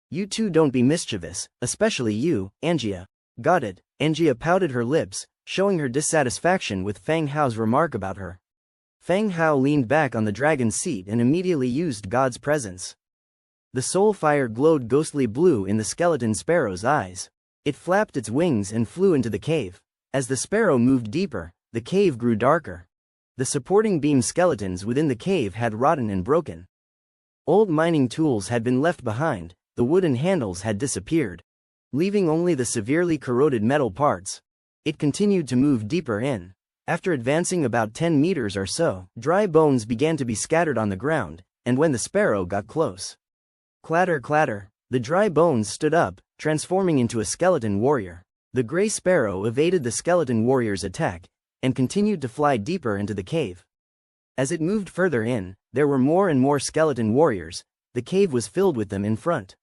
"You two don't be mischievous, especially you, Angia." "Got it." Angia pouted her lips, showing her dissatisfaction with Feng Hao's remark about her. Feng Hao leaned back on the dragon's seat and immediately used God's presence. The soul fire glowed ghostly blue in the skeleton sparrow's eyes. It flapped its wings and flew into the cave. As the sparrow moved deeper, the cave grew darker. The supporting beam skeletons within the cave had rotten and broken. Old mining tools had been left behind, the wooden handles had disappeared, leaving only the severely corroded metal parts. It continued to move deeper in. After advancing about 10 meters or so, dry bones began to be scattered on the ground, and when the sparrow got close, clatter clatter, the dry bones stood up, transforming into a skeleton warrior. The gray sparrow evaded the skeleton warrior's attack, and continued to fly deeper into the cave. As it moved further in, there were more and more skeleton warriors. The cave was filled with them in front.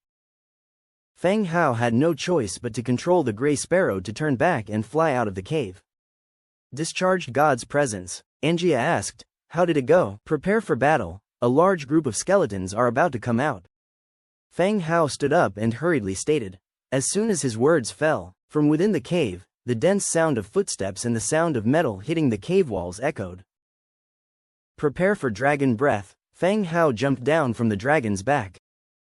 Feng Hao had no choice but to control the gray sparrow to turn back and fly out of the cave. Discharged God's presence, Angia asked, "How did it go?" "Prepare for battle. A large group of skeletons are about to come out." Feng Hao stood up and hurriedly stated. As soon as his words fell, from within the cave, the dense sound of footsteps and the sound of metal hitting the cave walls echoed. Prepare for dragon breath. Feng Hao jumped down from the dragon's back.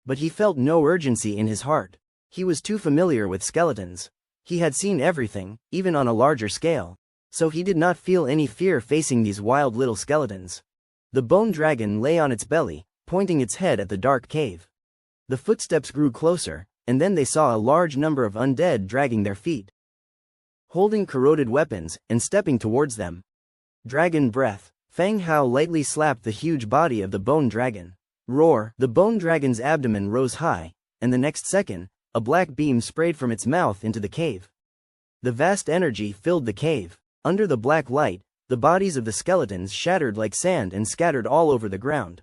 But he felt no urgency in his heart. He was too familiar with skeletons. He had seen everything, even on a larger scale. So he did not feel any fear facing these wild little skeletons. The bone dragon lay on its belly, pointing its head at the dark cave. The footsteps grew closer, and then they saw a large number of undead dragging their feet, holding corroded weapons, and stepping towards them. Dragon breath. Feng Hao lightly slapped the huge body of the bone dragon. Roar! The bone dragon's abdomen rose high, and the next second, a black beam sprayed from its mouth into the cave. The vast energy filled the cave. Under the black light, the bodies of the skeletons shattered like sand and scattered all over the ground.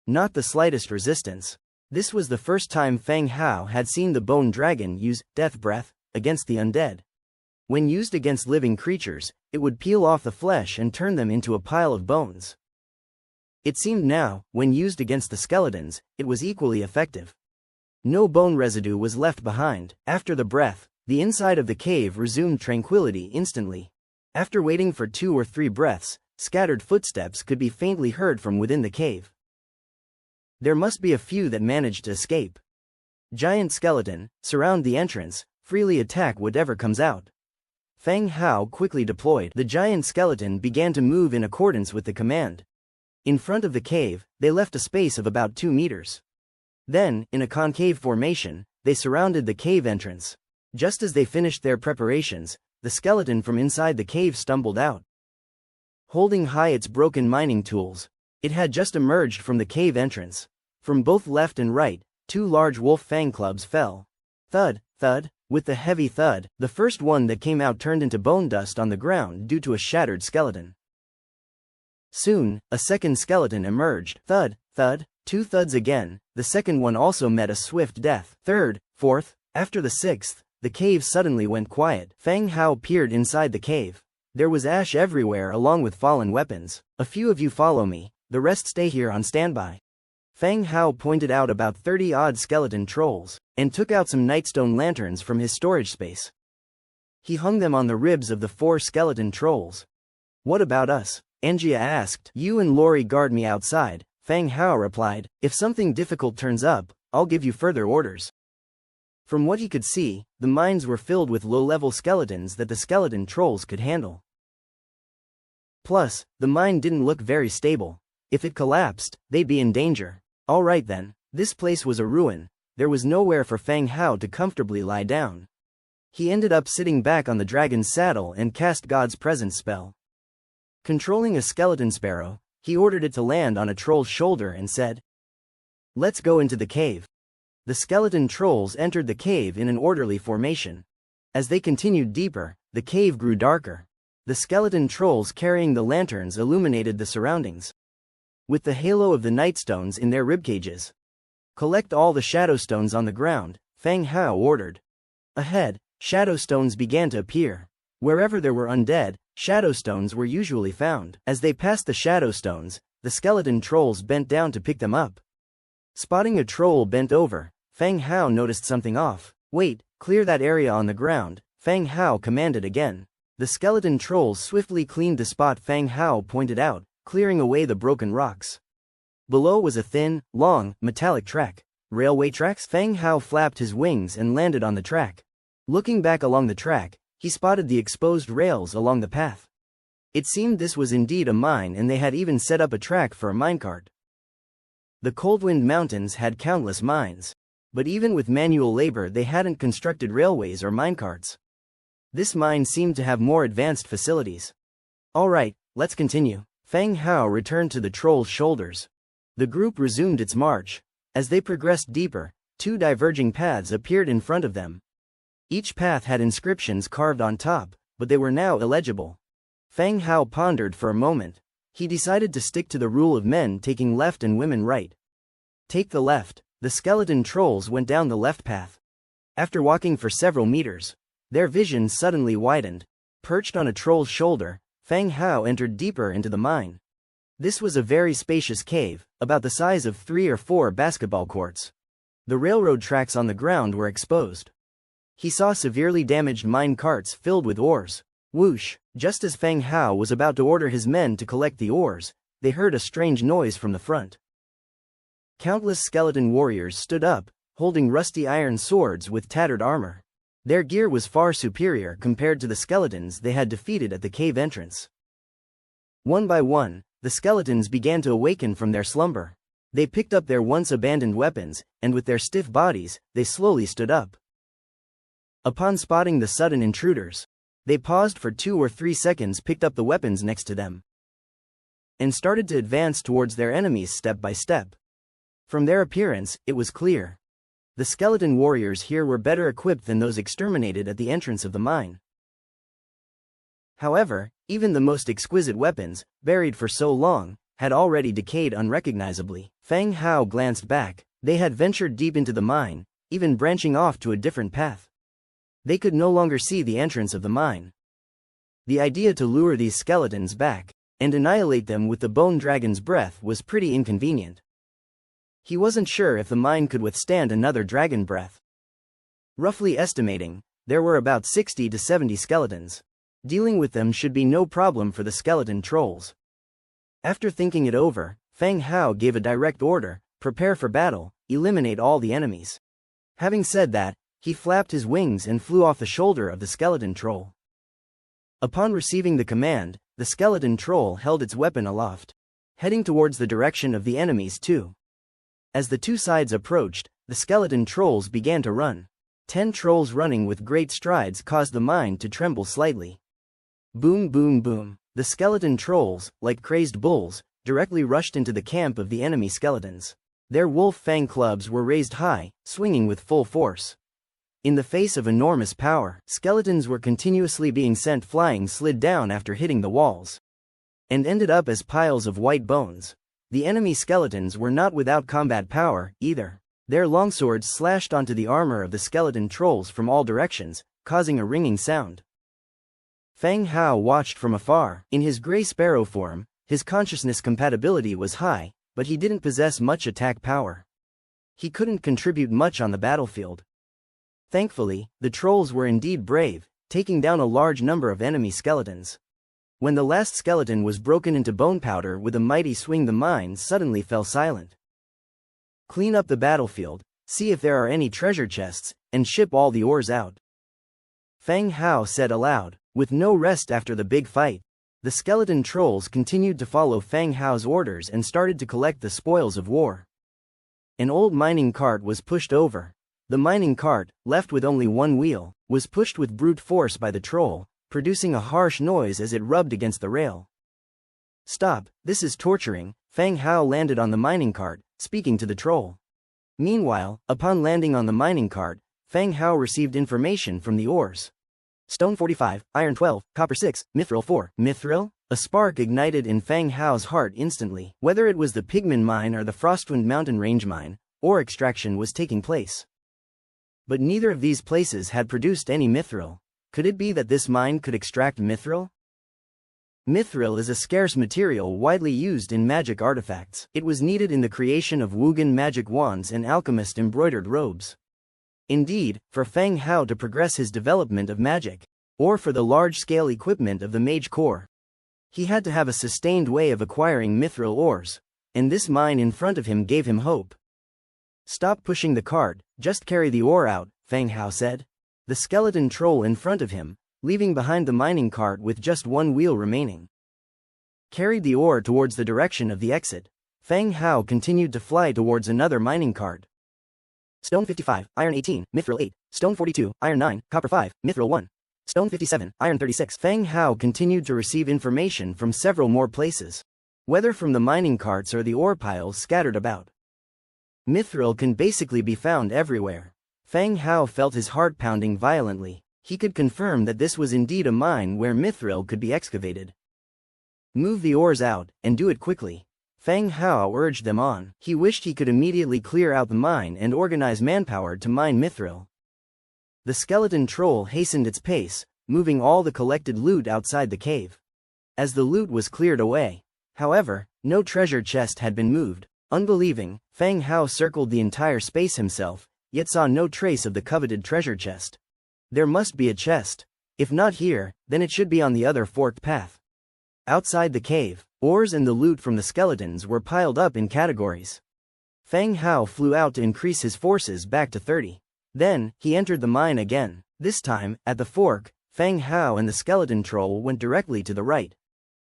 Not the slightest resistance. This was the first time Feng Hao had seen the bone dragon use death breath against the undead. When used against living creatures, it would peel off the flesh and turn them into a pile of bones. It seemed now, when used against the skeletons, it was equally effective. No bone residue was left behind. After the breath, the inside of the cave resumed tranquility instantly. After waiting for 2 or 3 breaths, scattered footsteps could be faintly heard from within the cave. There must be a few that managed to escape. Giant skeleton, surround the entrance, freely attack whatever comes out. Feng Hao quickly deployed. The giant skeleton began to move in accordance with the command. In front of the cave, they left a space of about 2 meters. Then, in a concave formation, they surrounded the cave entrance. Just as they finished their preparations, the skeleton from inside the cave stumbled out, holding high its broken mining tools. It had just emerged from the cave entrance. From both left and right, 2 large wolf fang clubs fell. Thud, thud. With the heavy thud, the first one that came out turned into bone dust on the ground due to a shattered skeleton. Soon, a second skeleton emerged. Thud, thud, 2 thuds again. The second one also met a swift death. Third, fourth, after the 6th, the cave suddenly went quiet. Feng Hao peered inside the cave. There was ash everywhere along with fallen weapons. A few of you follow me, the rest stay here on standby. Feng Hao pointed out about 30-odd skeleton trolls, and took out some nightstone lanterns from his storage space. He hung them on the ribs of the 4 skeleton trolls. What about us? Angia asked. You and Lori guard me outside, Feng Hao replied. If something difficult turns up, I'll give you further orders. From what he could see, the mines were filled with low-level skeletons that the skeleton trolls could handle. Plus, the mine didn't look very stable. If it collapsed, they'd be in danger. All right then, this place was a ruin. There was nowhere for Feng Hao to comfortably lie down. He ended up sitting back on the dragon's saddle and cast God's presence spell. Controlling a skeleton sparrow, he ordered it to land on a troll's shoulder and said, "Let's go into the cave." The skeleton trolls entered the cave in an orderly formation. As they continued deeper, the cave grew darker. The skeleton trolls carrying the lanterns illuminated the surroundings with the halo of the nightstones in their ribcages. Collect all the shadowstones on the ground, Feng Hao ordered. Ahead, shadowstones began to appear. Wherever there were undead, shadowstones were usually found. As they passed the shadowstones, the skeleton trolls bent down to pick them up. Spotting a troll bent over, Feng Hao noticed something off. Wait, clear that area on the ground, Feng Hao commanded again. The skeleton trolls swiftly cleaned the spot Feng Hao pointed out, clearing away the broken rocks. Below was a thin, long, metallic track. Railway tracks? Feng Hao flapped his wings and landed on the track. Looking back along the track, he spotted the exposed rails along the path. It seemed this was indeed a mine, and they had even set up a track for a minecart. The Coldwind Mountains had countless mines. But even with manual labor they hadn't constructed railways or minecarts. This mine seemed to have more advanced facilities. Alright, let's continue. Fang Hao returned to the troll's shoulders. The group resumed its march. As they progressed deeper, two diverging paths appeared in front of them. Each path had inscriptions carved on top, but they were now illegible. Fang Hao pondered for a moment. He decided to stick to the rule of men taking left and women right. Take the left. The skeleton trolls went down the left path. After walking for several meters, their vision suddenly widened. Perched on a troll's shoulder, Fang Hao entered deeper into the mine. This was a very spacious cave, about the size of 3 or 4 basketball courts. The railroad tracks on the ground were exposed. He saw severely damaged mine carts filled with ores. Whoosh! Just as Fang Hao was about to order his men to collect the ores, they heard a strange noise from the front. Countless skeleton warriors stood up, holding rusty iron swords with tattered armor. Their gear was far superior compared to the skeletons they had defeated at the cave entrance. One by one, the skeletons began to awaken from their slumber. They picked up their once abandoned weapons, and with their stiff bodies, they slowly stood up. Upon spotting the sudden intruders, they paused for 2 or 3 seconds, picked up the weapons next to them, and started to advance towards their enemies step by step. From their appearance, it was clear. The skeleton warriors here were better equipped than those exterminated at the entrance of the mine. However, even the most exquisite weapons, buried for so long, had already decayed unrecognizably. Fang Hao glanced back. They had ventured deep into the mine, even branching off to a different path. They could no longer see the entrance of the mine. The idea to lure these skeletons back and annihilate them with the bone dragon's breath was pretty inconvenient. He wasn't sure if the mine could withstand another dragon breath. Roughly estimating, there were about 60 to 70 skeletons. Dealing with them should be no problem for the skeleton trolls. After thinking it over, Fang Hao gave a direct order: prepare for battle, eliminate all the enemies. Having said that, he flapped his wings and flew off the shoulder of the skeleton troll. Upon receiving the command, the skeleton troll held its weapon aloft, heading towards the direction of the enemies too. As the two sides approached, the skeleton trolls began to run. 10 trolls running with great strides caused the mine to tremble slightly. Boom, boom, boom. The skeleton trolls, like crazed bulls, directly rushed into the camp of the enemy skeletons. Their wolf fang clubs were raised high, swinging with full force. In the face of enormous power, skeletons were continuously being sent flying, slid down after hitting the walls, and ended up as piles of white bones. The enemy skeletons were not without combat power, either. Their longswords slashed onto the armor of the skeleton trolls from all directions, causing a ringing sound. Fang Hao watched from afar. In his gray sparrow form, his consciousness compatibility was high, but he didn't possess much attack power. He couldn't contribute much on the battlefield. Thankfully, the trolls were indeed brave, taking down a large number of enemy skeletons. When the last skeleton was broken into bone powder with a mighty swing, the mine suddenly fell silent. Clean up the battlefield, see if there are any treasure chests, and ship all the ores out. Fang Hao said aloud. With no rest after the big fight, the skeleton trolls continued to follow Fang Hao's orders and started to collect the spoils of war. An old mining cart was pushed over. The mining cart, left with only one wheel, was pushed with brute force by the troll, producing a harsh noise as it rubbed against the rail. Stop, this is torturing. Fang Hao landed on the mining cart, speaking to the troll. Meanwhile, upon landing on the mining cart, Fang Hao received information from the ores. Stone 45, iron 12, copper 6, mithril 4. Mithril? A spark ignited in Fang Hao's heart instantly. Whether it was the Pigman mine or the Frostwind mountain range mine, ore extraction was taking place. But neither of these places had produced any mithril. Could it be that this mine could extract mithril? Mithril is a scarce material widely used in magic artifacts. It was needed in the creation of Wugan magic wands and alchemist embroidered robes. Indeed, for Fang Hao to progress his development of magic, or for the large-scale equipment of the Mage Corps, he had to have a sustained way of acquiring mithril ores, and this mine in front of him gave him hope. Stop pushing the cart, just carry the ore out, Fang Hao said. The skeleton troll in front of him, leaving behind the mining cart with just one wheel remaining, carried the ore towards the direction of the exit. Fang Hao continued to fly towards another mining cart. Stone 55, iron 18, mithril 8, stone 42, iron 9, copper 5, mithril 1. Stone 57, Iron 36. Feng Hao continued to receive information from several more places, whether from the mining carts or the ore piles scattered about. Mithril can basically be found everywhere. Feng Hao felt his heart pounding violently. He could confirm that this was indeed a mine where mithril could be excavated. Move the ores out, and do it quickly. Feng Hao urged them on. He wished he could immediately clear out the mine and organize manpower to mine mithril. The skeleton troll hastened its pace, moving all the collected loot outside the cave. As the loot was cleared away, however, no treasure chest had been moved. Unbelieving, Feng Hao circled the entire space himself, yet saw no trace of the coveted treasure chest. There must be a chest. If not here, then it should be on the other forked path. Outside the cave, ores and the loot from the skeletons were piled up in categories. Feng Hao flew out to increase his forces back to 30. Then, he entered the mine again. This time, at the fork, Feng Hao and the skeleton troll went directly to the right.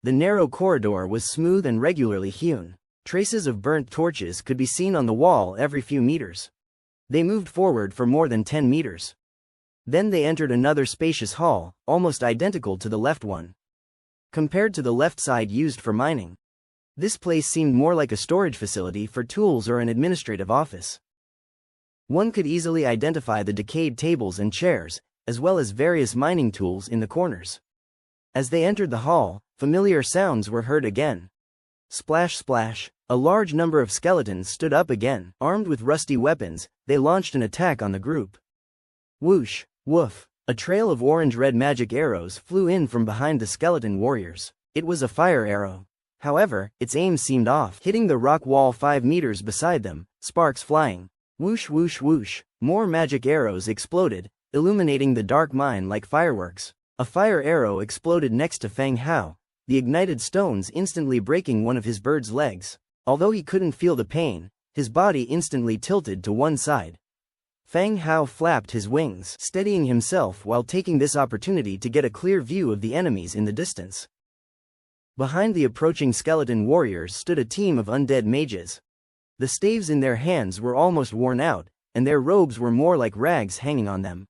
The narrow corridor was smooth and regularly hewn. Traces of burnt torches could be seen on the wall every few meters. They moved forward for more than 10 meters. Then they entered another spacious hall, almost identical to the left one. Compared to the left side used for mining, this place seemed more like a storage facility for tools or an administrative office. One could easily identify the decayed tables and chairs, as well as various mining tools in the corners. As they entered the hall, familiar sounds were heard again. Splash splash, a large number of skeletons stood up again. Armed with rusty weapons, they launched an attack on the group. Whoosh, woof, a trail of orange-red magic arrows flew in from behind the skeleton warriors. It was a fire arrow. However, its aim seemed off, hitting the rock wall 5 meters beside them, sparks flying. Whoosh whoosh whoosh, more magic arrows exploded, illuminating the dark mine like fireworks. A fire arrow exploded next to Feng Hao, the ignited stones instantly breaking one of his bird's legs. Although he couldn't feel the pain, his body instantly tilted to one side. Feng Hao flapped his wings, steadying himself while taking this opportunity to get a clear view of the enemies in the distance. Behind the approaching skeleton warriors stood a team of undead mages. The staves in their hands were almost worn out, and their robes were more like rags hanging on them.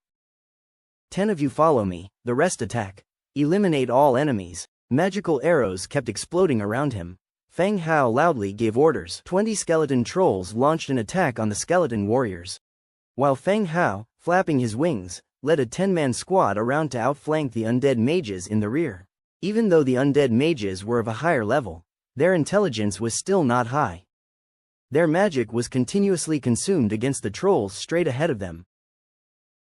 10 of you follow me, the rest attack. Eliminate all enemies. Magical arrows kept exploding around him. Feng Hao loudly gave orders. 20 skeleton trolls launched an attack on the skeleton warriors, while Feng Hao, flapping his wings, led a 10-man squad around to outflank the undead mages in the rear. Even though the undead mages were of a higher level, their intelligence was still not high. Their magic was continuously consumed against the trolls straight ahead of them,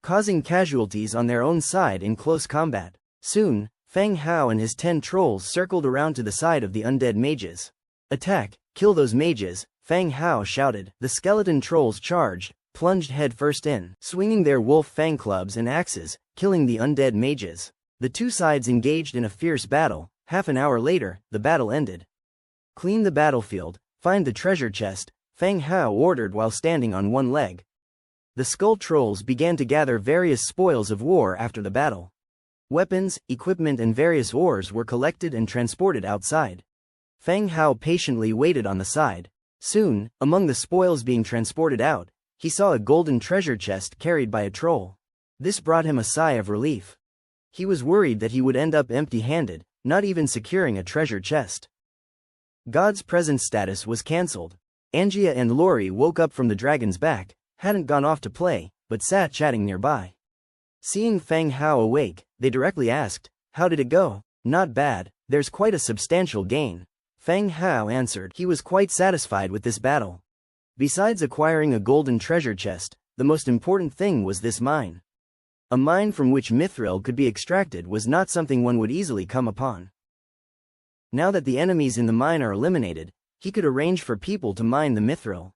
causing casualties on their own side in close combat. Soon, Feng Hao and his 10 trolls circled around to the side of the undead mages. Attack, kill those mages, Feng Hao shouted. The skeleton trolls charged, plunged headfirst in, swinging their wolf fang clubs and axes, killing the undead mages. The two sides engaged in a fierce battle. Half an hour later, the battle ended. Clean the battlefield, find the treasure chest, Feng Hao ordered while standing on one leg. The skull trolls began to gather various spoils of war after the battle. Weapons, equipment and various ores were collected and transported outside. Feng Hao patiently waited on the side. Soon, among the spoils being transported out, he saw a golden treasure chest carried by a troll. This brought him a sigh of relief. He was worried that he would end up empty-handed, not even securing a treasure chest. God's presence status was cancelled. Angia and Lori woke up from the dragon's back, hadn't gone off to play, but sat chatting nearby. Seeing Feng Hao awake, they directly asked, "How did it go?" "Not bad, there's quite a substantial gain," Feng Hao answered. He was quite satisfied with this battle. Besides acquiring a golden treasure chest, the most important thing was this mine. A mine from which mithril could be extracted was not something one would easily come upon. Now that the enemies in the mine are eliminated, he could arrange for people to mine the mithril,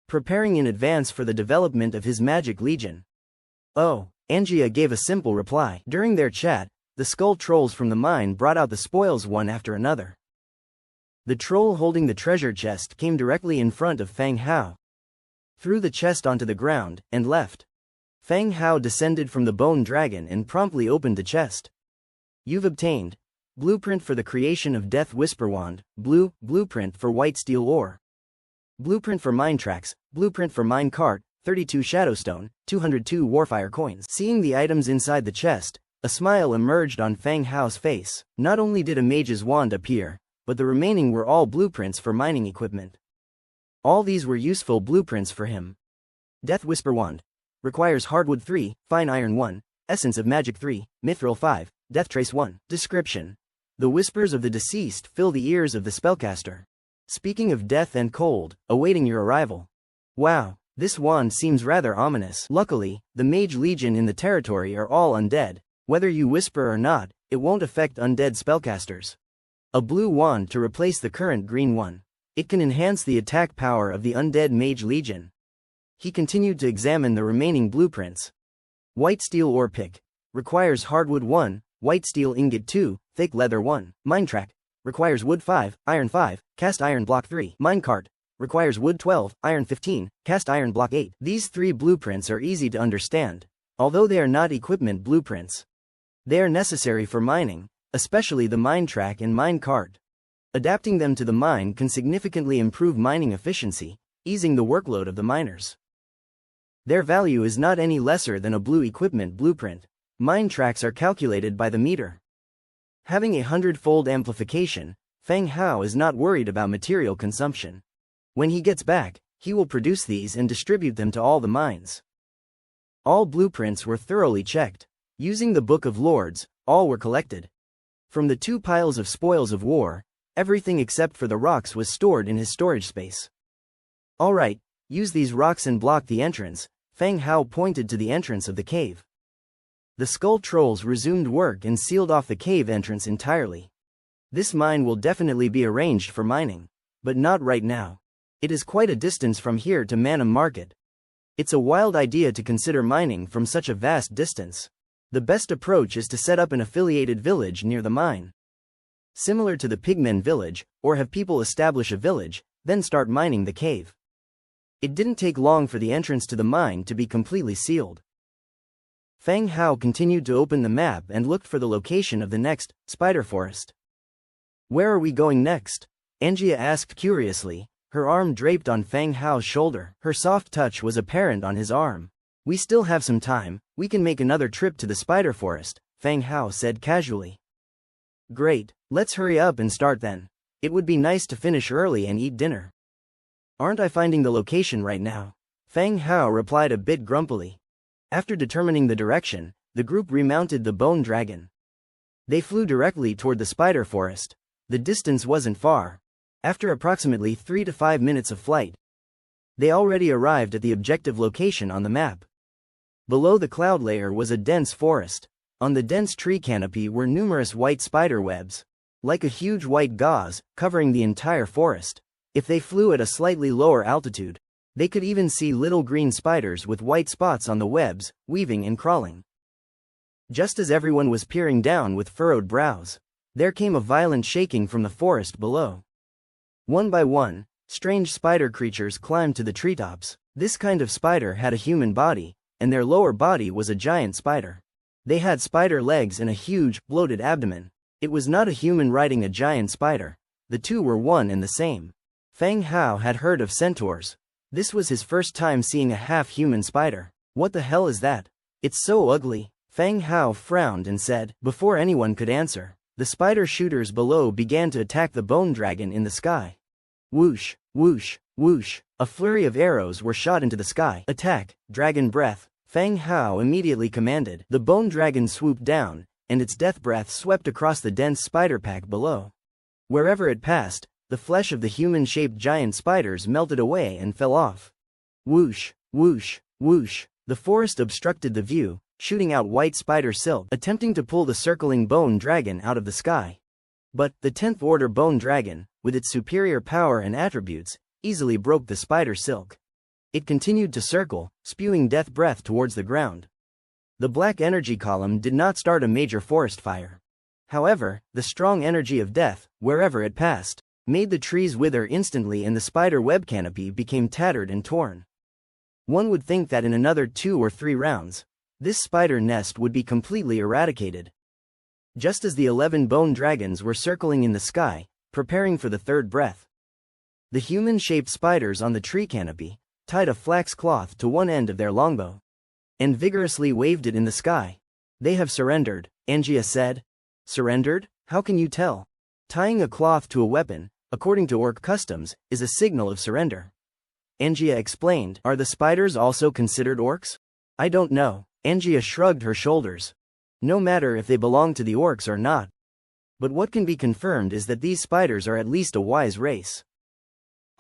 preparing in advance for the development of his magic legion. Oh, Angia gave a simple reply. During their chat, the skull trolls from the mine brought out the spoils one after another. The troll holding the treasure chest came directly in front of Feng Hao, threw the chest onto the ground, and left. Feng Hao descended from the bone dragon and promptly opened the chest. You've obtained blueprint for the creation of Death Whisper Wand, blueprint for white steel ore, blueprint for mine tracks, blueprint for mine cart, 32 Shadowstone, 202 Warfire coins. Seeing the items inside the chest, a smile emerged on Fang Hao's face. Not only did a mage's wand appear, but the remaining were all blueprints for mining equipment. All these were useful blueprints for him. Death Whisper Wand. Requires Hardwood 3, Fine Iron 1, Essence of Magic 3, Mithril 5, Death Trace 1. Description. The whispers of the deceased fill the ears of the spellcaster. Speaking of death and cold, awaiting your arrival. Wow, this wand seems rather ominous. Luckily, the Mage Legion in the territory are all undead. Whether you whisper or not, it won't affect undead spellcasters. A blue wand to replace the current green one. It can enhance the attack power of the undead Mage Legion. He continued to examine the remaining blueprints. White Steel Ore Pick. Requires Hardwood 1, White Steel Ingot 2, Thick Leather 1. Mine Track. Requires Wood 5, Iron 5, Cast Iron Block 3. Minecart. Requires Wood 12, Iron 15, Cast Iron Block 8. These 3 blueprints are easy to understand, although they are not equipment blueprints. They are necessary for mining, especially the mine track and mine cart. Adapting them to the mine can significantly improve mining efficiency, easing the workload of the miners. Their value is not any lesser than a blue equipment blueprint. Mine tracks are calculated by the meter. Having a 100-fold amplification, Fang Hao is not worried about material consumption. When he gets back, he will produce these and distribute them to all the mines. All blueprints were thoroughly checked. Using the Book of Lords, all were collected. From the 2 piles of spoils of war, everything except for the rocks was stored in his storage space. Alright, use these rocks and block the entrance. Fang Hao pointed to the entrance of the cave. The skull trolls resumed work and sealed off the cave entrance entirely. This mine will definitely be arranged for mining, but not right now. It is quite a distance from here to Manum Market. It's a wild idea to consider mining from such a vast distance. The best approach is to set up an affiliated village near the mine. Similar to the Pigmen village, or have people establish a village, then start mining the cave. It didn't take long for the entrance to the mine to be completely sealed. Fang Hao continued to open the map and looked for the location of the next spider forest. Where are we going next? Angia asked curiously, her arm draped on Fang Hao's shoulder. Her soft touch was apparent on his arm. We still have some time, we can make another trip to the spider forest, Fang Hao said casually. Great, let's hurry up and start then. It would be nice to finish early and eat dinner. Aren't I finding the location right now? Fang Hao replied a bit grumpily. After determining the direction, the group remounted the bone dragon. They flew directly toward the spider forest. The distance wasn't far. After approximately 3 to 5 minutes of flight, they already arrived at the objective location on the map. Below the cloud layer was a dense forest. On the dense tree canopy were numerous white spider webs, like a huge white gauze, covering the entire forest. If they flew at a slightly lower altitude, they could even see little green spiders with white spots on the webs, weaving and crawling. Just as everyone was peering down with furrowed brows, there came a violent shaking from the forest below. One by one, strange spider creatures climbed to the treetops. This kind of spider had a human body, and their lower body was a giant spider. They had spider legs and a huge, bloated abdomen. It was not a human riding a giant spider. The two were one and the same. Fang Hao had heard of centaurs. This was his first time seeing a half-human spider. What the hell is that? It's so ugly. Fang Hao frowned and said, before anyone could answer. The spider shooters below began to attack the bone dragon in the sky. Whoosh, whoosh, whoosh. A flurry of arrows were shot into the sky. Attack, dragon breath. Fang Hao immediately commanded. The bone dragon swooped down, and its death breath swept across the dense spider pack below. Wherever it passed, the flesh of the human-shaped giant spiders melted away and fell off. Whoosh, whoosh, whoosh. The forest obstructed the view, shooting out white spider silk, attempting to pull the circling bone dragon out of the sky. But, the 10th order bone dragon, with its superior power and attributes, easily broke the spider silk. It continued to circle, spewing death breath towards the ground. The black energy column did not start a major forest fire. However, the strong energy of death, wherever it passed, made the trees wither instantly and the spider web canopy became tattered and torn. One would think that in another 2 or 3 rounds, this spider nest would be completely eradicated. Just as the 11 bone dragons were circling in the sky, preparing for the third breath, the human-shaped spiders on the tree canopy, tied a flax cloth to one end of their longbow, and vigorously waved it in the sky. They have surrendered, Angia said. Surrendered? How can you tell? Tying a cloth to a weapon, according to orc customs, is a signal of surrender. Angia explained. Are the spiders also considered orcs? I don't know. Angia shrugged her shoulders. No matter if they belong to the orcs or not. But what can be confirmed is that these spiders are at least a wise race.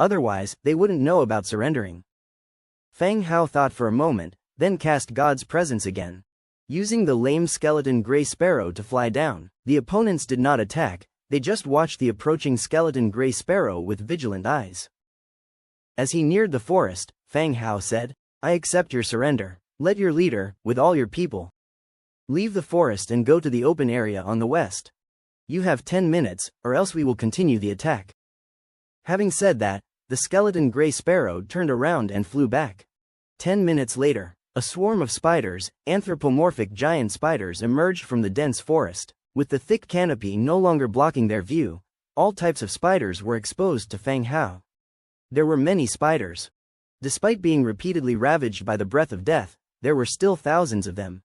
Otherwise, they wouldn't know about surrendering. Fang Hao thought for a moment, then cast God's presence again. Using the lame skeleton gray sparrow to fly down, the opponents did not attack, they just watched the approaching skeleton gray sparrow with vigilant eyes. As he neared the forest, Fang Hao said, I accept your surrender. Let your leader, with all your people, leave the forest and go to the open area on the west. You have 10 minutes, or else we will continue the attack. Having said that, the skeleton gray sparrow turned around and flew back. 10 minutes later, a swarm of spiders, anthropomorphic giant spiders, emerged from the dense forest. With the thick canopy no longer blocking their view, all types of spiders were exposed to Fang Hao. There were many spiders. Despite being repeatedly ravaged by the breath of death, there were still thousands of them.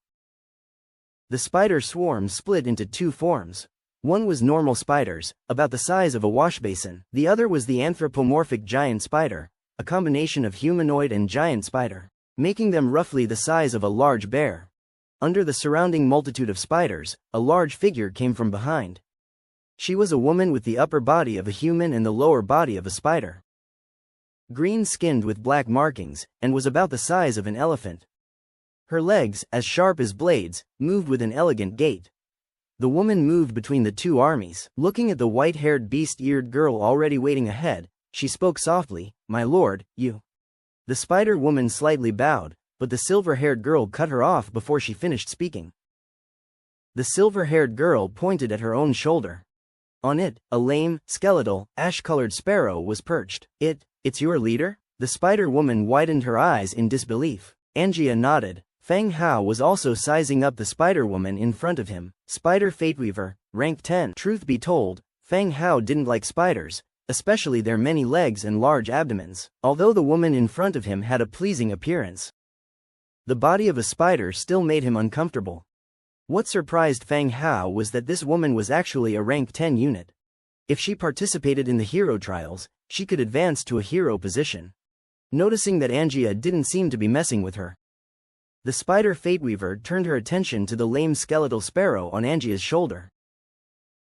The spider swarm split into two forms. One was normal spiders, about the size of a washbasin. The other was the anthropomorphic giant spider, a combination of humanoid and giant spider, making them roughly the size of a large bear. Under the surrounding multitude of spiders, a large figure came from behind. She was a woman with the upper body of a human and the lower body of a spider. Green-skinned with black markings, and was about the size of an elephant. Her legs, as sharp as blades, moved with an elegant gait. The woman moved between the two armies. Looking at the white-haired beast-eared girl already waiting ahead, she spoke softly, My lord, you. The spider woman slightly bowed, but the silver-haired girl cut her off before she finished speaking. The silver-haired girl pointed at her own shoulder. On it, a lame, skeletal, ash-colored sparrow was perched. It's your leader? The spider woman widened her eyes in disbelief. Angia nodded. Fang Hao was also sizing up the spider woman in front of him. Spider Fateweaver, rank 10. Truth be told, Fang Hao didn't like spiders, especially their many legs and large abdomens, although the woman in front of him had a pleasing appearance. The body of a spider still made him uncomfortable. What surprised Fang Hao was that this woman was actually a rank 10 unit. If she participated in the hero trials, she could advance to a hero position. Noticing that Angia didn't seem to be messing with her, the spider Fateweaver turned her attention to the lame skeletal sparrow on Angia's shoulder.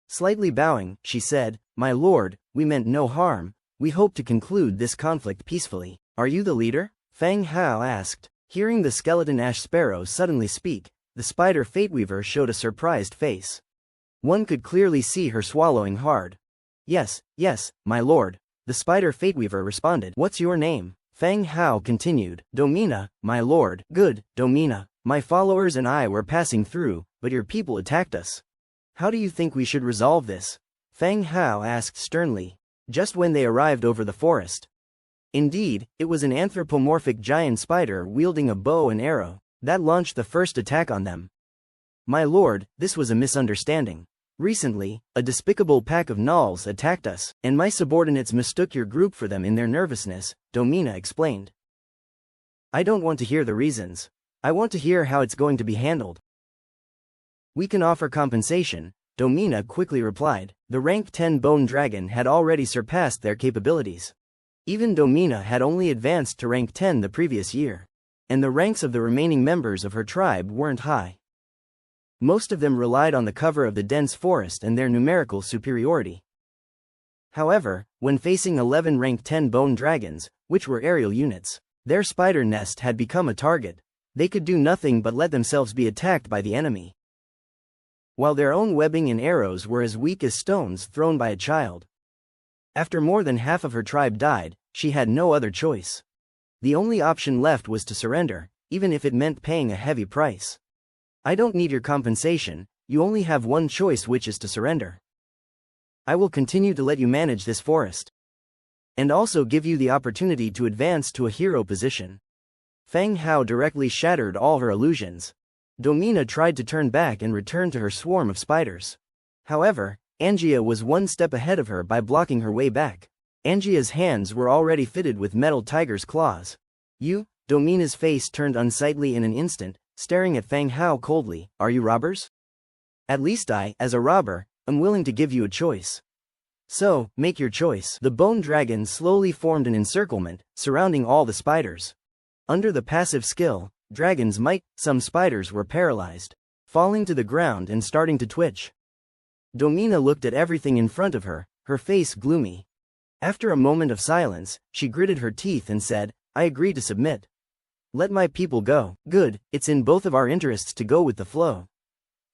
Slightly bowing, she said, My lord, we meant no harm, we hope to conclude this conflict peacefully. Are you the leader? Fang Hao asked. Hearing the skeleton ash sparrow suddenly speak, the spider Fateweaver showed a surprised face. One could clearly see her swallowing hard. Yes, my lord, the spider Fateweaver responded. What's your name? Fang Hao continued. Domina, my lord. Good, Domina. My followers and I were passing through, but your people attacked us. How do you think we should resolve this? Fang Hao asked sternly. Just when they arrived over the forest. Indeed, it was an anthropomorphic giant spider wielding a bow and arrow that launched the first attack on them. My lord, this was a misunderstanding. Recently, a despicable pack of gnolls attacked us, and my subordinates mistook your group for them in their nervousness, Domina explained. I don't want to hear the reasons. I want to hear how it's going to be handled. We can offer compensation, Domina quickly replied. The rank 10 bone dragon had already surpassed their capabilities. Even Domina had only advanced to rank 10 the previous year, and the ranks of the remaining members of her tribe weren't high. Most of them relied on the cover of the dense forest and their numerical superiority. However, when facing 11 rank 10 bone dragons, which were aerial units, their spider nest had become a target. They could do nothing but let themselves be attacked by the enemy, while their own webbing and arrows were as weak as stones thrown by a child. After more than half of her tribe died, she had no other choice. The only option left was to surrender, even if it meant paying a heavy price. I don't need your compensation, you only have one choice, which is to surrender. I will continue to let you manage this forest, and also give you the opportunity to advance to a hero position. Fang Hao directly shattered all her illusions. Domina tried to turn back and return to her swarm of spiders. However, Angia was one step ahead of her by blocking her way back. Angia's hands were already fitted with metal tiger's claws. You? Domina's face turned unsightly in an instant, staring at Fang Hao coldly. Are you robbers? At least I, as a robber, am willing to give you a choice. So, make your choice. The bone dragon slowly formed an encirclement, surrounding all the spiders. Under the passive skill, Dragon's Might, some spiders were paralyzed, falling to the ground and starting to twitch. Domina looked at everything in front of her, her face gloomy. After a moment of silence, she gritted her teeth and said, I agree to submit. Let my people go. Good, it's in both of our interests to go with the flow.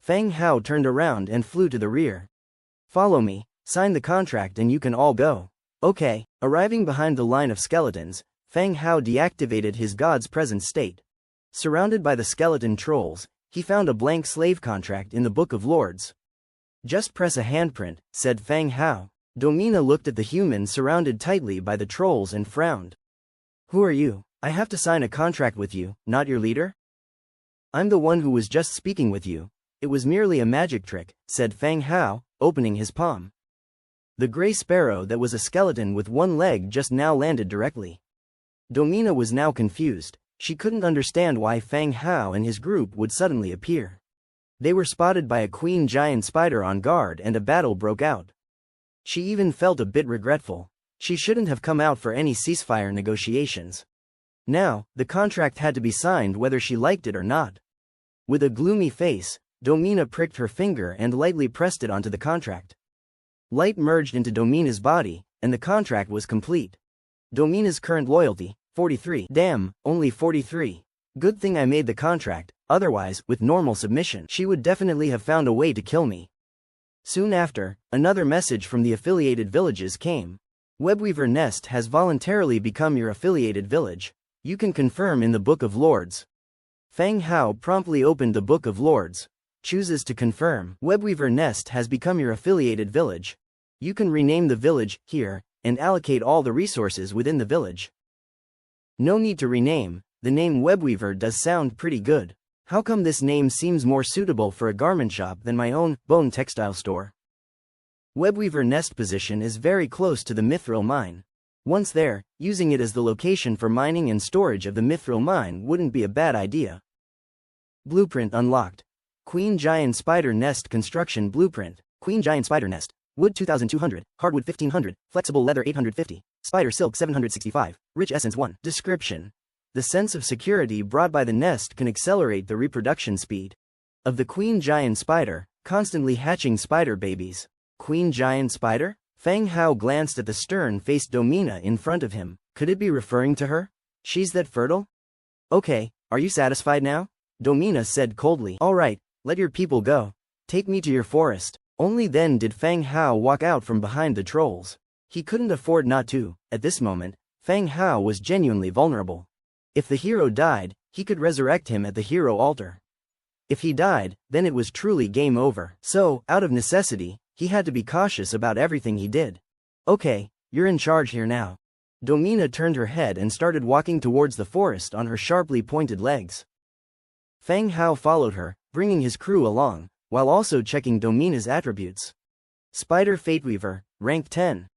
Fang Hao turned around and flew to the rear. Follow me, sign the contract and you can all go. Okay. Arriving behind the line of skeletons, Fang Hao deactivated his god's present state. Surrounded by the skeleton trolls, he found a blank slave contract in the Book of Lords. Just press a handprint, said Fang Hao. Domina looked at the human surrounded tightly by the trolls and frowned. Who are you? I have to sign a contract with you, not your leader? I'm the one who was just speaking with you. It was merely a magic trick, said Fang Hao, opening his palm. The gray sparrow that was a skeleton with one leg just now landed directly. Domina was now confused. She couldn't understand why Fang Hao and his group would suddenly appear. They were spotted by a queen giant spider on guard and a battle broke out. She even felt a bit regretful. She shouldn't have come out for any ceasefire negotiations. Now, the contract had to be signed whether she liked it or not. With a gloomy face, Domina pricked her finger and lightly pressed it onto the contract. Light merged into Domina's body, and the contract was complete. Domina's current loyalty, 43. Damn, only 43. Good thing I made the contract, otherwise, with normal submission, she would definitely have found a way to kill me. Soon after, another message from the affiliated villages came. Webweaver Nest has voluntarily become your affiliated village. You can confirm in the Book of Lords. Fang Hao promptly opened the Book of Lords. Chooses to confirm. Webweaver Nest has become your affiliated village. You can rename the village, here, and allocate all the resources within the village. No need to rename, the name Webweaver does sound pretty good. How come this name seems more suitable for a garment shop than my own, bone textile store? Webweaver Nest position is very close to the Mithril mine. Once there, using it as the location for mining and storage of the Mithril mine wouldn't be a bad idea. Blueprint unlocked. Queen Giant Spider Nest Construction Blueprint. Queen Giant Spider Nest. Wood 2200, hardwood 1500, flexible leather 850, spider silk 765, rich essence 1. Description. The sense of security brought by the nest can accelerate the reproduction speed of the queen giant spider, constantly hatching spider babies. Queen giant spider? Fang Hao glanced at the stern-faced Domina in front of him. Could it be referring to her? She's that fertile? Okay, are you satisfied now? Domina said coldly. All right, let your people go. Take me to your forest. Only then did Fang Hao walk out from behind the trolls. He couldn't afford not to. At this moment, Fang Hao was genuinely vulnerable. If the hero died, he could resurrect him at the hero altar. If he died, then it was truly game over. So, out of necessity, he had to be cautious about everything he did. Okay, you're in charge here now. Domina turned her head and started walking towards the forest on her sharply pointed legs. Fang Hao followed her, bringing his crew along, while also checking Domina's attributes. Spider Fateweaver, rank 10.